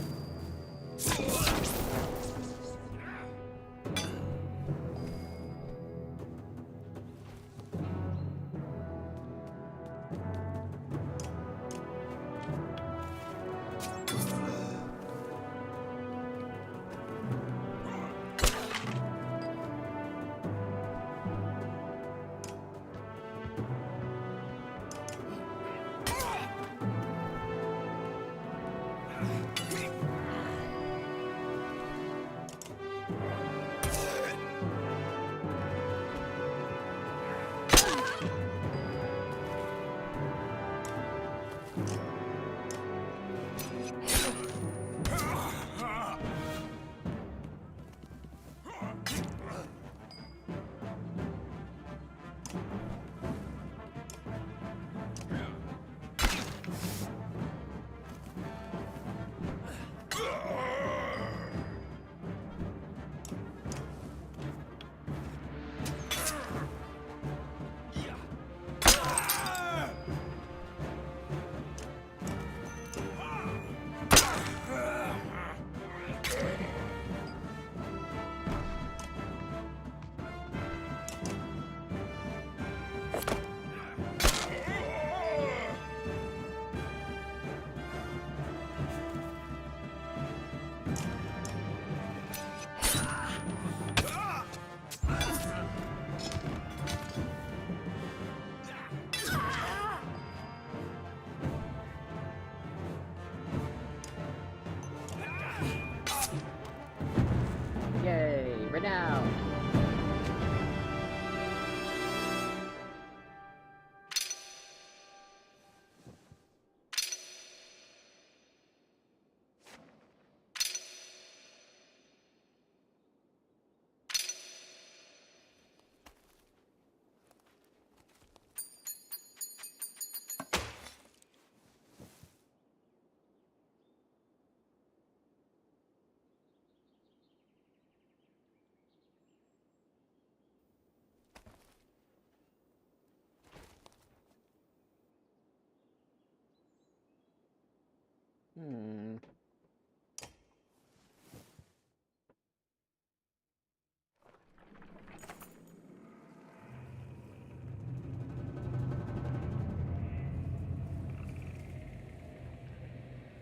Hmm.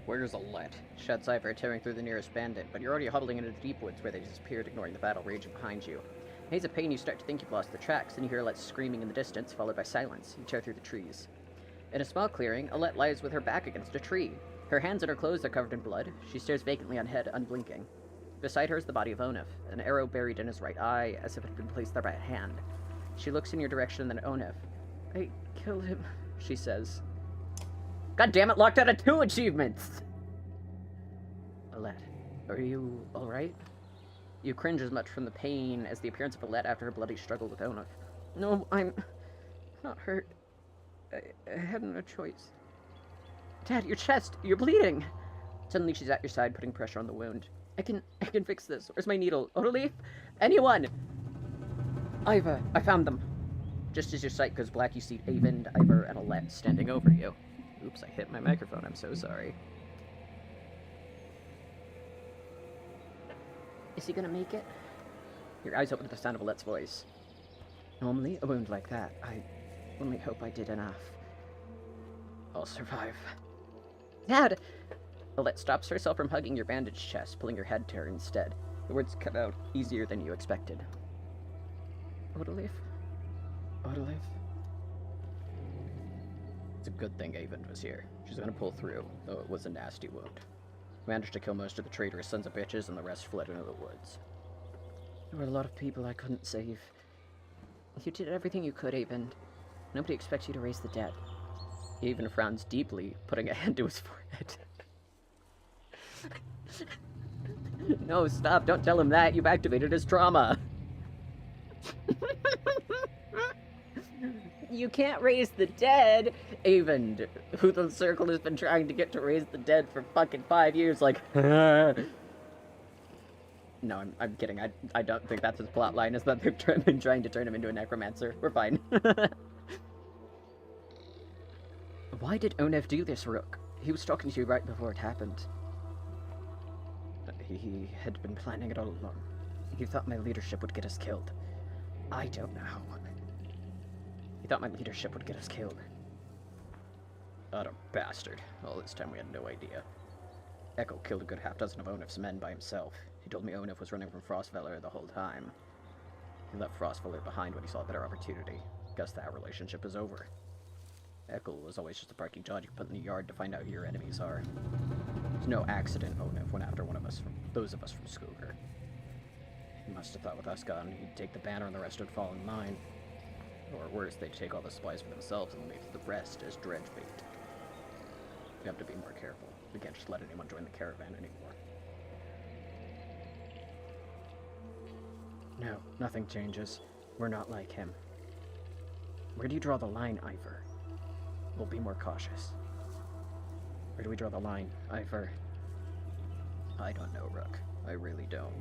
Where's Alette? Shouts Ivor, tearing through the nearest bandit, but you're already huddling into the deep woods where they disappeared, ignoring the battle raging behind you. Haze of pain, you start to think you've lost the tracks, and you hear Alette screaming in the distance, followed by silence. You tear through the trees. In a small clearing, Alette lies with her back against a tree. Her hands and her clothes are covered in blood. She stares vacantly ahead, unblinking. Beside her is the body of Onif, an arrow buried in his right eye, as if it had been placed there by a hand. She looks in your direction, then at Onif. I killed him, she says. God damn it, locked out of 2 achievements! Alette, are you alright? You cringe as much from the pain as the appearance of Alette after her bloody struggle with Onif. No, I'm not hurt. I had no choice. Dad, your chest! You're bleeding! Suddenly she's at your side, putting pressure on the wound. I can fix this. Where's my needle? Odaleaf? Anyone! Iva, I found them. Just as your sight goes black, you see Avend, Ivor, and Alette standing over you. Oops, I hit my microphone. I'm so sorry. Is he gonna make it? Your eyes open to the sound of Alette's voice. Normally, a wound like that, I only hope I did enough. I'll survive. Dad! Alette stops herself from hugging your bandaged chest, pulling your head to her instead. The words come out easier than you expected. Odaleaf? Odaleaf? It's a good thing Avend was here. She's gonna pull through, though it was a nasty wound. We managed to kill most of the traitorous sons of bitches, and the rest fled into the woods. There were a lot of people I couldn't save. You did everything you could, Avend. Nobody expects you to raise the dead. He even frowns deeply, putting a hand to his forehead. No, stop, don't tell him that. You've activated his trauma. You can't raise the dead. Avend, who the circle has been trying to get to raise the dead for fucking 5 years, like, No, I'm kidding. I don't think that's his plot line, is that they've been trying to turn him into a necromancer. We're fine. Why did Onef do this, Rook? He was talking to you right before it happened. He had been planning it all along. He thought my leadership would get us killed. I don't know. He thought my leadership would get us killed. Utter bastard. All this time we had no idea. Echo killed a good half-dozen of Onif's men by himself. He told me Onif was running from Frostfeller the whole time. He left Frostfeller behind when he saw a better opportunity. Guess that relationship is over. Echo was always just a parking dog you put in the yard to find out who your enemies are. It's no accident Onif went after those of us from Skoger. He must have thought with us gone, he'd take the banner and the rest would fall in line. Or worse, they'd take all the supplies for themselves and leave the rest as dredge bait. We have to be more careful. We can't just let anyone join the caravan anymore. No, nothing changes. We're not like him. Where do you draw the line, Ivor? We'll be more cautious. Where do we draw the line, Ivor? I don't know, Rook. I really don't.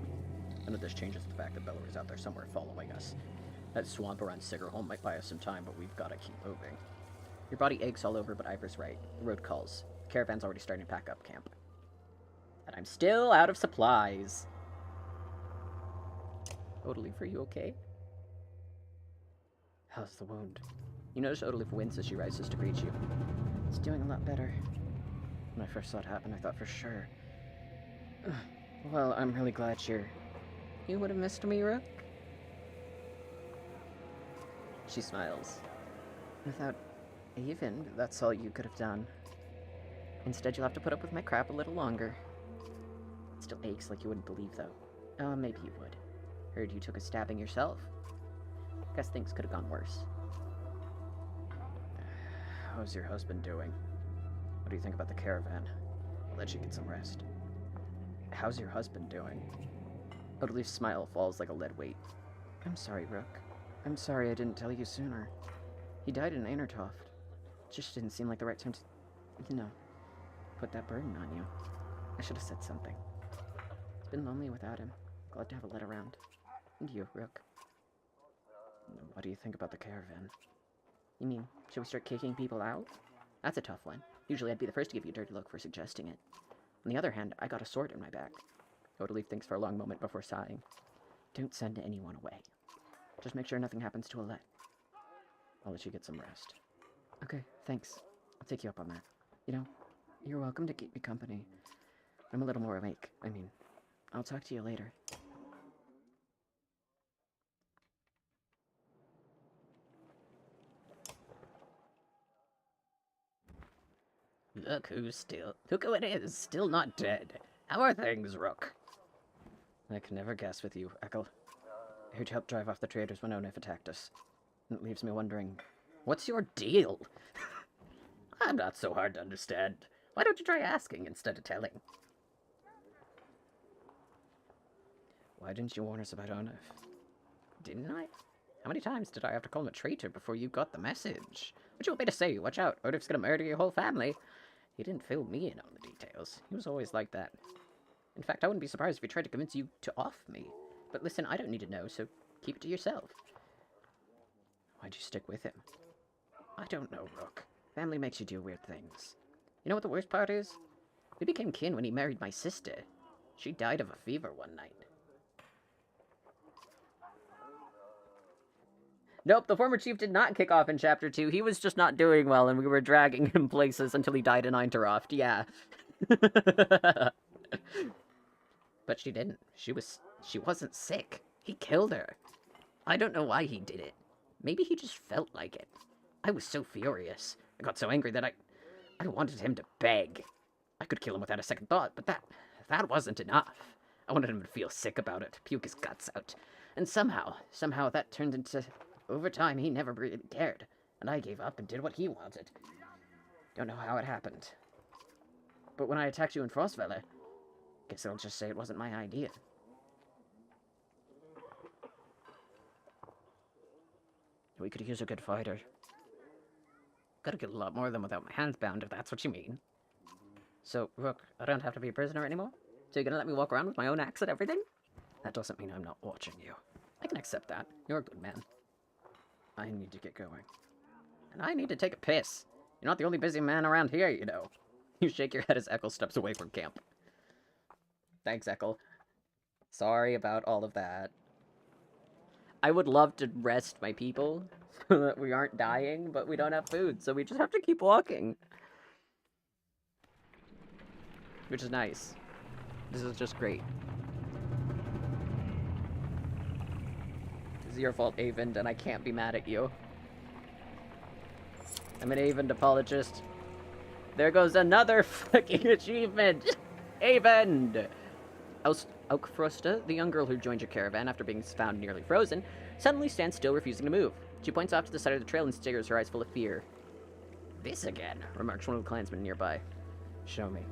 None of this changes the fact that Beller's out there somewhere following us. That swamp around Sigurholm might buy us some time, but we've got to keep moving. Your body aches all over, but Ivor's right. The road calls. The caravan's already starting to pack up camp. And I'm still out of supplies. Odaleaf, are you okay? How's the wound? You notice Odaleaf winces as she rises to greet you. It's doing a lot better. When I first saw it happen, I thought for sure. Well, I'm really glad You would have missed me, Rook? She smiles. Without Avend, that's all you could have done. Instead, you'll have to put up with my crap a little longer. It still aches like you wouldn't believe, though. Maybe you would. Heard you took a stabbing yourself. Guess things could have gone worse. How's your husband doing? What do you think about the caravan? I'll let you get some rest. How's your husband doing? Odaleaf's smile falls like a lead weight. I'm sorry, Rook. I'm sorry I didn't tell you sooner. He died in Anertoft. It just didn't seem like the right time to, put that burden on you. I should have said something. It's been lonely without him. Glad to have a let around. And you, Rook. What do you think about the caravan? You mean, should we start kicking people out? That's a tough one. Usually I'd be the first to give you a dirty look for suggesting it. On the other hand, I got a sword in my back. Odalith thinks for a long moment before sighing. Don't send anyone away. Just make sure nothing happens to Alette. I'll let you get some rest. Okay, thanks. I'll take you up on that. You know, you're welcome to keep me company. I'm a little more awake. I mean, I'll talk to you later. Look who it is, still not dead. How are things, Rook? I can never guess with you, Ekel. Who'd help drive off the traitors when Onif attacked us? It leaves me wondering, what's your deal? I'm not so hard to understand. Why don't you try asking instead of telling? Why didn't you warn us about Onif? Didn't I? How many times did I have to call him a traitor before you got the message? What you want me to say? Watch out, Onif's gonna murder your whole family. He didn't fill me in on the details. He was always like that. In fact, I wouldn't be surprised if he tried to convince you to off me. But listen, I don't need to know, so keep it to yourself. Why'd you stick with him? I don't know, Rook. Family makes you do weird things. You know what the worst part is? We became kin when he married my sister. She died of a fever one night. Nope, the former chief did not kick off in Chapter 2. He was just not doing well, and we were dragging him places until he died in Einteroft. Yeah. But she didn't. She wasn't sick. He killed her. I don't know why he did it. Maybe he just felt like it. I was so furious. I got so angry that I wanted him to beg. I could kill him without a second thought, but that wasn't enough. I wanted him to feel sick about it, puke his guts out. And somehow that turned into... Over time, he never really cared, and I gave up and did what he wanted. Don't know how it happened. But when I attacked you in Frostweller, guess I'll just say it wasn't my idea. We could use a good fighter. Gotta get a lot more of them without my hands bound, if that's what you mean. So, Rook, I don't have to be a prisoner anymore? So you're gonna let me walk around with my own axe and everything? That doesn't mean I'm not watching you. I can accept that. You're a good man. I need to get going. And I need to take a piss. You're not the only busy man around here, you know. You shake your head as Ekel steps away from camp. Thanks, Ekel. Sorry about all of that. I would love to rest my people so that we aren't dying, but we don't have food, so we just have to keep walking. Which is nice. This is just great. This is your fault, Avend, and I can't be mad at you. I'm an Avend apologist. There goes another fucking achievement! Avend! Aukfrosta, the young girl who joined your caravan after being found nearly frozen, suddenly stands still, refusing to move. She points off to the side of the trail and stares, her eyes full of fear. This again, remarks one of the clansmen nearby. Show me.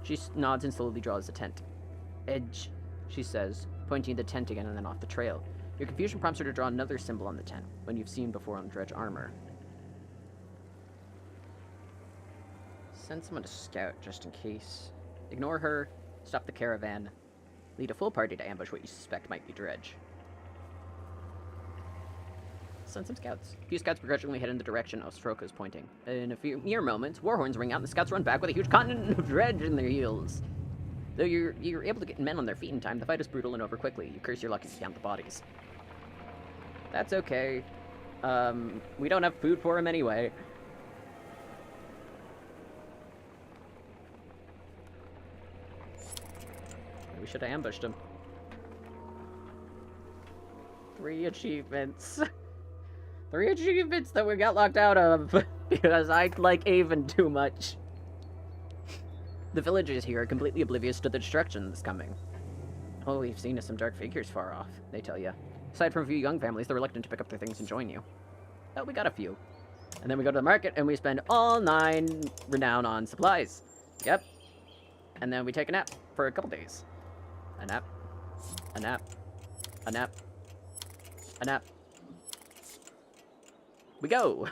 She nods and slowly draws the tent. Edge, she says, pointing to the tent again and then off the trail. Your confusion prompts her to draw another symbol on the tent, one you've seen before on dredge armor. Send someone to scout, just in case. Ignore her, stop the caravan, lead a full party to ambush what you suspect might be dredge. Send some scouts. A few scouts begrudgingly head in the direction Ostroka is pointing. In a few mere moments, war horns ring out and the scouts run back with a huge continent of dredge in their heels. Though you're able to get men on their feet in time, the fight is brutal and over quickly. You curse your luck to count the bodies. That's okay. We don't have food for him anyway. We should have ambushed him. 3 achievements. 3 achievements that we got locked out of because I like Avon too much. The villagers here are completely oblivious to the destruction that's coming. All we've seen is some dark figures far off, they tell you. Aside from a few young families, they're reluctant to pick up their things and join you. But we got a few. And then we go to the market and we spend all 9 renown on supplies. Yep. And then we take a nap for a couple days. A nap. A nap. A nap. A nap. We go!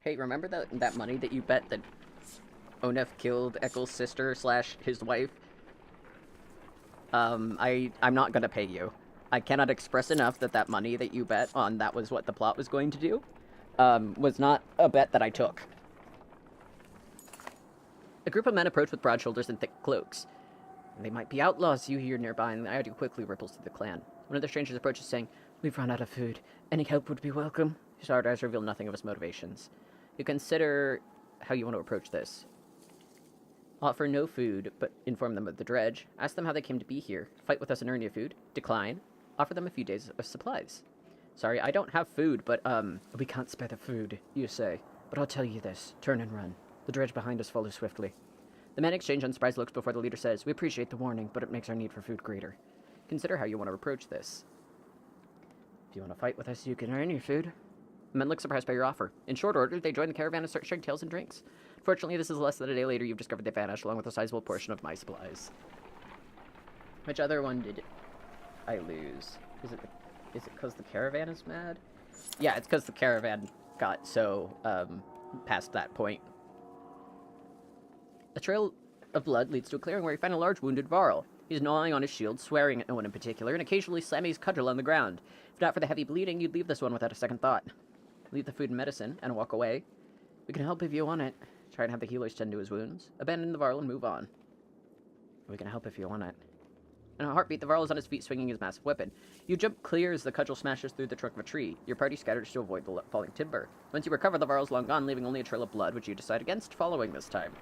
Hey, remember that money that you bet that Onef killed Ekel's sister / his wife? I'm not gonna pay you. I cannot express enough that money that you bet on that was what the plot was going to do. was not a bet that I took. A group of men approach with broad shoulders and thick cloaks. They might be outlaws you hear nearby, and the idea quickly ripples through the clan. One of the strangers approaches, saying, "We've run out of food. Any help would be welcome." His hard eyes reveal nothing of his motivations. You consider how you want to approach this. Offer no food, but inform them of the dredge. Ask them how they came to be here. Fight with us and earn your food. Decline. Offer them a few days of supplies. Sorry, I don't have food, but, we can't spare the food, you say. But I'll tell you this. Turn and run. The dredge behind us follows swiftly. The men exchange unsurprised looks before the leader says, "We appreciate the warning, but it makes our need for food greater." Consider how you want to approach this. If you want to fight with us, you can earn your food. The men look surprised by your offer. In short order, they join the caravan and start sharing tales and drinks. Fortunately, this is less than a day later you've discovered they vanished, along with a sizable portion of my supplies. Which other one did I lose? Is it because the caravan is mad? Yeah, it's because the caravan got so, past that point. A trail of blood leads to a clearing where you find a large wounded Varl. He's gnawing on his shield, swearing at no one in particular, and occasionally slamming his cudgel on the ground. If not for the heavy bleeding, you'd leave this one without a second thought. Leave the food and medicine, and walk away. We can help if you want it. Try and have the healers tend to his wounds. Abandon the Varl and move on. We can help if you want it. In a heartbeat, the Varl is on his feet, swinging his massive weapon. You jump clear as the cudgel smashes through the trunk of a tree. Your party scatters to avoid the falling timber. Once you recover, the Varl is long gone, leaving only a trail of blood, which you decide against following this time.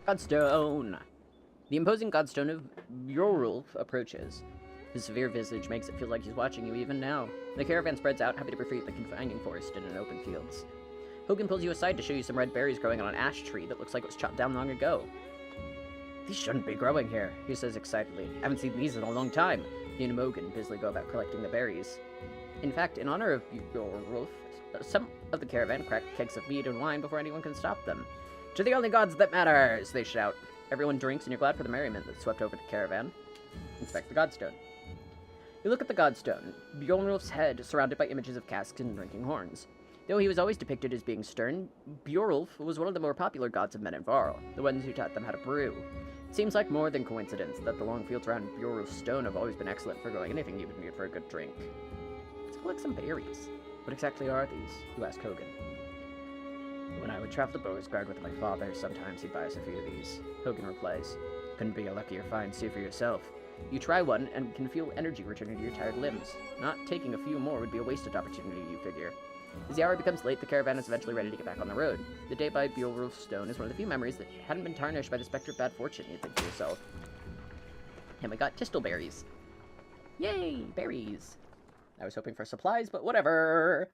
Godstone! The imposing Godstone of Bjorulf approaches. His severe visage makes it feel like he's watching you even now. The caravan spreads out, happy to defeat the confining forest in an open fields. Hogan pulls you aside to show you some red berries growing on an ash tree that looks like it was chopped down long ago. "These shouldn't be growing here," he says excitedly. "I haven't seen these in a long time." He and Mogan busily go about collecting the berries. In fact, in honor of Bjorulf, some of the caravan crack kegs of mead and wine before anyone can stop them. "To the only gods that matters!" they shout. Everyone drinks, and you're glad for the merriment that swept over the caravan. Inspect the Godstone. You look at the Godstone, Bjornulf's head surrounded by images of casks and drinking horns. Though he was always depicted as being stern, Bjorulf was one of the more popular gods of men in Varl, the ones who taught them how to brew. It seems like more than coincidence that the long fields around Bjorulf's stone have always been excellent for growing anything you would need for a good drink. Let's collect some berries. What exactly are these? You ask Hogan. When I would travel to Beauregard with my father, sometimes he'd buy us a few of these. Hogan replies, "Couldn't be a luckier find, see for yourself." You try one and can feel energy returning to your tired limbs. Not taking a few more would be a wasted opportunity, you figure. As the hour becomes late, the caravan is eventually ready to get back on the road. The day by Bjorulf's stone is one of the few memories that hadn't been tarnished by the specter of bad fortune, you think to yourself. And we got tistleberries. Yay, berries! I was hoping for supplies, but whatever!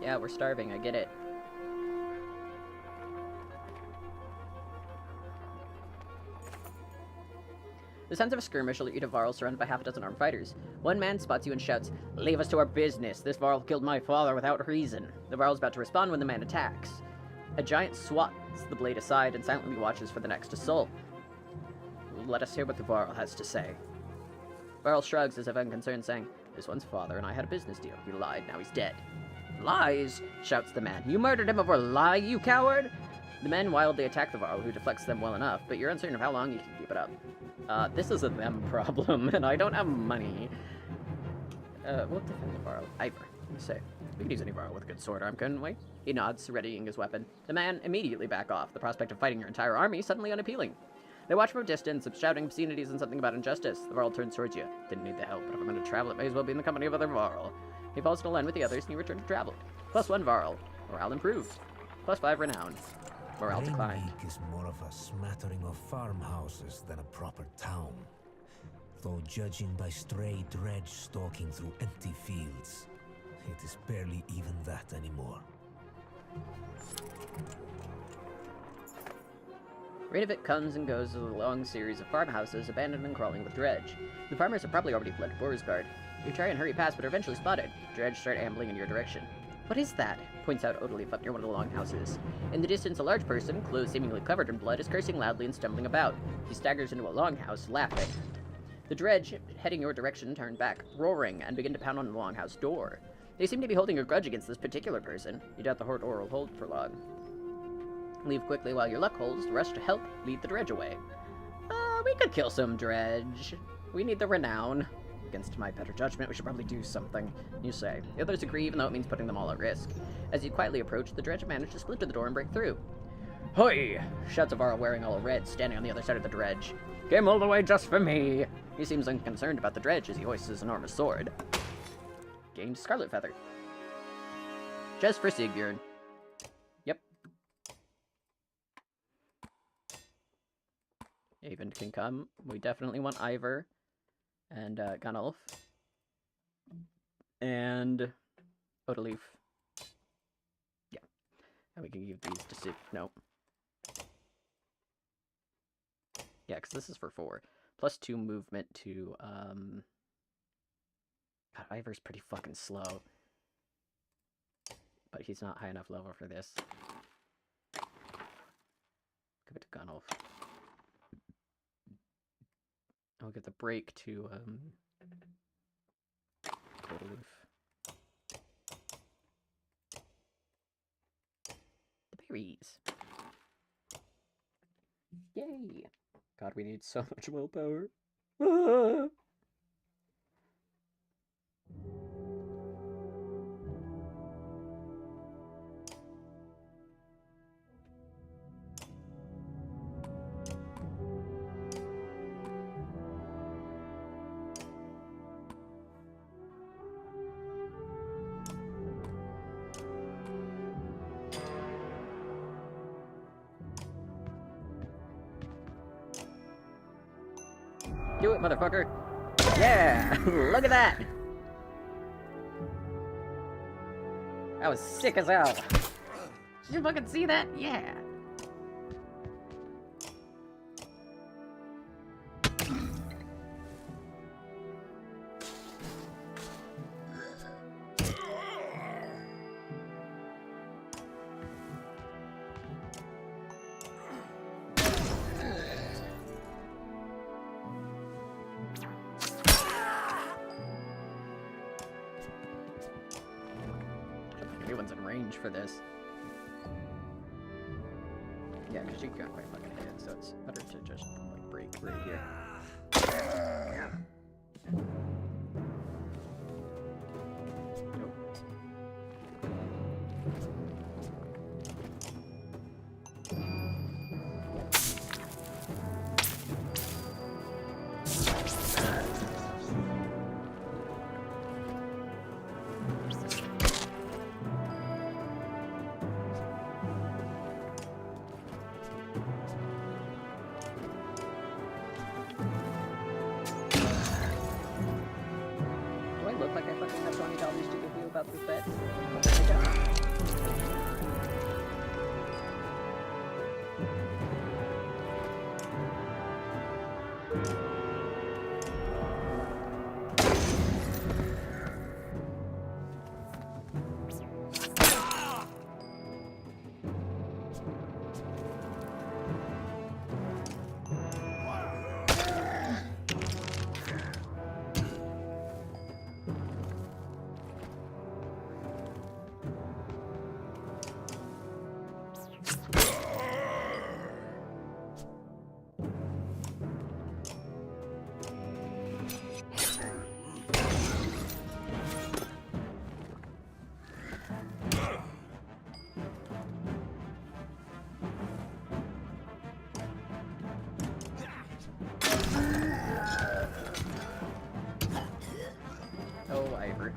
Yeah, we're starving, I get it. The sounds of a skirmish alert you to Varl surrounded by half a dozen armed fighters. One man spots you and shouts, "Leave us to our business! This Varl killed my father without reason!" The Varl is about to respond when the man attacks. A giant swats the blade aside and silently watches for the next assault. Let us hear what the Varl has to say. Varl shrugs as if unconcerned, saying, "This one's father and I had a business deal. He lied, now he's dead." "Lies!" shouts the man. "You murdered him over a lie, you coward!" The men wildly attack the Varl, who deflects them well enough, but you're uncertain of how long you can keep it up. This is a them problem, and I don't have money. We'll defend the Varl. Ivor, you say. We could use any Varl with a good sword arm, couldn't we? He nods, readying his weapon. The man immediately back off, the prospect of fighting your entire army suddenly unappealing. They watch from a distance, shouting obscenities and something about injustice. The Varl turns towards you. Didn't need the help, but if I'm going to travel, it may as well be in the company of other Varl. He falls into line with the others, and you return to travel. +1 Varl. Morale improved. +5 renown. Morale declined. Rainbeak is more of a smattering of farmhouses than a proper town. Though judging by stray dredge stalking through empty fields, it is barely even that anymore. Rain comes and goes with a long series of farmhouses abandoned and crawling with dredge. The farmers have probably already fled to Borisgard. You try and hurry past, but are eventually spotted. Dredge start ambling in your direction. What is that? Points out Odalif up near one of the longhouses. In the distance, a large person, clothes seemingly covered in blood, is cursing loudly and stumbling about. He staggers into a longhouse, laughing. The dredge, heading your direction, turn back, roaring, and begin to pound on the longhouse door. They seem to be holding a grudge against this particular person. You doubt the horde will hold for long. Leave quickly while your luck holds, rush to help, lead the dredge away. We could kill some dredge. We need the renown. Against my better judgment, we should probably do something, you say. The others agree, even though it means putting them all at risk. As you quietly approach, the dredge manage to splinter the door and break through. Hoi! Shouts Avara wearing all red, standing on the other side of the dredge. Came all the way just for me! He seems unconcerned about the dredge as he hoists his enormous sword. Gained Scarlet Feather. Just for Sigbjorn. Yep. Haven can come. We definitely want Ivor. And Gunnulf. And Odalif. Yeah. And we can give these to Sig. No. Yeah, because this is for 4. Plus 2 movement to, God, Ivor's pretty fucking slow. But he's not high enough level for this. Give it to Gunnulf. I'll give the break to, Odalif. The berries. Yay! God, we need so much willpower. Ah! Do it, motherfucker! Yeah! Look at that! That was sick as hell! Did you fucking see that? Yeah! Everyone's in range for this. Yeah, because you can't quite fucking hit it, so it's better to just like break right here. Nope. Look like I fucking have $20 to give you about this bet. Oh, Ivor.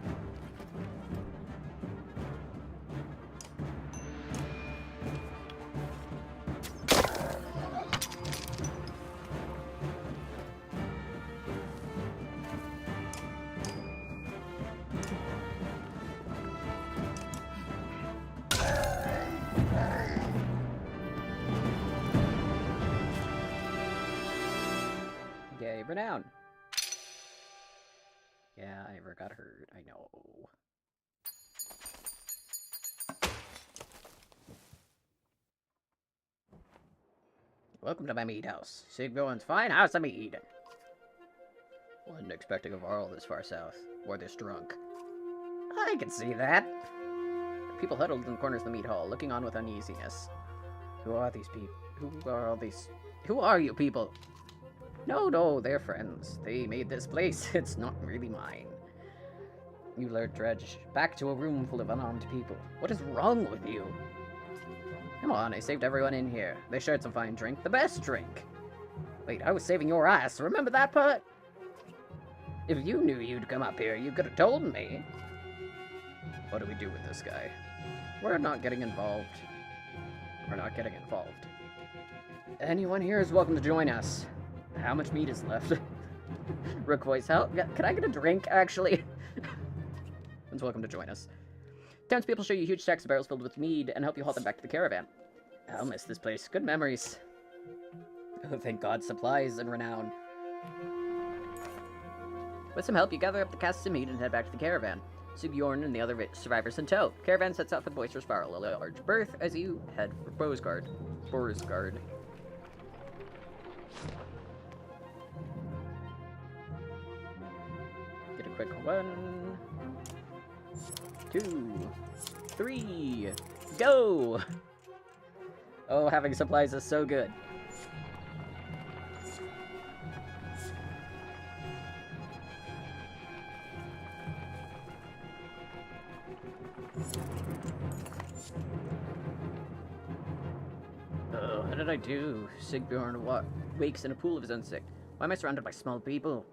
Renown. Yeah, I never got hurt. I know. Welcome to my mead house. Sigbjorn's fine house of mead. Wasn't expecting a Varl this far south, or this drunk. I can see that. People huddled in the corners of the mead hall, looking on with uneasiness. Who are these people? Who are all these... Who are you people? No, they're friends. They made this place. It's not really mine. You lured Dredge back to a room full of unarmed people. What is wrong with you? Come on, I saved everyone in here. They shared some fine drink. The best drink. Wait, I was saving your ass. Remember that part? If you knew you'd come up here, you could have told me. What do we do with this guy? We're not getting involved. We're not getting involved. Anyone here is welcome to join us. How much meat is left? Rook voice, how? Can I get a drink, actually? Everyone's welcome to join us. Townspeople show you huge stacks of barrels filled with mead and help you haul them back to the caravan. I'll miss this place. Good memories. Oh, thank God, supplies and renown. With some help, you gather up the casks of mead and head back to the caravan. Sigbjorn and the other survivors in tow. Caravan sets out for the boisterous Varl, a large berth, as you head for Borisgard. Get a quick 1, 2, 3, go! Oh, having supplies is so good. Oh, how did I do? Sigbjorn wakes in a pool of his own sick. Why am I surrounded by small people?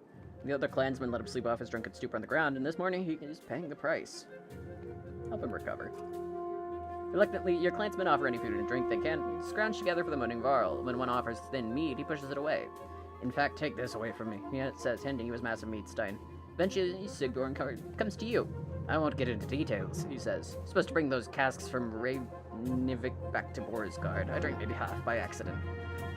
The other clansmen let him sleep off his drunken stupor on the ground, and this morning he is paying the price. Help him recover. Reluctantly, your clansmen offer any food and drink they can, scrounge together for the moaning Varl. When one offers thin meat, he pushes it away. In fact, take this away from me, it says, handing you his massive meat stein. Eventually, Sigbjorn comes to you. I won't get into details, he says. Supposed to bring those casks from Nivik back to Borisgard. I drank maybe half by accident.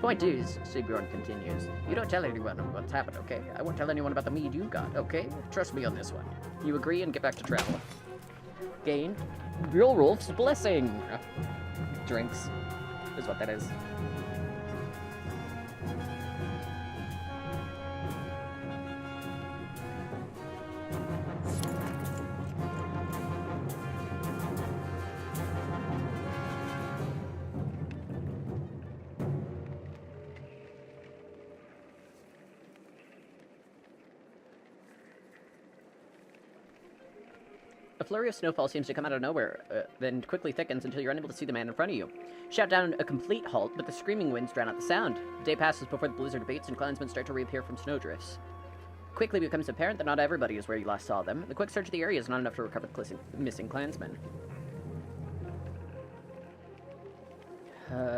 Point is, Sigbjorn continues, you don't tell anyone what's happened, okay? I won't tell anyone about the mead you got, okay? Trust me on this one. You agree and get back to travel. Gain Brilwolf's blessing. Drinks is what that is. A flurry of snowfall seems to come out of nowhere, then quickly thickens until you're unable to see the man in front of you. Shout down a complete halt, but the screaming winds drown out the sound. The day passes before the blizzard abates and clansmen start to reappear from snowdrifts. Quickly becomes apparent that not everybody is where you last saw them. The quick search of the area is not enough to recover the missing clansmen. Let's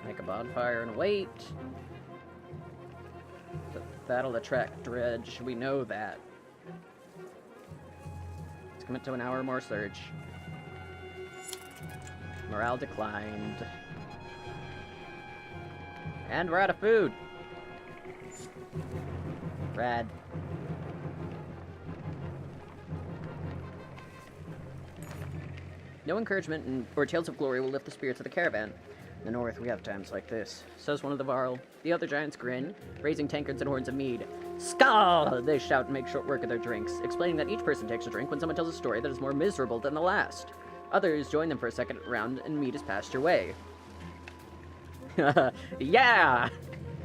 make a bonfire and wait. That'll attract Dredge, we know that. Let's commit to an hour more search. Morale declined. And we're out of food! Rad. No encouragement or tales of glory will lift the spirits of the caravan. In the north, we have times like this, says one of the Varl. The other giants grin, raising tankards and horns of mead. Skull! They shout and make short work of their drinks, explaining that each person takes a drink when someone tells a story that is more miserable than the last. Others join them for a second round, and mead is passed your way. Yeah!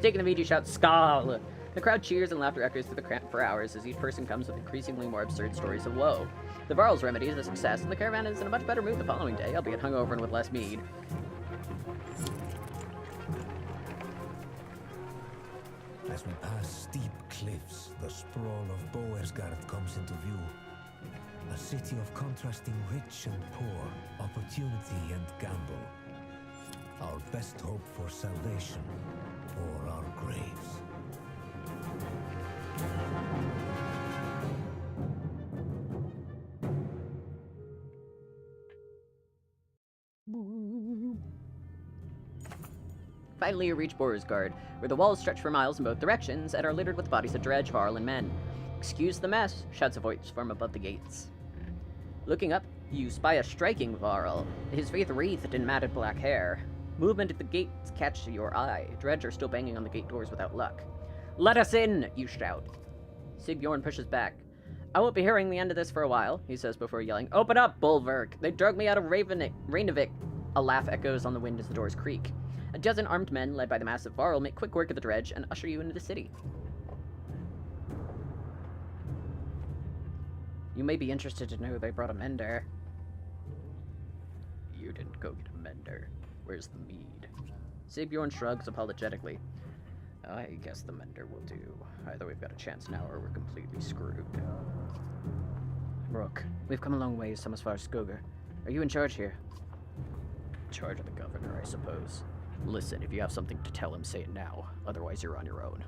Taking the mead, you shout, Skull! The crowd cheers and laughter echoes through the camp for hours as each person comes with increasingly more absurd stories of woe. The Varl's remedy is a success, and the caravan is in a much better mood the following day, albeit hungover and with less mead. As we pass steep cliffs, the sprawl of Boersgard comes into view. A city of contrasting rich and poor, opportunity and gamble. Our best hope for salvation, or our graves. Finally, you reach Borisgard, where the walls stretch for miles in both directions and are littered with bodies of dredge, varl, and men. "Excuse the mess," shouts a voice from above the gates. Looking up, you spy a striking varl, his face wreathed in matted black hair. Movement at the gates catches your eye. Dredge are still banging on the gate doors without luck. "Let us in!" you shout. Sigbjorn pushes back. "I won't be hearing the end of this for a while," he says before yelling, "Open up, Bulwark! They drug me out of Rainavik." A laugh echoes on the wind as the doors creak. A dozen armed men, led by the massive varl, make quick work of the dredge and usher you into the city. You may be interested to know they brought a mender. You didn't go get a mender. Where's the mead? Sigbjorn shrugs apologetically. I guess the mender will do. Either we've got a chance now or we're completely screwed. Rook, we've come a long ways, some as far as Skogar. Are you in charge here? In charge of the governor, I suppose. Listen, if you have something to tell him, say it now. Otherwise, you're on your own.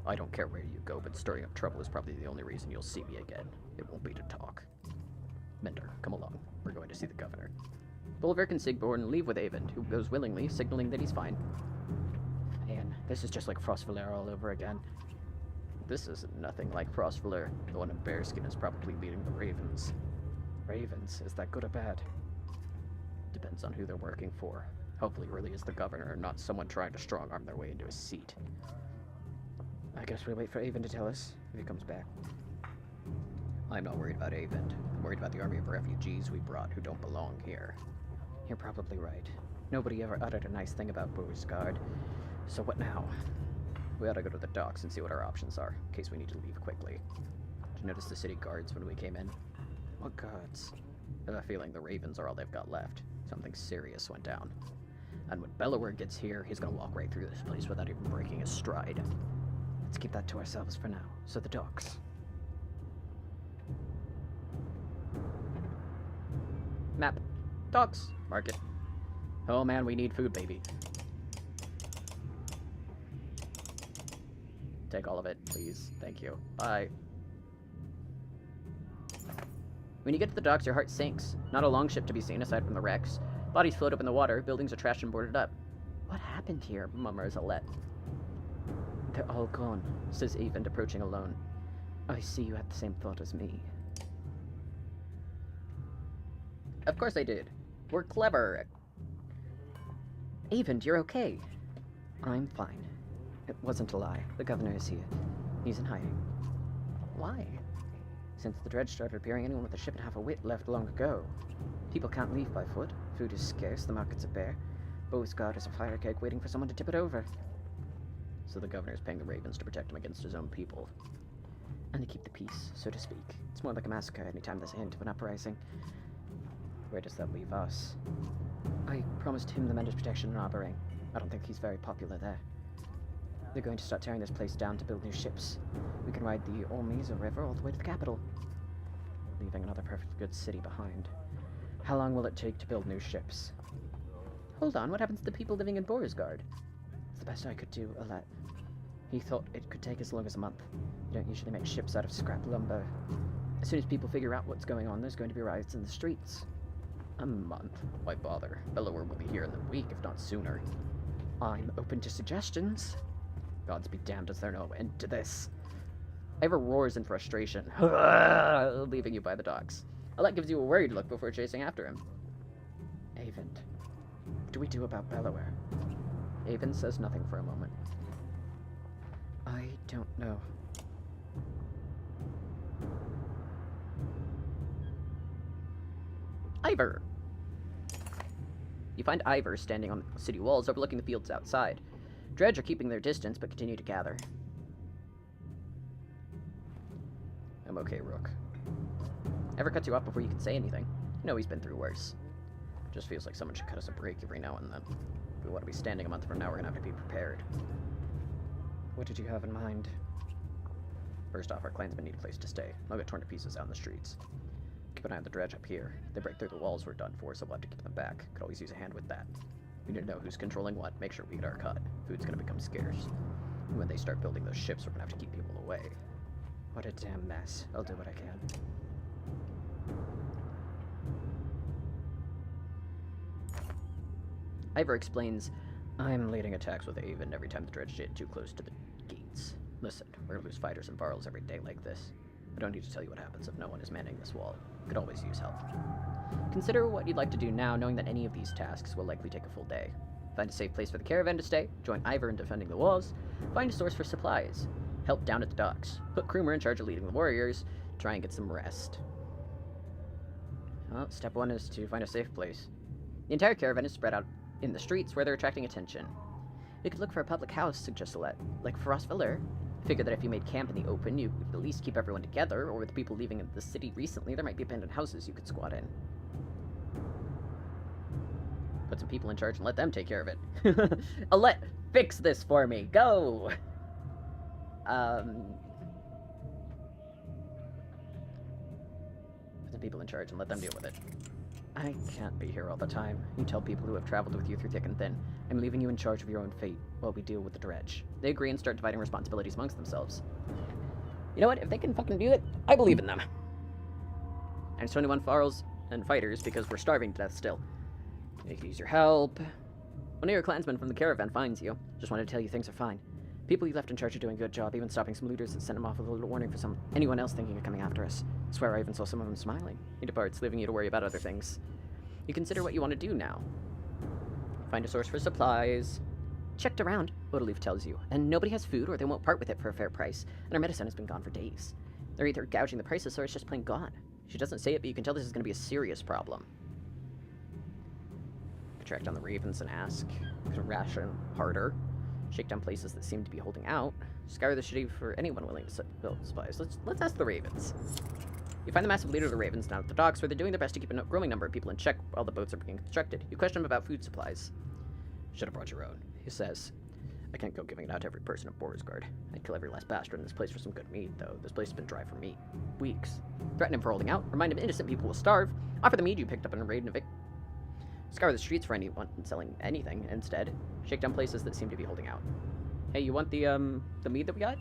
I don't care where you go, but stirring up trouble is probably the only reason you'll see me again. It won't be to talk. Mender, come along. We're going to see the governor. Bolverk and Sigbjorn leave with Eyvind, who goes willingly, signaling that he's fine. Man, this is just like Frostvalar all over again. This is nothing like Frostvalar. The one in Bearskin is probably leading the Ravens. Ravens? Is that good or bad? Depends on who they're working for. Hopefully it really is the governor and not someone trying to strong-arm their way into a seat. I guess we'll wait for Eyvind to tell us, if he comes back. I'm not worried about Eyvind. I'm worried about the army of refugees we brought who don't belong here. You're probably right. Nobody ever uttered a nice thing about Borisgard. So what now? We ought to go to the docks and see what our options are, in case we need to leave quickly. Did you notice the city guards when we came in? What guards? I have a feeling the Ravens are all they've got left. Something serious went down. And when Bellower gets here, he's gonna walk right through this place without even breaking his stride. Let's keep that to ourselves for now. So the docks. Map. Docks. Market. Oh man, we need food, baby. Take all of it, please. Thank you. Bye. When you get to the docks, your heart sinks. Not a longship to be seen aside from the wrecks. Bodies float up in the water, buildings are trashed and boarded up. What happened here? Mummers Alette. They're all gone, says Eyvind, approaching alone. I see you had the same thought as me. Of course I did. We're clever. Eyvind, you're okay. I'm fine. It wasn't a lie. The governor is here. He's in hiding. Why? Since the dredge started appearing, anyone with a ship and half a wit left long ago. People can't leave by foot. Food is scarce, the markets are bare. Borisgard is a fire cake waiting for someone to tip it over. So the governor's paying the Ravens to protect him against his own people. And to keep the peace, so to speak. It's more like a massacre anytime there's a hint of an uprising. Where does that leave us? I promised him the Mender's protection in Arbering. I don't think he's very popular there. They're going to start tearing this place down to build new ships. We can ride the Ormiza River all the way to the capital, leaving another perfectly good city behind. How long will it take to build new ships? Hold on, what happens to the people living in Borisgard? It's the best I could do, Alette. He thought it could take as long as a month. You don't usually make ships out of scrap lumber. As soon as people figure out what's going on, there's going to be riots in the streets. A month? Why bother? Bellower will be here in a week, if not sooner. I'm open to suggestions. Gods be damned, is there no end to this? Ever roars in frustration, leaving you by the docks. Alette gives you a worried look before chasing after him. Eyvind, what do we do about Bellower? Eyvind says nothing for a moment. I don't know. Ivor! You find Ivor standing on the city walls overlooking the fields outside. Dredge are keeping their distance, but continue to gather. I'm okay, Rook. Ever cuts you off before you can say anything. You know he's been through worse. Just feels like someone should cut us a break every now and then. If we want to be standing a month from now, we're gonna have to be prepared. What did you have in mind? First off, our clansmen need a place to stay. They'll get torn to pieces out in the streets. Keep an eye on the dredge up here. If they break through the walls, we're done for, so we'll have to keep them back. Could always use a hand with that. We need to know who's controlling what, make sure we get our cut. Food's gonna become scarce. And when they start building those ships, we're gonna have to keep people away. What a damn mess. I'll do what I can. Ivor explains, I'm leading attacks with Avon every time the dredge get too close to the gates. Listen, we're gonna lose fighters and varls every day like this. I don't need to tell you what happens if no one is manning this wall. Could always use help. Consider what you'd like to do now, knowing that any of these tasks will likely take a full day. Find a safe place for the caravan to stay, join Ivor in defending the walls, find a source for supplies, help down at the docks, put Krumer in charge of leading the warriors, try and get some rest. Well, step 1 is to find a safe place. The entire caravan is spread out in the streets where they're attracting attention. We could look for a public house, suggests Alette, like Frostfiller. Figure that if you made camp in the open, you could at least keep everyone together, or with the people leaving the city recently, there might be abandoned houses you could squat in. Put some people in charge and let them take care of it. Alette, fix this for me. Go! Put some people in charge and let them deal with it. I can't be here all the time. You tell people who have traveled with you through thick and thin. I'm leaving you in charge of your own fate while we deal with the dredge. They agree and start dividing responsibilities amongst themselves. You know what? If they can fucking do it, I believe in them. And it's 21 farls and fighters because we're starving to death still. They could use your help. One of your clansmen from the caravan finds you. Just wanted to tell you things are fine. People you left in charge are doing a good job, even stopping some looters that sent them off with a little warning for anyone else thinking of coming after us. I swear I even saw some of them smiling. He departs, leaving you to worry about other things. You consider what you want to do now. Find a source for supplies. Checked around, Odaleaf tells you, and nobody has food or they won't part with it for a fair price, and our medicine has been gone for days. They're either gouging the prices or it's just plain gone. She doesn't say it, but you can tell this is going to be a serious problem. Track down the ravens and ask. Ration harder. Shake down places that seem to be holding out. Scour the city for anyone willing to build supplies. Let's ask the ravens. You find the massive leader of the ravens down at the docks, where they're doing their best to keep a growing number of people in check while the boats are being constructed. You question him about food supplies. Should have brought your own, he says. I can't go giving it out to every person at Borisgard. I'd kill every last bastard in this place for some good meat, though. This place has been dry for meat. Weeks. Threaten him for holding out. Remind him innocent people will starve. Offer the meat you picked up in a raid and evict. Scour the streets for anyone selling anything instead. Shake down places that seem to be holding out. Hey, you want the mead that we got?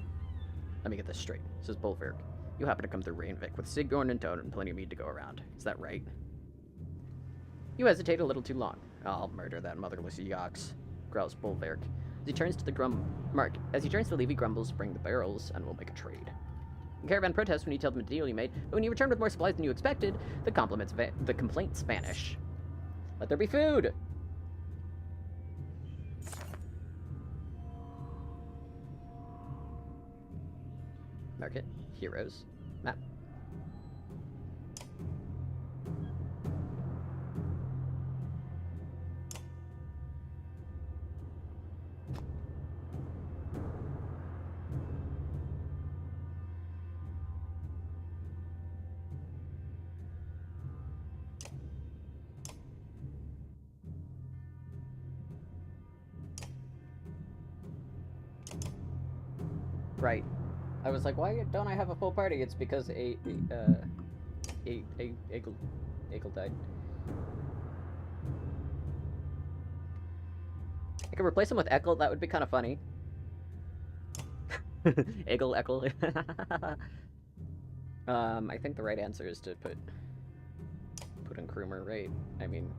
Let me get this straight, says Bolverk. You happen to come through Rainvik with Sigbjorn and Toad and plenty of mead to go around. Is that right? You hesitate a little too long. I'll murder that motherless yox, growls Bolverk. As he turns to leave, he grumbles, bring the barrels, and we'll make a trade. The caravan protests when you tell them the deal you made, but when you return with more supplies than you expected, the complaints vanish. Let there be food! Market. Heroes. Map. Right. I was like, why don't I have a full party? It's because Egil died. I could replace him with Ekel, that would be kind of funny. Ekel. I think the right answer is to put in Krumer, right? I mean,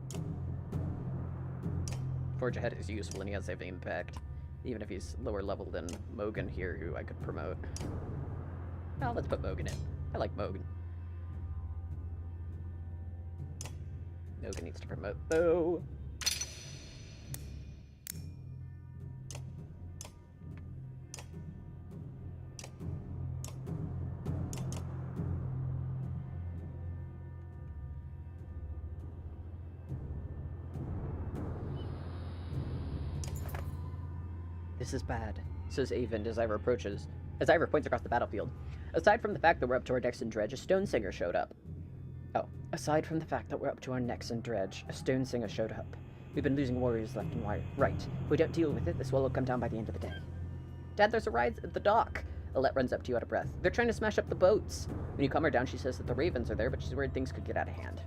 Forge Ahead is useful and he has saving impact. Even if he's lower level than Mogan here, who I could promote. Well, let's put Mogan in. I like Mogan. Mogan needs to promote, though. This is bad, says Avon as Ivor approaches, as Ivor points across the battlefield. Aside from the fact that we're up to our necks in dredge, a stone singer showed up. Oh, aside from the fact that we're up to our necks in dredge, a stone singer showed up. We've been losing warriors left and right. If we don't deal with it, this wall will come down by the end of the day. Dad, there's a riot at the dock. Alette runs up to you out of breath. They're trying to smash up the boats. When you calm her down, she says that the ravens are there, but she's worried things could get out of hand.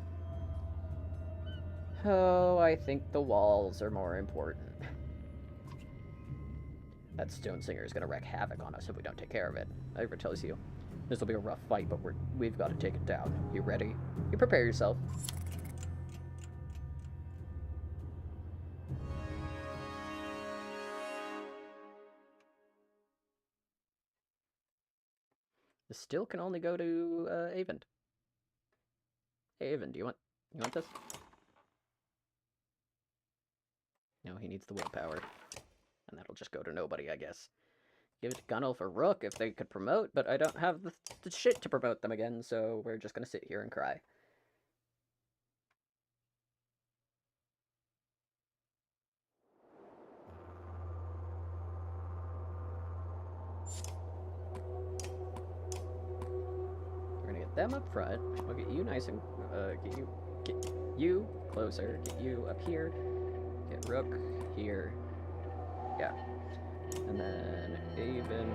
Oh, I think the walls are more important. That stone singer is going to wreak havoc on us if we don't take care of it. Ivor tells you. This will be a rough fight, but we've got to take it down. You ready? You prepare yourself. This still can only go to Avon. Hey, Avon, do you want this? No, he needs the willpower. And that'll just go to nobody, I guess. Give it to Gunnulf or Rook if they could promote, but I don't have the shit to promote them again, so we're just gonna sit here and cry. We're gonna get them up front. We'll get you nice and get you closer. Get you up here. Get Rook here. Yeah. And then Avon.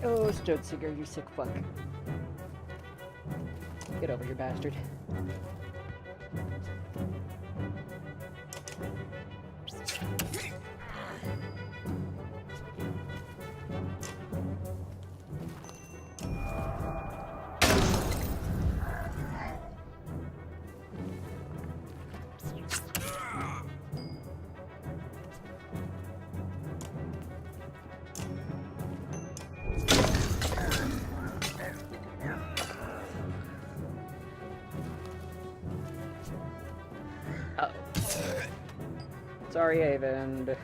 Oh, Stodesinger, you sick fuck. Get over here, bastard. Sorry, Avon.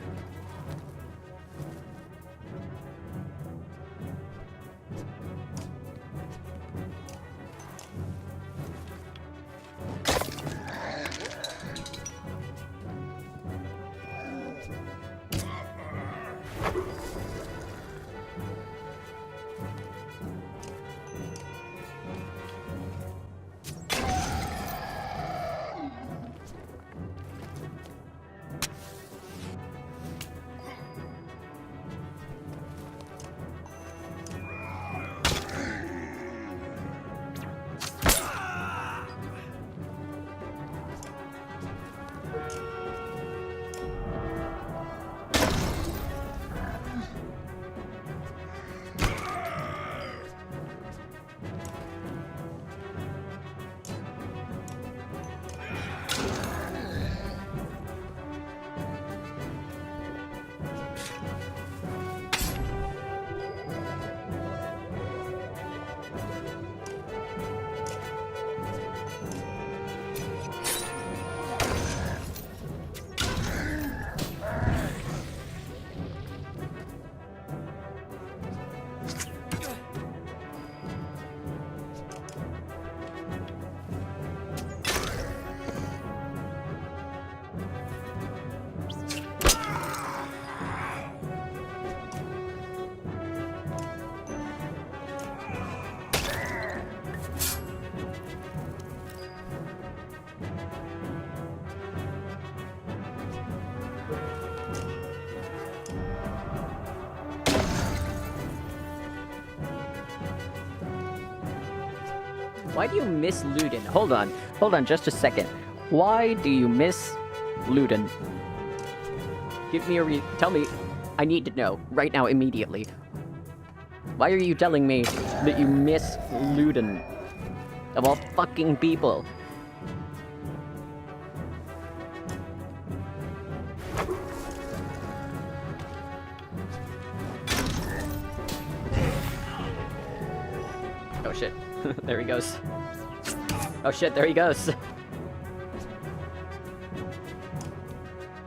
Why do you miss Luden? Hold on just a second. Why do you miss Luden? Give me a tell me. I need to know, right now, immediately. Why are you telling me that you miss Luden? Of all fucking people. Oh shit. There he goes. Oh shit, there he goes.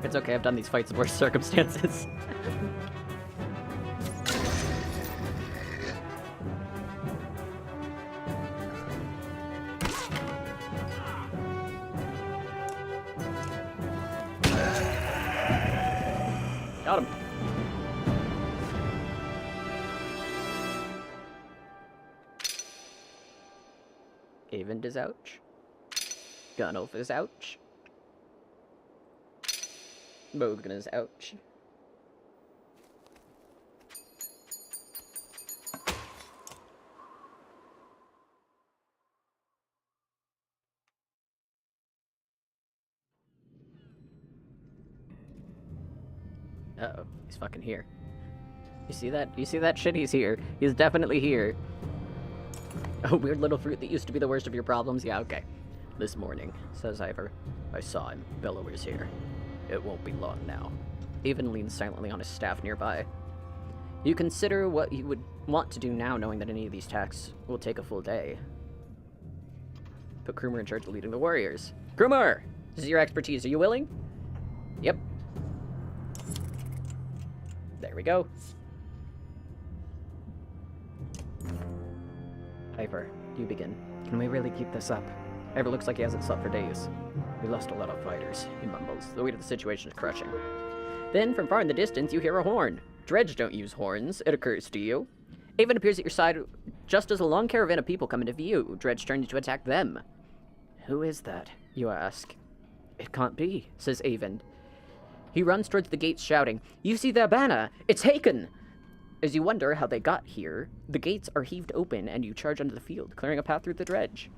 It's okay, I've done these fights in worse circumstances. Got him. Avend is ouch. Gunnulf is ouch. Mogan is ouch. Uh-oh, he's fucking here. You see that? You see that shit? He's here. He's definitely here. Oh, weird little fruit that used to be the worst of your problems? Yeah, okay. This morning, says Ivor. I saw him. Bellower's here. It won't be long now. Avon leans silently on his staff nearby. You consider what you would want to do now, knowing that any of these tasks will take a full day. Put Krumer in charge of leading the warriors. Krumer! This is your expertise. Are you willing? Yep. There we go. Ivor, you begin. Can we really keep this up? Ivor looks like he hasn't slept for days. We lost a lot of fighters, he mumbles. The weight of the situation is crushing. Then, from far in the distance, you hear a horn. Dredge don't use horns. It occurs to you. Avon appears at your side just as a long caravan of people come into view. Dredge turns to attack them. Who is that? You ask. It can't be, says Avon. He runs towards the gates shouting, You see their banner! It's Haken! As you wonder how they got here, the gates are heaved open and you charge onto the field, clearing a path through the dredge.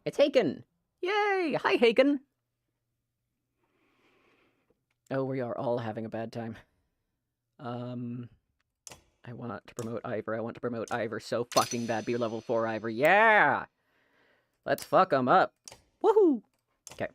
It's Haken! Yay! Hi, Haken! Oh, we are all having a bad time. I want to promote Ivor. I want to promote Ivor so fucking bad. Be level 4 Ivor. Yeah! Let's fuck him up. Woohoo! Okay.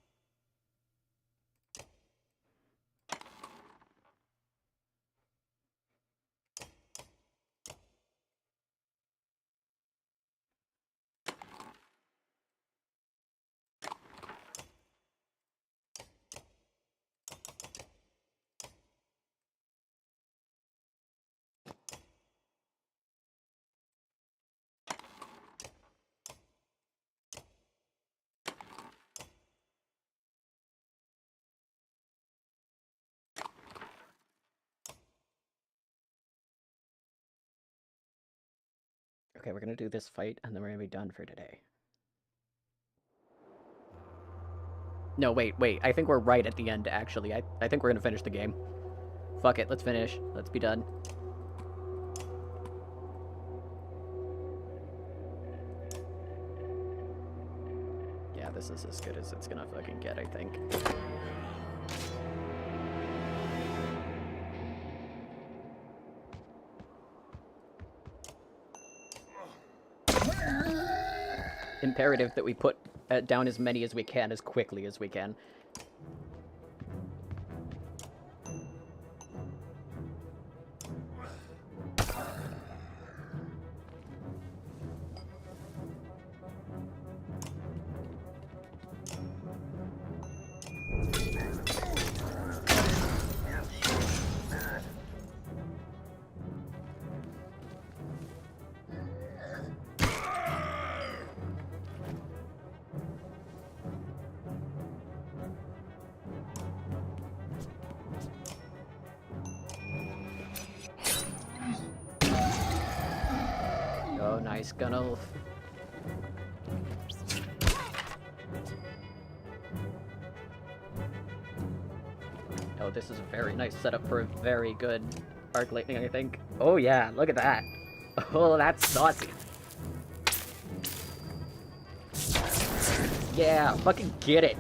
Okay, we're gonna do this fight, and then we're gonna be done for today. No, wait. I think we're right at the end, actually. I think we're gonna finish the game. Fuck it, let's finish. Let's be done. Yeah, this is as good as it's gonna fucking get, I think. Imperative that we put down as many as we can, as quickly as we can. Oh, nice, Gunnulf. Oh, this is a very nice setup for a very good Arc Lightning, I think. Oh yeah, look at that. Oh, that's saucy. Yeah, fucking get it.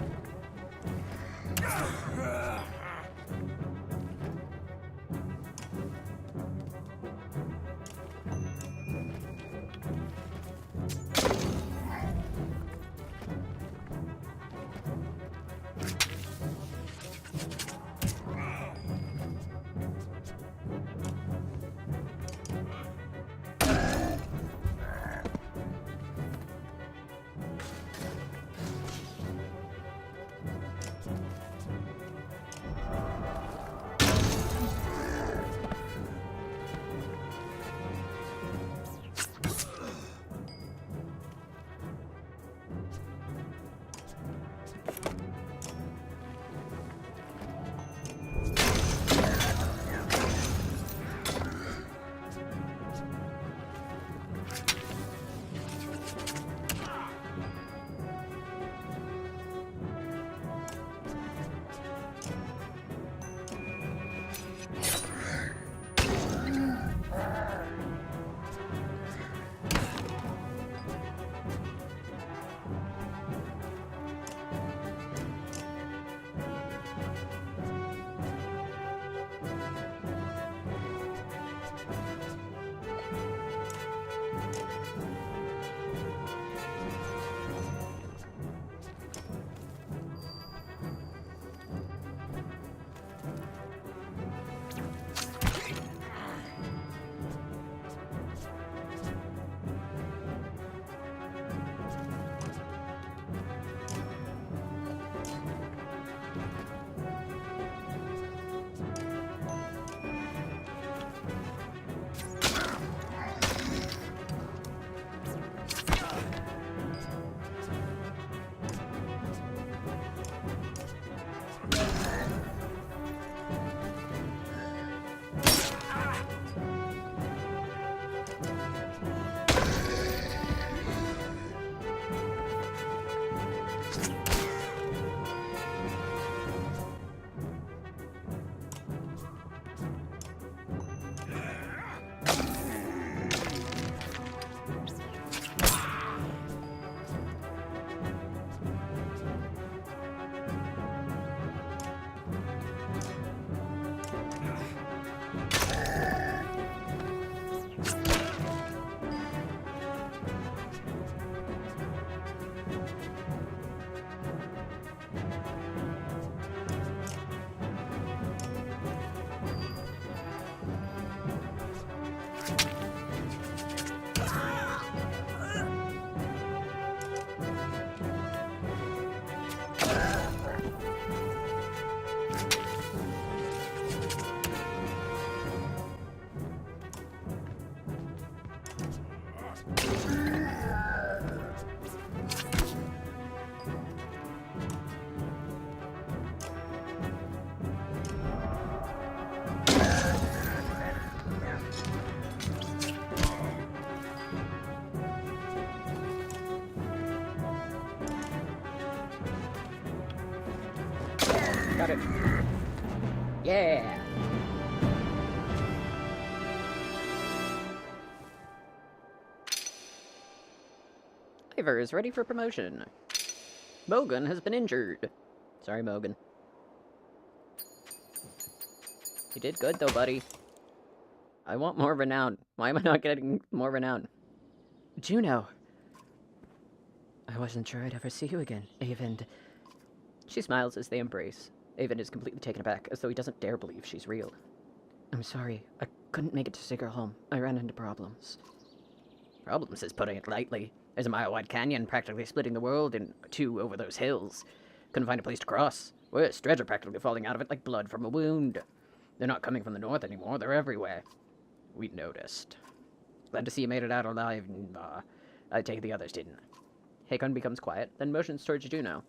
Got it. Yeah! Ivor is ready for promotion. Mogan has been injured. Sorry, Mogan. You did good, though, buddy. I want more renown. Why am I not getting more renown? Juno! I wasn't sure I'd ever see you again, Eyvind. She smiles as they embrace. Eyvind is completely taken aback, as though he doesn't dare believe she's real. I'm sorry. I couldn't make it to Sigerholm. I ran into problems. Problems is putting it lightly. There's a mile-wide canyon practically splitting the world in two over those hills. Couldn't find a place to cross. Worse, dredge are practically falling out of it like blood from a wound. They're not coming from the north anymore. They're everywhere. We noticed. Glad to see you made it out alive. I take the others didn't. Hakon becomes quiet, then motions towards Juno.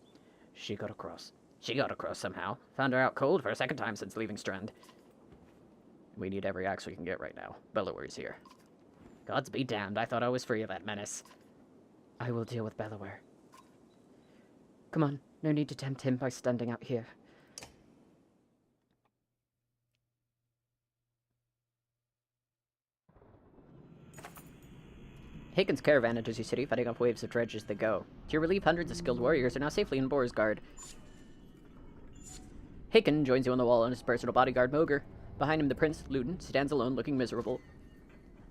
She got across. She got across somehow. Found her out cold for a second time since leaving Strand. We need every axe we can get right now. Bellower's here. Gods be damned, I thought I was free of that menace. I will deal with Bellower. Come on, no need to tempt him by standing out here. Hakon's caravan enters your city, fighting off waves of dredge as they go. To your relief, hundreds of skilled warriors are now safely in Borsgard. Hakon joins you on the wall on his personal bodyguard, Moger. Behind him, the prince, Luton, stands alone, looking miserable.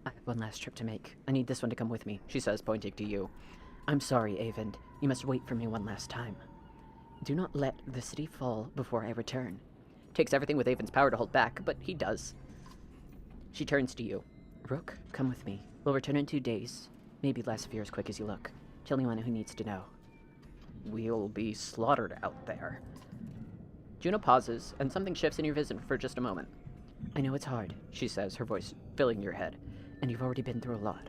I have one last trip to make. I need this one to come with me, she says, pointing to you. I'm sorry, Eyvind. You must wait for me one last time. Do not let the city fall before I return. Takes everything with Eyvind's power to hold back, but he does. She turns to you. Rook, come with me. We'll return in 2 days. Maybe less if you're as quick as you look. Tell anyone who needs to know. We'll be slaughtered out there. Juno pauses, and something shifts in your vision for just a moment. I know it's hard, she says, her voice filling your head, and you've already been through a lot.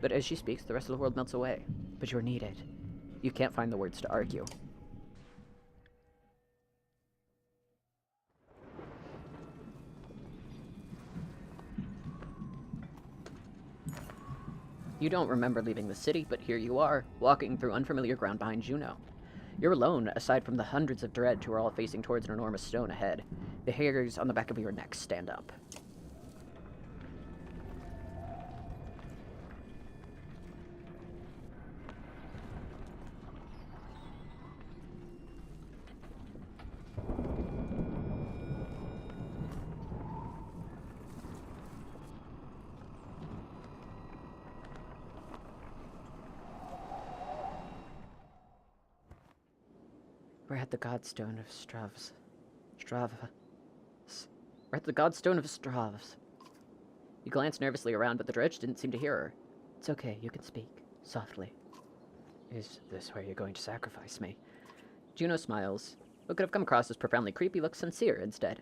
But as she speaks, the rest of the world melts away. But you're needed. You can't find the words to argue. You don't remember leaving the city, but here you are, walking through unfamiliar ground behind Juno. You're alone, aside from the hundreds of dredge who are all facing towards an enormous stone ahead. The hairs on the back of your neck stand up. We're at the Godstone of We're at the Godstone of Stravs. You glance nervously around, but the dredge didn't seem to hear her. It's okay, you can speak. Softly. Is this where you're going to sacrifice me? Juno smiles. What could have come across as profoundly creepy looks sincere instead.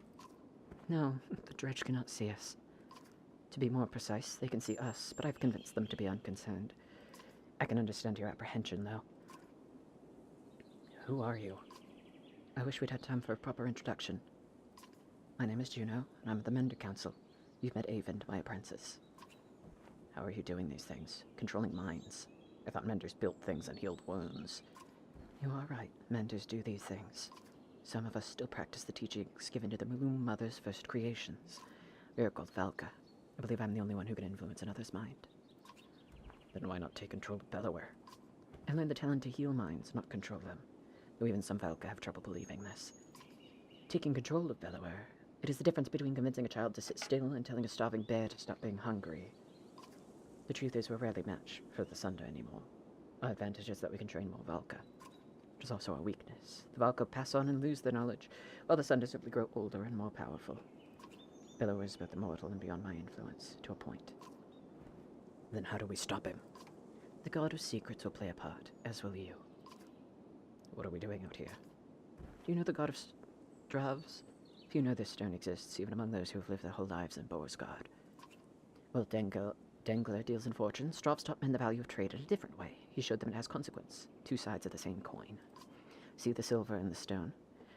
No, the dredge cannot see us. To be more precise, they can see us, but I've convinced them to be unconcerned. I can understand your apprehension, though. Who are you? I wish we'd had time for a proper introduction. My name is Juno, and I'm at the Mender Council. You've met Eyvind, my apprentice. How are you doing these things? Controlling minds. I thought Menders built things and healed wounds. You are right, Menders do these things. Some of us still practice the teachings given to the Moon Mother's first creations. We are called Valka. I believe I'm the only one who can influence another's mind. Then why not take control of Bellower? I learned the talent to heal minds, not control them. Though even some Valka have trouble believing this. Taking control of Bellower, it is the difference between convincing a child to sit still and telling a starving bear to stop being hungry. The truth is we're rarely matched for the Sunder anymore. Our advantage is that we can train more Valka. It is also our weakness. The Valka pass on and lose their knowledge, while the Sunder simply grow older and more powerful. Bellower is both immortal and beyond my influence, to a point. Then how do we stop him? The God of Secrets will play a part, as will you. What are we doing out here? Do you know the God of Stravs? Few know this stone exists, even among those who have lived their whole lives in Borsgard. Well, Dengler deals in fortune. Stravs taught men the value of trade in a different way. He showed them it has consequence. Two sides of the same coin. See the silver and the stone?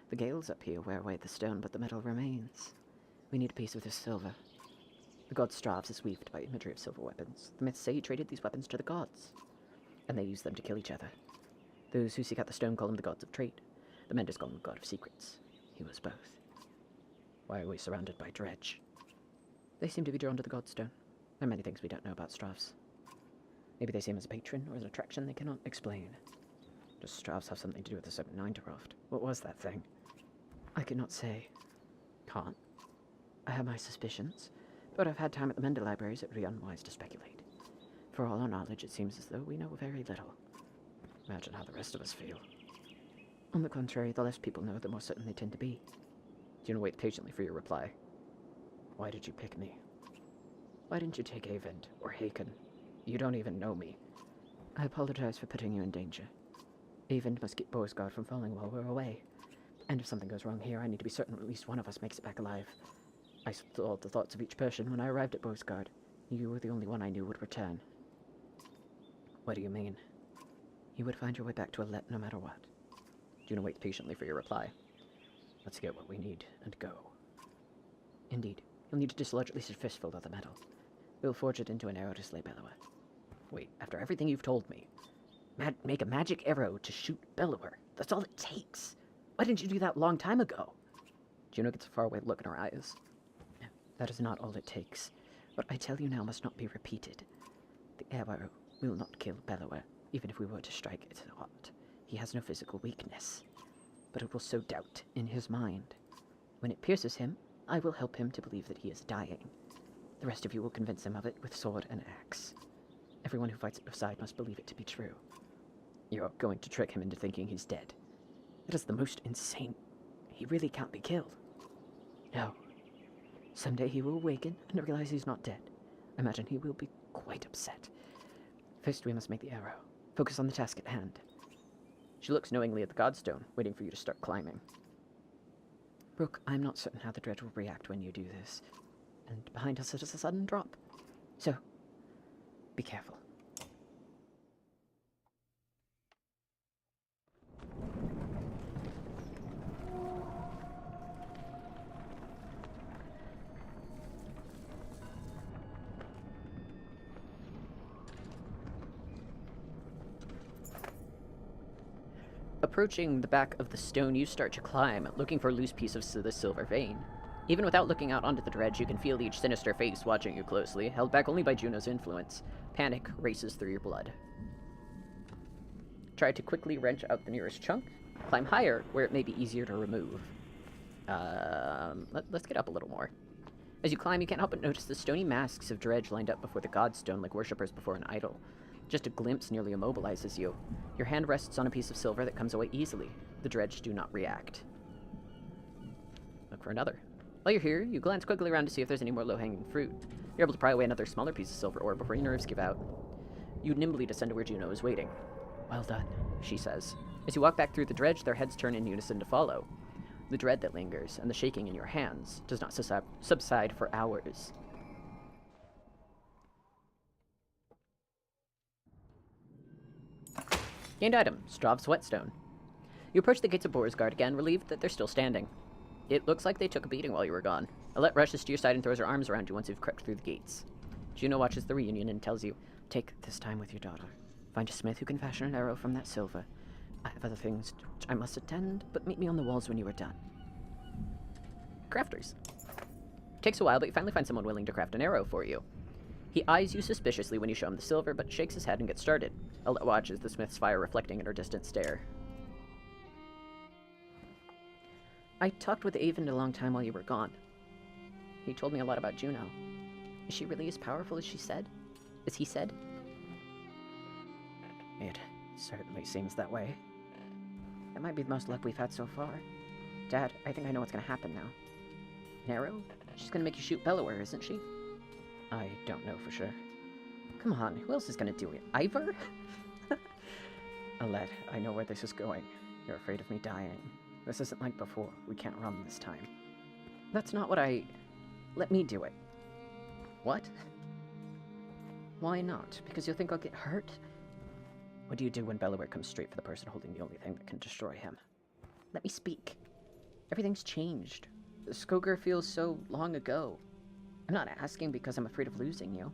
The gales up here wear away the stone, but the metal remains. We need a piece of this silver. The god Stravs is weaved by imagery of silver weapons. The myths say he traded these weapons to the gods, and they use them to kill each other. Those who seek out the stone call him the gods of trade. The Menders call him the god of secrets. He was both. Why are we surrounded by dredge? They seem to be drawn to the Godstone. There are many things we don't know about Stravs. Maybe they see him as a patron or as an attraction they cannot explain. Does Stravs have something to do with the 7-9-Croft? What was that thing? I cannot say. Can't. I have my suspicions, but I've had time at the Mender Libraries, it would be unwise to speculate. For all our knowledge, it seems as though we know very little. Imagine how the rest of us feel. On the contrary, the less people know, the more certain they tend to be. Juno waits patiently for your reply. Why did you pick me? Why didn't you take Avend or Haken? You don't even know me. I apologize for putting you in danger. Avend must keep Borsgard from falling while we're away. And if something goes wrong here, I need to be certain at least one of us makes it back alive. I thought the thoughts of each person when I arrived at Borsgard. You were the only one I knew would return. What do you mean? You would find your way back to Alette no matter what. Juno waits patiently for your reply. Let's get what we need and go. Indeed. You'll need to dislodge at least a fistful of the metal. We'll forge it into an arrow to slay Bellower. Wait, after everything you've told me, make a magic arrow to shoot Bellower. That's all it takes. Why didn't you do that a long time ago? Juno gets a faraway look in her eyes. That is not all it takes. What I tell you now must not be repeated. The arrow will not kill Bellower, even if we were to strike its heart. He has no physical weakness, but it will sow doubt in his mind. When it pierces him, I will help him to believe that he is dying. The rest of you will convince him of it with sword and axe. Everyone who fights at your side must believe it to be true. You're going to trick him into thinking he's dead. That is the most insane. He really can't be killed. No. Someday he will awaken and realize he's not dead. I imagine he will be quite upset. First we must make the arrow. Focus on the task at hand. She looks knowingly at the Godstone, waiting for you to start climbing. Brooke, I'm not certain how the dredge will react when you do this. And behind us it is a sudden drop. So, be careful. Approaching the back of the stone, you start to climb, looking for a loose piece of the silver vein. Even without looking out onto the dredge, you can feel each sinister face watching you closely, held back only by Juno's influence. Panic races through your blood. Try to quickly wrench out the nearest chunk. Climb higher, where it may be easier to remove. Let's get up a little more. As you climb, you can't help but notice the stony masks of dredge lined up before the Godstone like worshippers before an idol. Just a glimpse nearly immobilizes you. Your hand rests on a piece of silver that comes away easily. The dredge do not react. Look for another. While you're here, you glance quickly around to see if there's any more low-hanging fruit. You're able to pry away another smaller piece of silver ore before your nerves give out. You nimbly descend to where Juno is waiting. Well done, she says. As you walk back through the dredge, their heads turn in unison to follow. The dread that lingers, and the shaking in your hands, does not subside for hours. Gained item, Strav's Whetstone. You approach the gates of Borsgard again, relieved that they're still standing. It looks like they took a beating while you were gone. Alette rushes to your side and throws her arms around you once you've crept through the gates. Juno watches the reunion and tells you, take this time with your daughter. Find a smith who can fashion an arrow from that silver. I have other things to which I must attend, but meet me on the walls when you are done. Crafters. Takes a while, but you finally find someone willing to craft an arrow for you. He eyes you suspiciously when you show him the silver, but shakes his head and gets started. Alette watches the smith's fire reflecting in her distant stare. I talked with Avend a long time while you were gone. He told me a lot about Juno. Is she really as powerful as she said? As he said? It certainly seems that way. That might be the most luck we've had so far. Dad, I think I know what's gonna happen now. An arrow? She's gonna make you shoot Bellower, isn't she? I don't know for sure. Come on, who else is gonna do it? Ivor? Alette, I know where this is going. You're afraid of me dying. This isn't like before. We can't run this time. That's not what I... Let me do it. What? Why not? Because you'll think I'll get hurt? What do you do when Bellower comes straight for the person holding the only thing that can destroy him? Let me speak. Everything's changed. Skoger feels so long ago. I'm not asking because I'm afraid of losing you.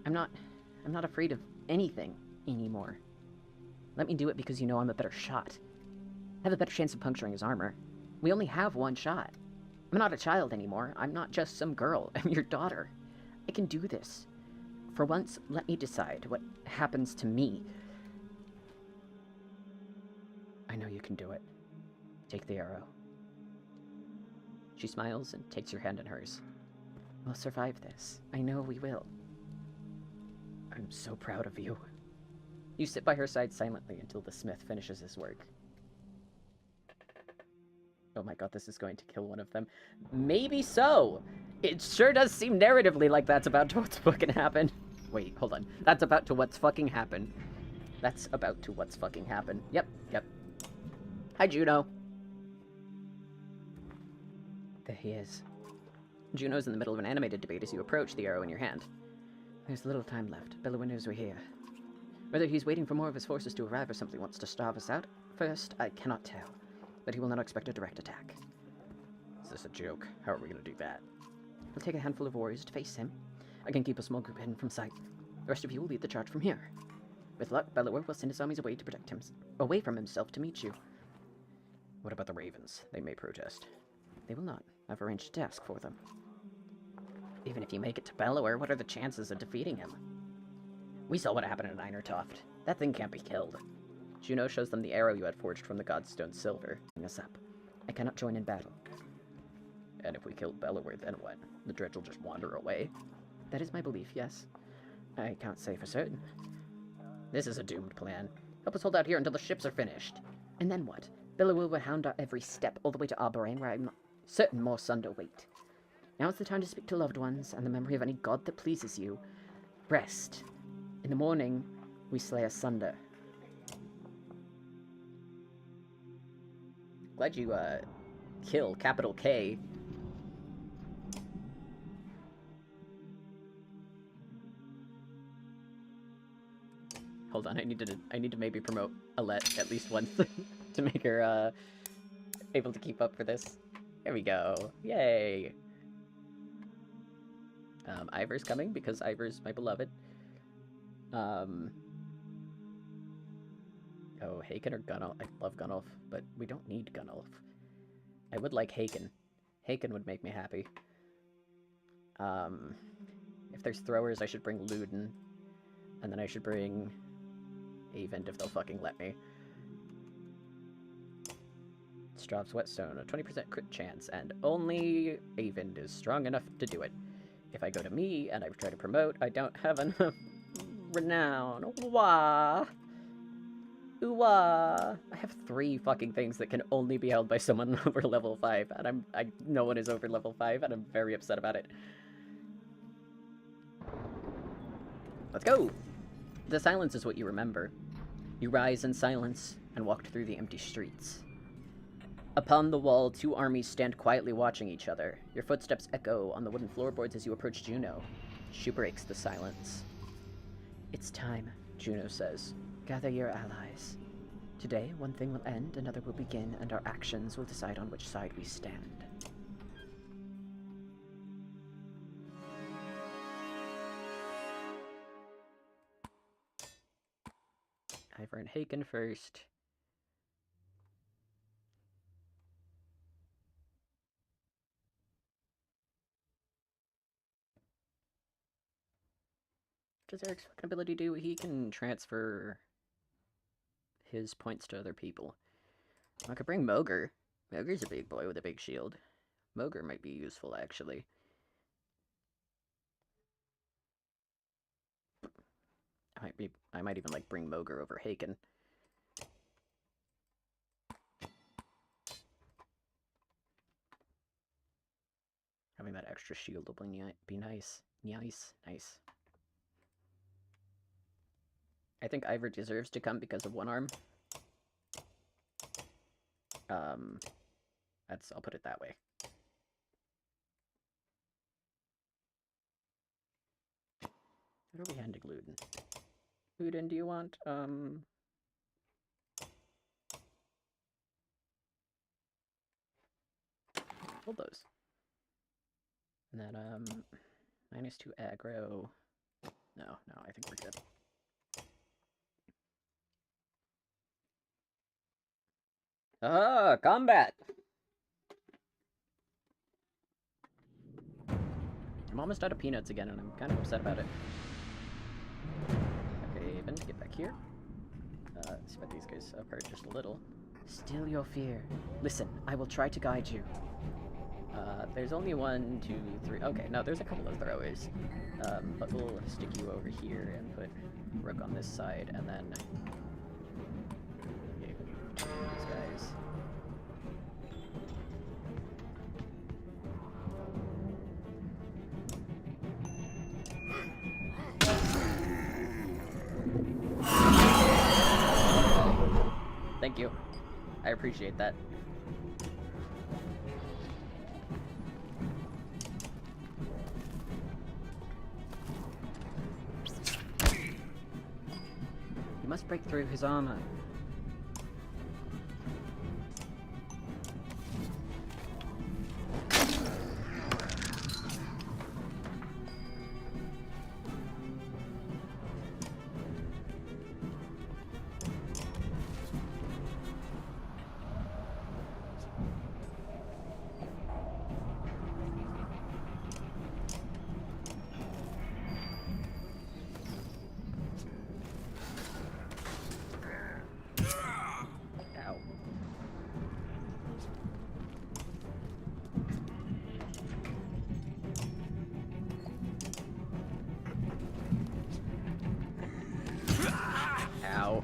I'm not afraid of anything anymore. Let me do it because you know I'm a better shot. I have a better chance of puncturing his armor. We only have one shot. I'm not a child anymore. I'm not just some girl. I'm your daughter. I can do this. For once, let me decide what happens to me. I know you can do it. Take the arrow. She smiles and takes your hand in hers. We'll survive this. I know we will. I'm so proud of you. You sit by her side silently until the smith finishes his work. Oh my god, this is going to kill one of them. Maybe so! It sure does seem narratively like that's about to what's fucking happen. Wait, hold on. That's about to what's fucking happen. That's about to what's fucking happen. Yep. Hi, Juno. There he is. Juno's in the middle of an animated debate as you approach, the arrow in your hand. There's little time left. Belleroy knows we're here. Whether he's waiting for more of his forces to arrive or simply wants to starve us out, first, I cannot tell. But he will not expect a direct attack. Is this a joke? How are we going to do that? We'll take a handful of warriors to face him. I can keep a small group hidden from sight. The rest of you will lead the charge from here. With luck, Belleroy will send his armies away to protect him, away from himself to meet you. What about the ravens? They may protest. They will not. I've arranged a task for them. Even if you make it to Belleroy, what are the chances of defeating him? We saw what happened in Einertoft. That thing can't be killed. Juno shows them the arrow you had forged from the Godstone Silver. Bring us up. I cannot join in battle. And if we kill Belleroy, then what? The dredge will just wander away? That is my belief, yes. I can't say for certain. This is a doomed plan. Help us hold out here until the ships are finished. And then what? Belleroy will hound our every step all the way to Arbarain, where I'm certain more Sunder wait. Now is the time to speak to loved ones, and the memory of any god that pleases you. Rest. In the morning, we slay Asunder. Glad you, kill capital K. Hold on, I need to maybe promote Alette at least once to make her, able to keep up for this. There we go. Yay! Ivor's coming, because Ivor's my beloved. Oh, Haken or Gunnulf? I love Gunnulf, but we don't need Gunnulf. I would like Haken. Haken would make me happy. If there's throwers, I should bring Luden. And then I should bring Avend if they'll fucking let me. Strav's Whetstone, a 20% crit chance, and only Avend is strong enough to do it. If I go to me, and I try to promote, I don't have enough renown. Wah! Ooh-wah! I have 3 fucking things that can only be held by someone over level 5, and no one is over level 5, and I'm very upset about it. Let's go! The silence is what you remember. You rise in silence and walk through the empty streets. Upon the wall, 2 armies stand quietly watching each other. Your footsteps echo on the wooden floorboards as you approach Juno. She breaks the silence. It's time, Juno says. Gather your allies. Today, one thing will end, another will begin, and our actions will decide on which side we stand. Ivor and Haken first. What does Eric's fucking ability do? He can transfer his points to other people. I could bring Mogre. Mogre's a big boy with a big shield. Mogre might be useful, actually. I might even, like, bring Mogre over Haken. Having that extra shield will be nice. Nice. I think Ivor deserves to come because of one arm. I'll put it that way. What are we handing Luden? Luden, do you want, hold those. And then, -2 aggro. No, I think we're good. Ah, combat! I'm almost out of peanuts again, and I'm kind of upset about it. Okay, Aven, get back here. Spread these guys apart just a little. Still your fear. Listen, I will try to guide you. There's only 1, 2, 3. Okay, no, there's a couple of throwers. But we'll stick you over here and put Rook on this side, and then these guys. Thank you. I appreciate that. You must break through his armor. Ow.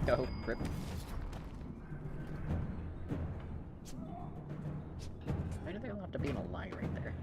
Oh, rip. Why do they all have to be in a line right there?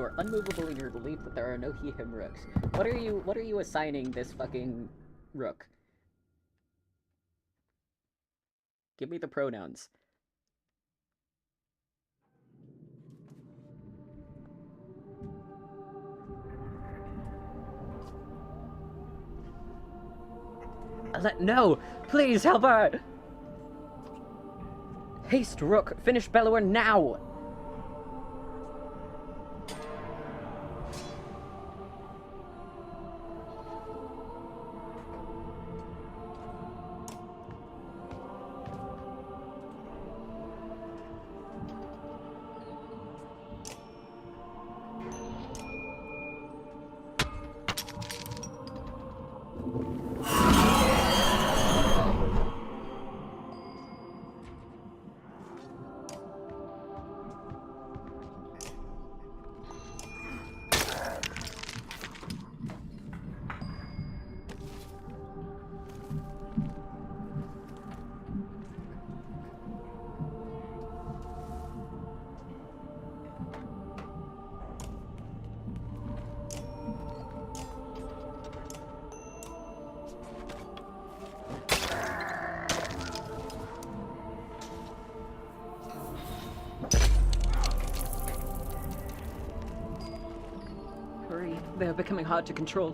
You are unmovable in your belief that there are no he him rooks. What are you assigning this fucking rook? Give me the pronouns. No! Please help her! Haste, rook! Finish Bellower now! Hurry, they are becoming hard to control.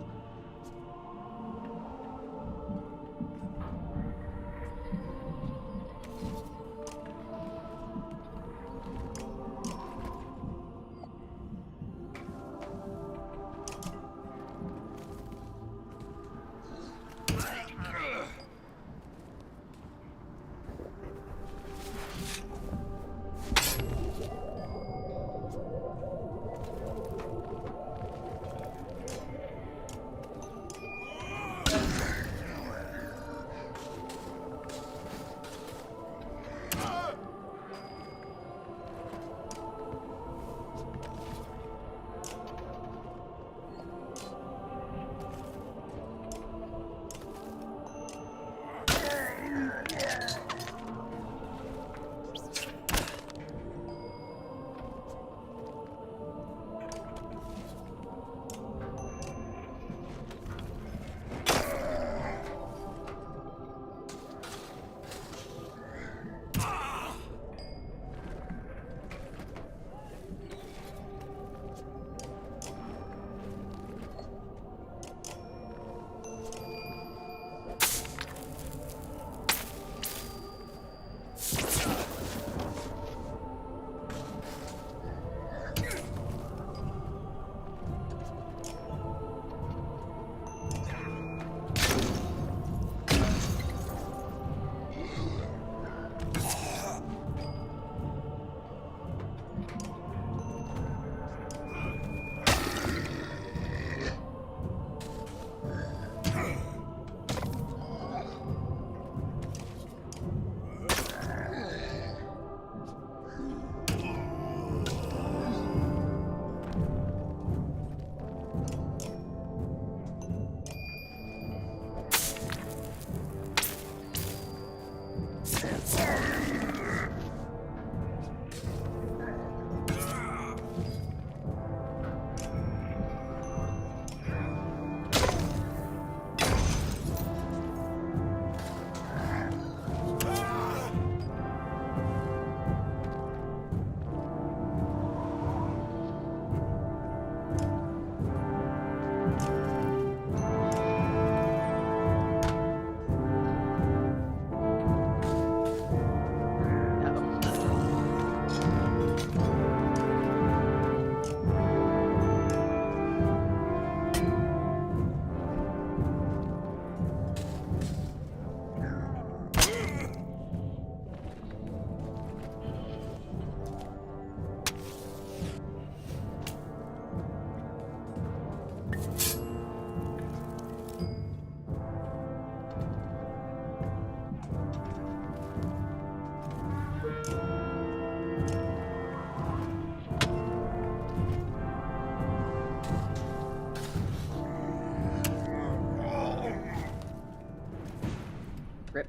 Rip.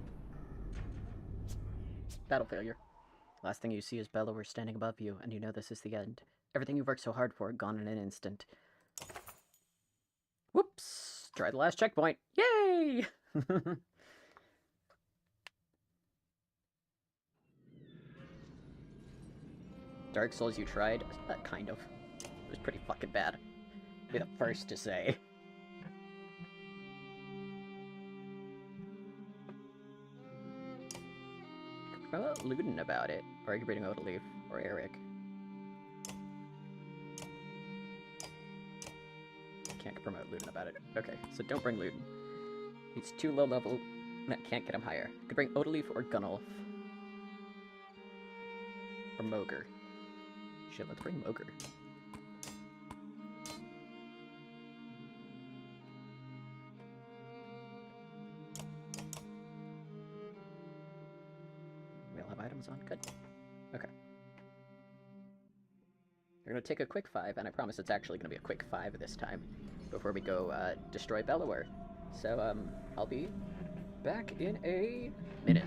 Battle failure. Last thing you see is Bellower standing above you, and you know this is the end. Everything you've worked so hard for, gone in an instant. Whoops! Try the last checkpoint. Yay! Dark Souls you tried? Kind of. It was pretty fucking bad. I'll be the first to say. Promote Luden about it. Or I could bring Odaleaf. Or Eric. Can't promote Luden about it. Okay, so don't bring Luden. He's too low level. That can't get him higher. Could bring Odaleaf or Gunnulf. Or Moger. Shit, let's bring Moger. We all have items on? Good. Okay. We're gonna take a quick 5, and I promise it's actually gonna be a quick 5 this time, before we go destroy Bellower. So, I'll be back in a minute.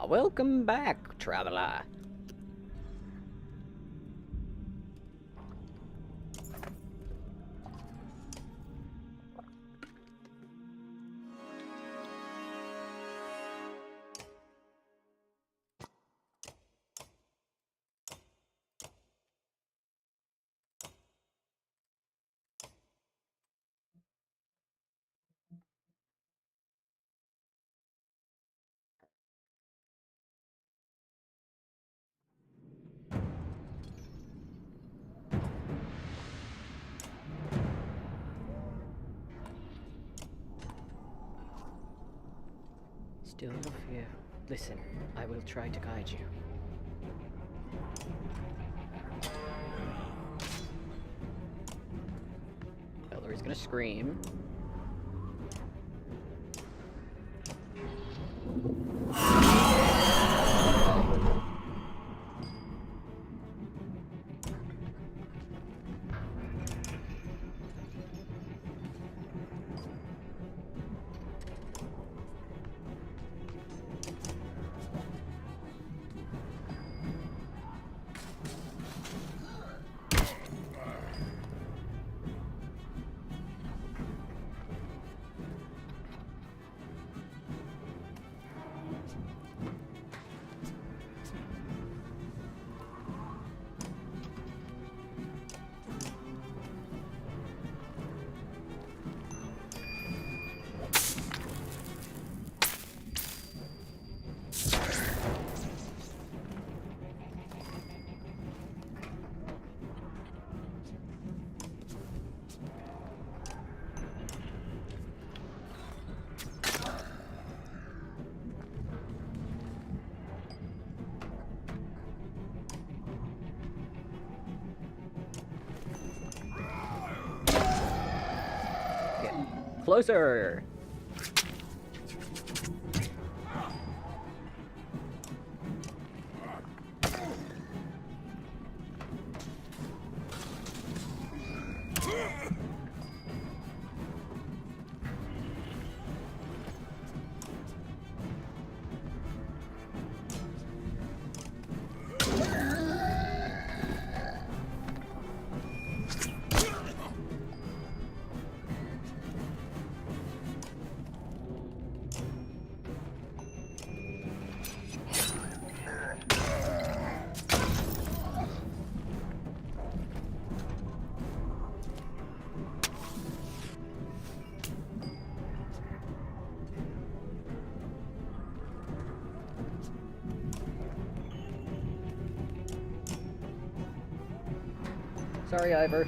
Welcome back, traveler. Still no fear. Listen, I will try to guide you. Ellery's gonna scream. Closer! Sorry, Ivor.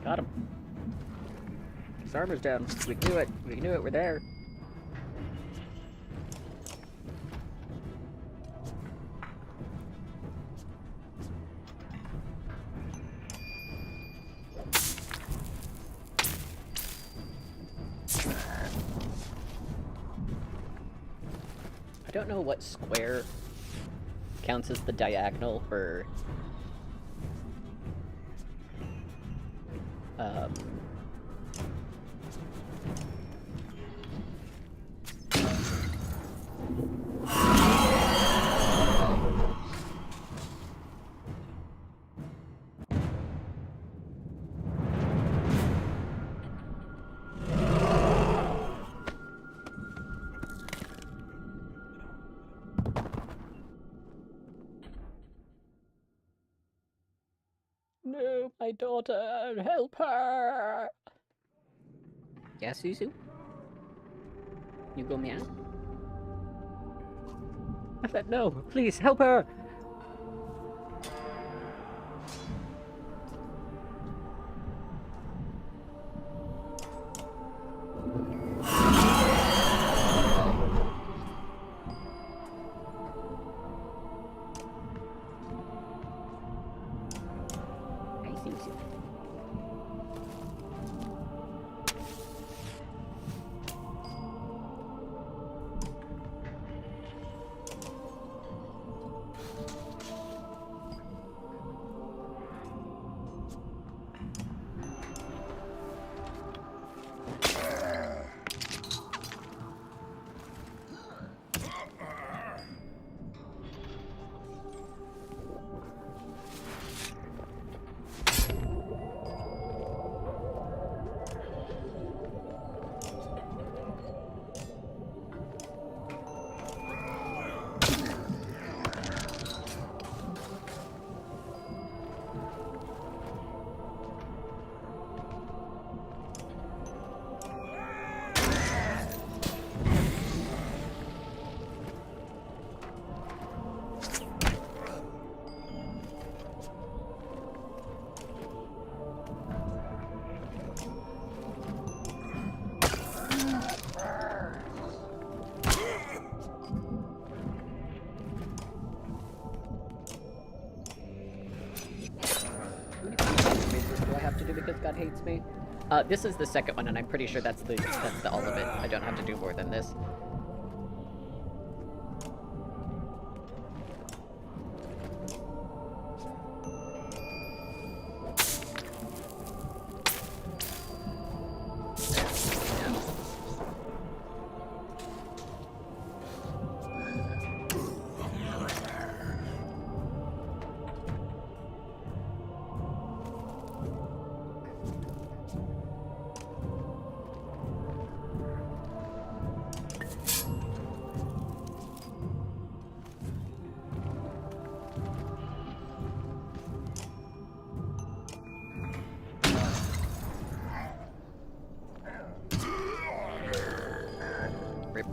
Got him. His armor's down. We knew it. We knew it. We're there. don't know what square counts as the diagonal for No, my daughter, help her! Yeah, Suzu? You go meow? I said no, please, help her! Hi, Suzu. Do I have to do because God hates me? This is the second one, and I'm pretty sure that's the all of it. I don't have to do more than this. Rip.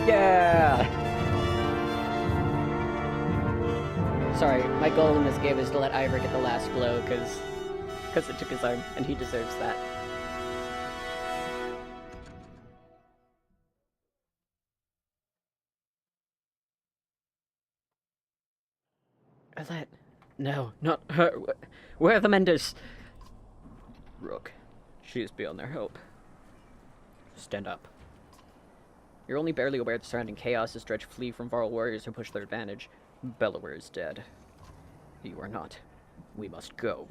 Yeah! Sorry, my goal in this game is to let Ivor get the last blow, because it took his arm, and he deserves that. Is that... No, not her. Where are the menders? Rook, she is beyond their help. Stand up. You're only barely aware of the surrounding chaos as Dredge flee from Varl warriors who push their advantage. Bellower is dead. You are not. We must go.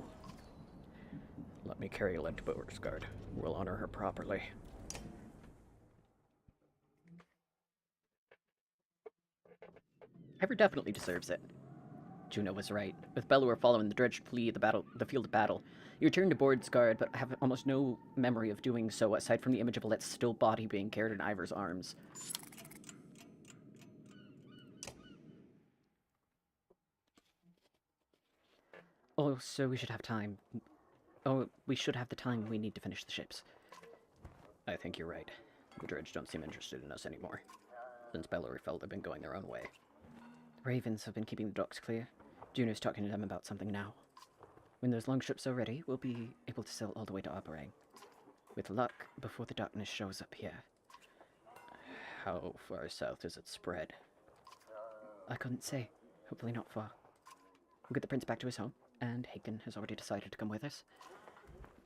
Let me carry Elen to Beauregard. We'll honor her properly. Ivor definitely deserves it. Juno was right. With Bellower following the Dredge flee the field of battle, you return to Beauregard, but have almost no memory of doing so aside from the image of Alet's still body being carried in Ivor's arms. Oh, so we should have time. Oh, we should have the time we need to finish the ships. I think you're right. The Dredge don't seem interested in us anymore. Since Bellower felt they've been going their own way. The Ravens have been keeping the docks clear. Juno's talking to them about something now. When those longships are ready, we'll be able to sail all the way to Aberang. With luck, before the darkness shows up here. How far south does it spread? I couldn't say. Hopefully not far. We'll get the prince back to his home, and Hagen has already decided to come with us.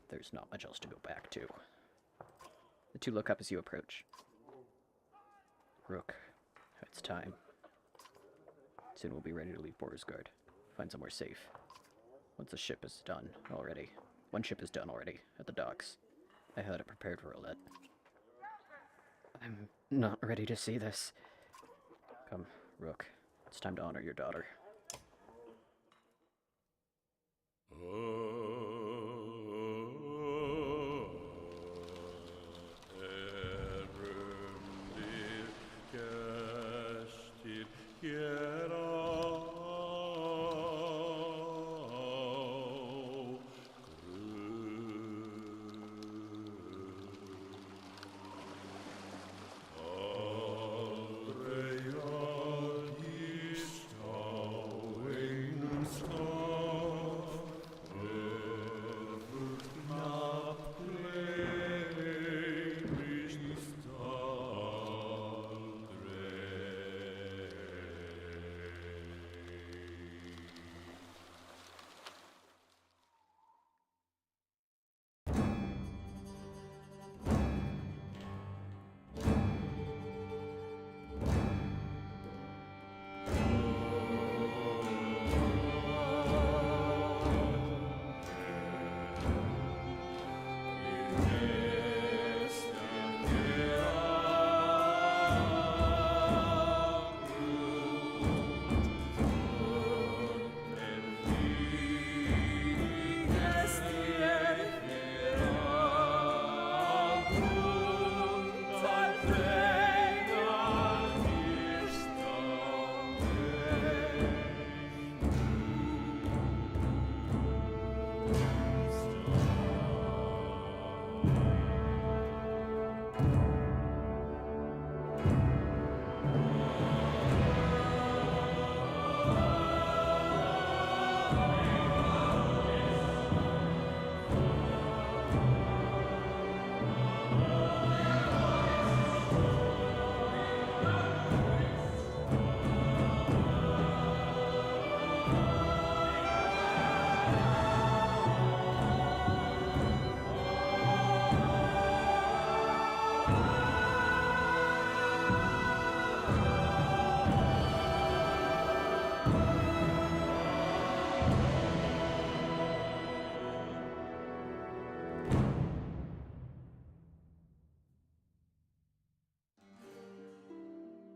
There's not much else to go back to. The two look up as you approach. Rook, it's time. Soon we'll be ready to leave Beauregard. Find somewhere safe. Once the ship is done already. One ship is done already, at the docks. I had it prepared for Alet. I'm not ready to see this. Come, Rook. It's time to honor your daughter.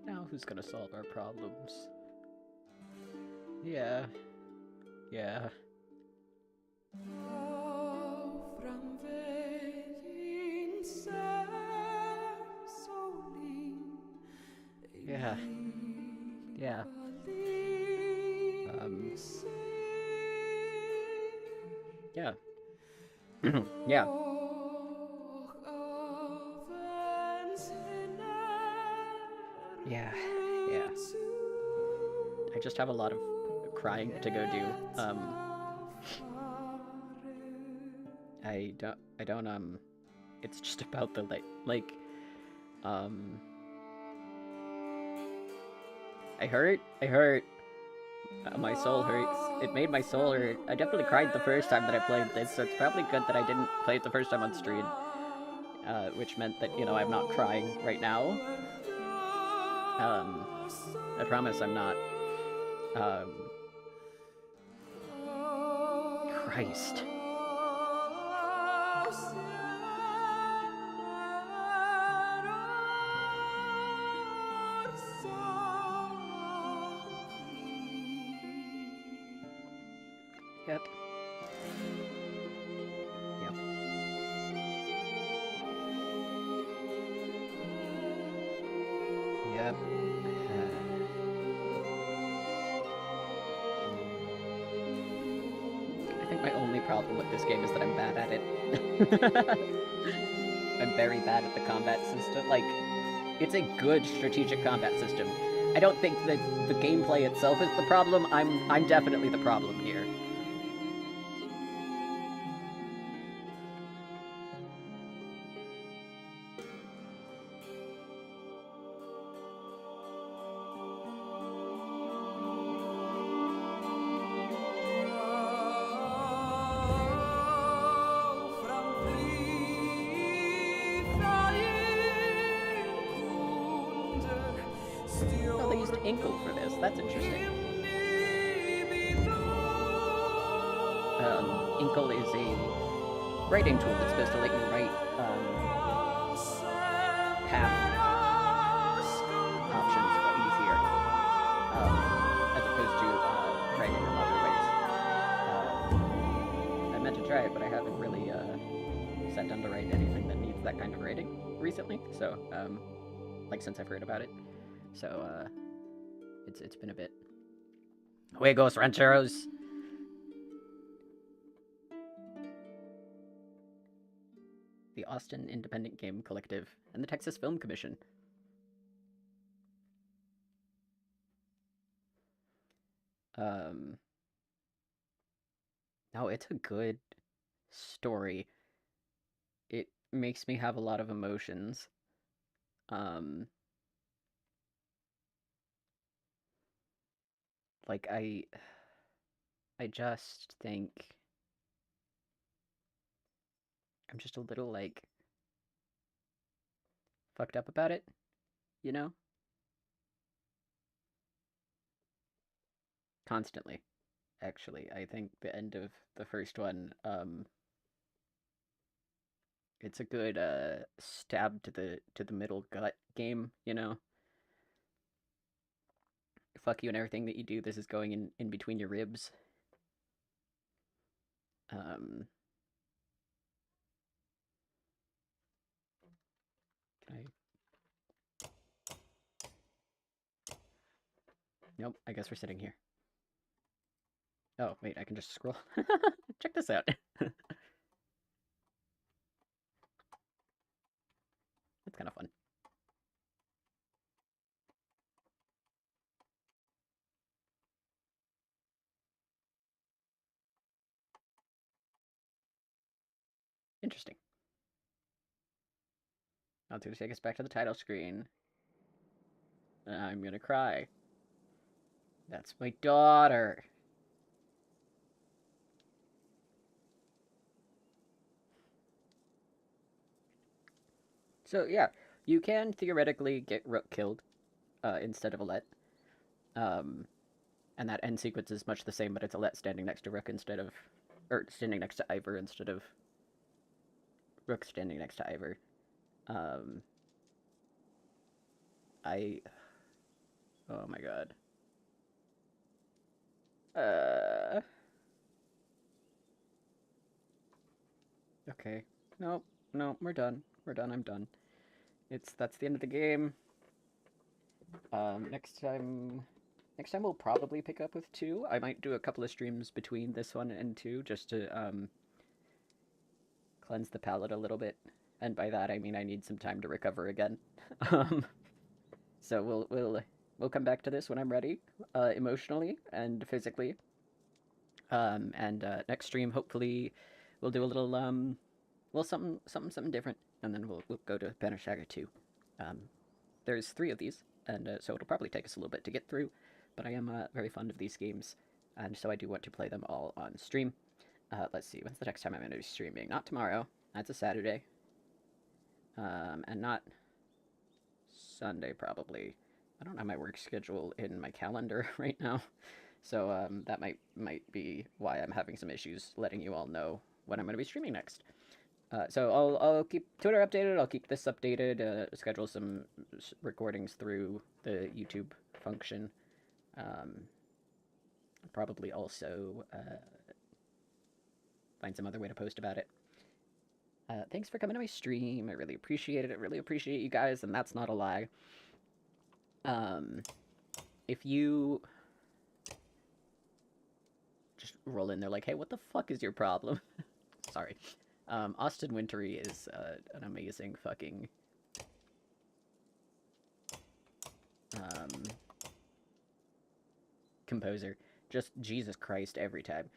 Now who's gonna solve our problems? Yeah. Yeah. Yeah. Yeah. Yeah. Yeah. Yeah. Yeah. I just have a lot of crying to go do. I don't, it's just about the, I hurt, My soul hurts. It made my soul hurt. I definitely cried the first time that I played this, so it's probably good that I didn't play it the first time on stream. Which meant that, you know, I'm not crying right now. Um, I promise I'm not. Um, Christ. Yep. Yep. Yep. I think my only problem with this game is that I'm bad at it. I'm very bad at the combat system. Like, it's a good strategic combat system. I don't think that the gameplay itself is the problem. I'm definitely the problem here. Oh, they used Inkle for this. That's interesting. Inkle is a writing tool that's supposed to let you write path options easier, as opposed to writing them other ways. I meant to try it, but I haven't really sat down to write anything that needs that kind of writing recently. So, like since I've heard about it, so it's been a bit. Away goes rancheros. The Austin Independent Game Collective, and the Texas Film Commission. No, it's a good story. It makes me have a lot of emotions. Um, like I just think I'm just a little like fucked up about it, you know? Constantly. Actually, I think the end of the first one, it's a good stab to the middle gut game, you know? Fuck you and everything that you do. This is going in between your ribs. Um, can I? Nope. I guess we're sitting here. Oh wait, I can just scroll. Check this out. That's kind of fun. Interesting. Now it's gonna take us back to the title screen. I'm gonna cry. That's my daughter. So yeah, you can theoretically get Rook killed instead of Alette. Um, and that end sequence is much the same, but it's Alette standing next to Rook instead of, or standing next to Ivor instead of Rook standing next to Ivor. Um, I, oh my god. Uh, okay. No, no, we're done. We're done. I'm done. That's the end of the game. Next time we'll probably pick up with 2. I might do a couple of streams between this one and 2 just to cleanse the palate a little bit. And by that I mean I need some time to recover again. um, so we'll come back to this when I'm ready, emotionally and physically. And next stream hopefully we'll do a little well something different, and then we'll go to Banner Saga 2. There's 3 of these, and so it'll probably take us a little bit to get through. but I am very fond of these games, and so I do want to play them all on stream. Let's see, when's the next time I'm going to be streaming? Not tomorrow. That's a Saturday. And not Sunday, probably. I don't have my work schedule in my calendar right now, so that might be why I'm having some issues letting you all know when I'm going to be streaming next. So I'll keep Twitter updated. I'll keep this updated. Schedule some recordings through the YouTube function. Probably also find some other way to post about it. Thanks for coming to my stream. I really appreciate it. I really appreciate you guys, and that's not a lie. If you just roll in there like, hey, what the fuck is your problem? Sorry. Austin Wintory is an amazing fucking composer. Just Jesus Christ every time.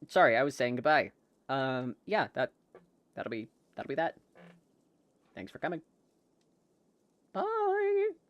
Sorry, I was saying goodbye. Yeah, that'll be that. Thanks for coming.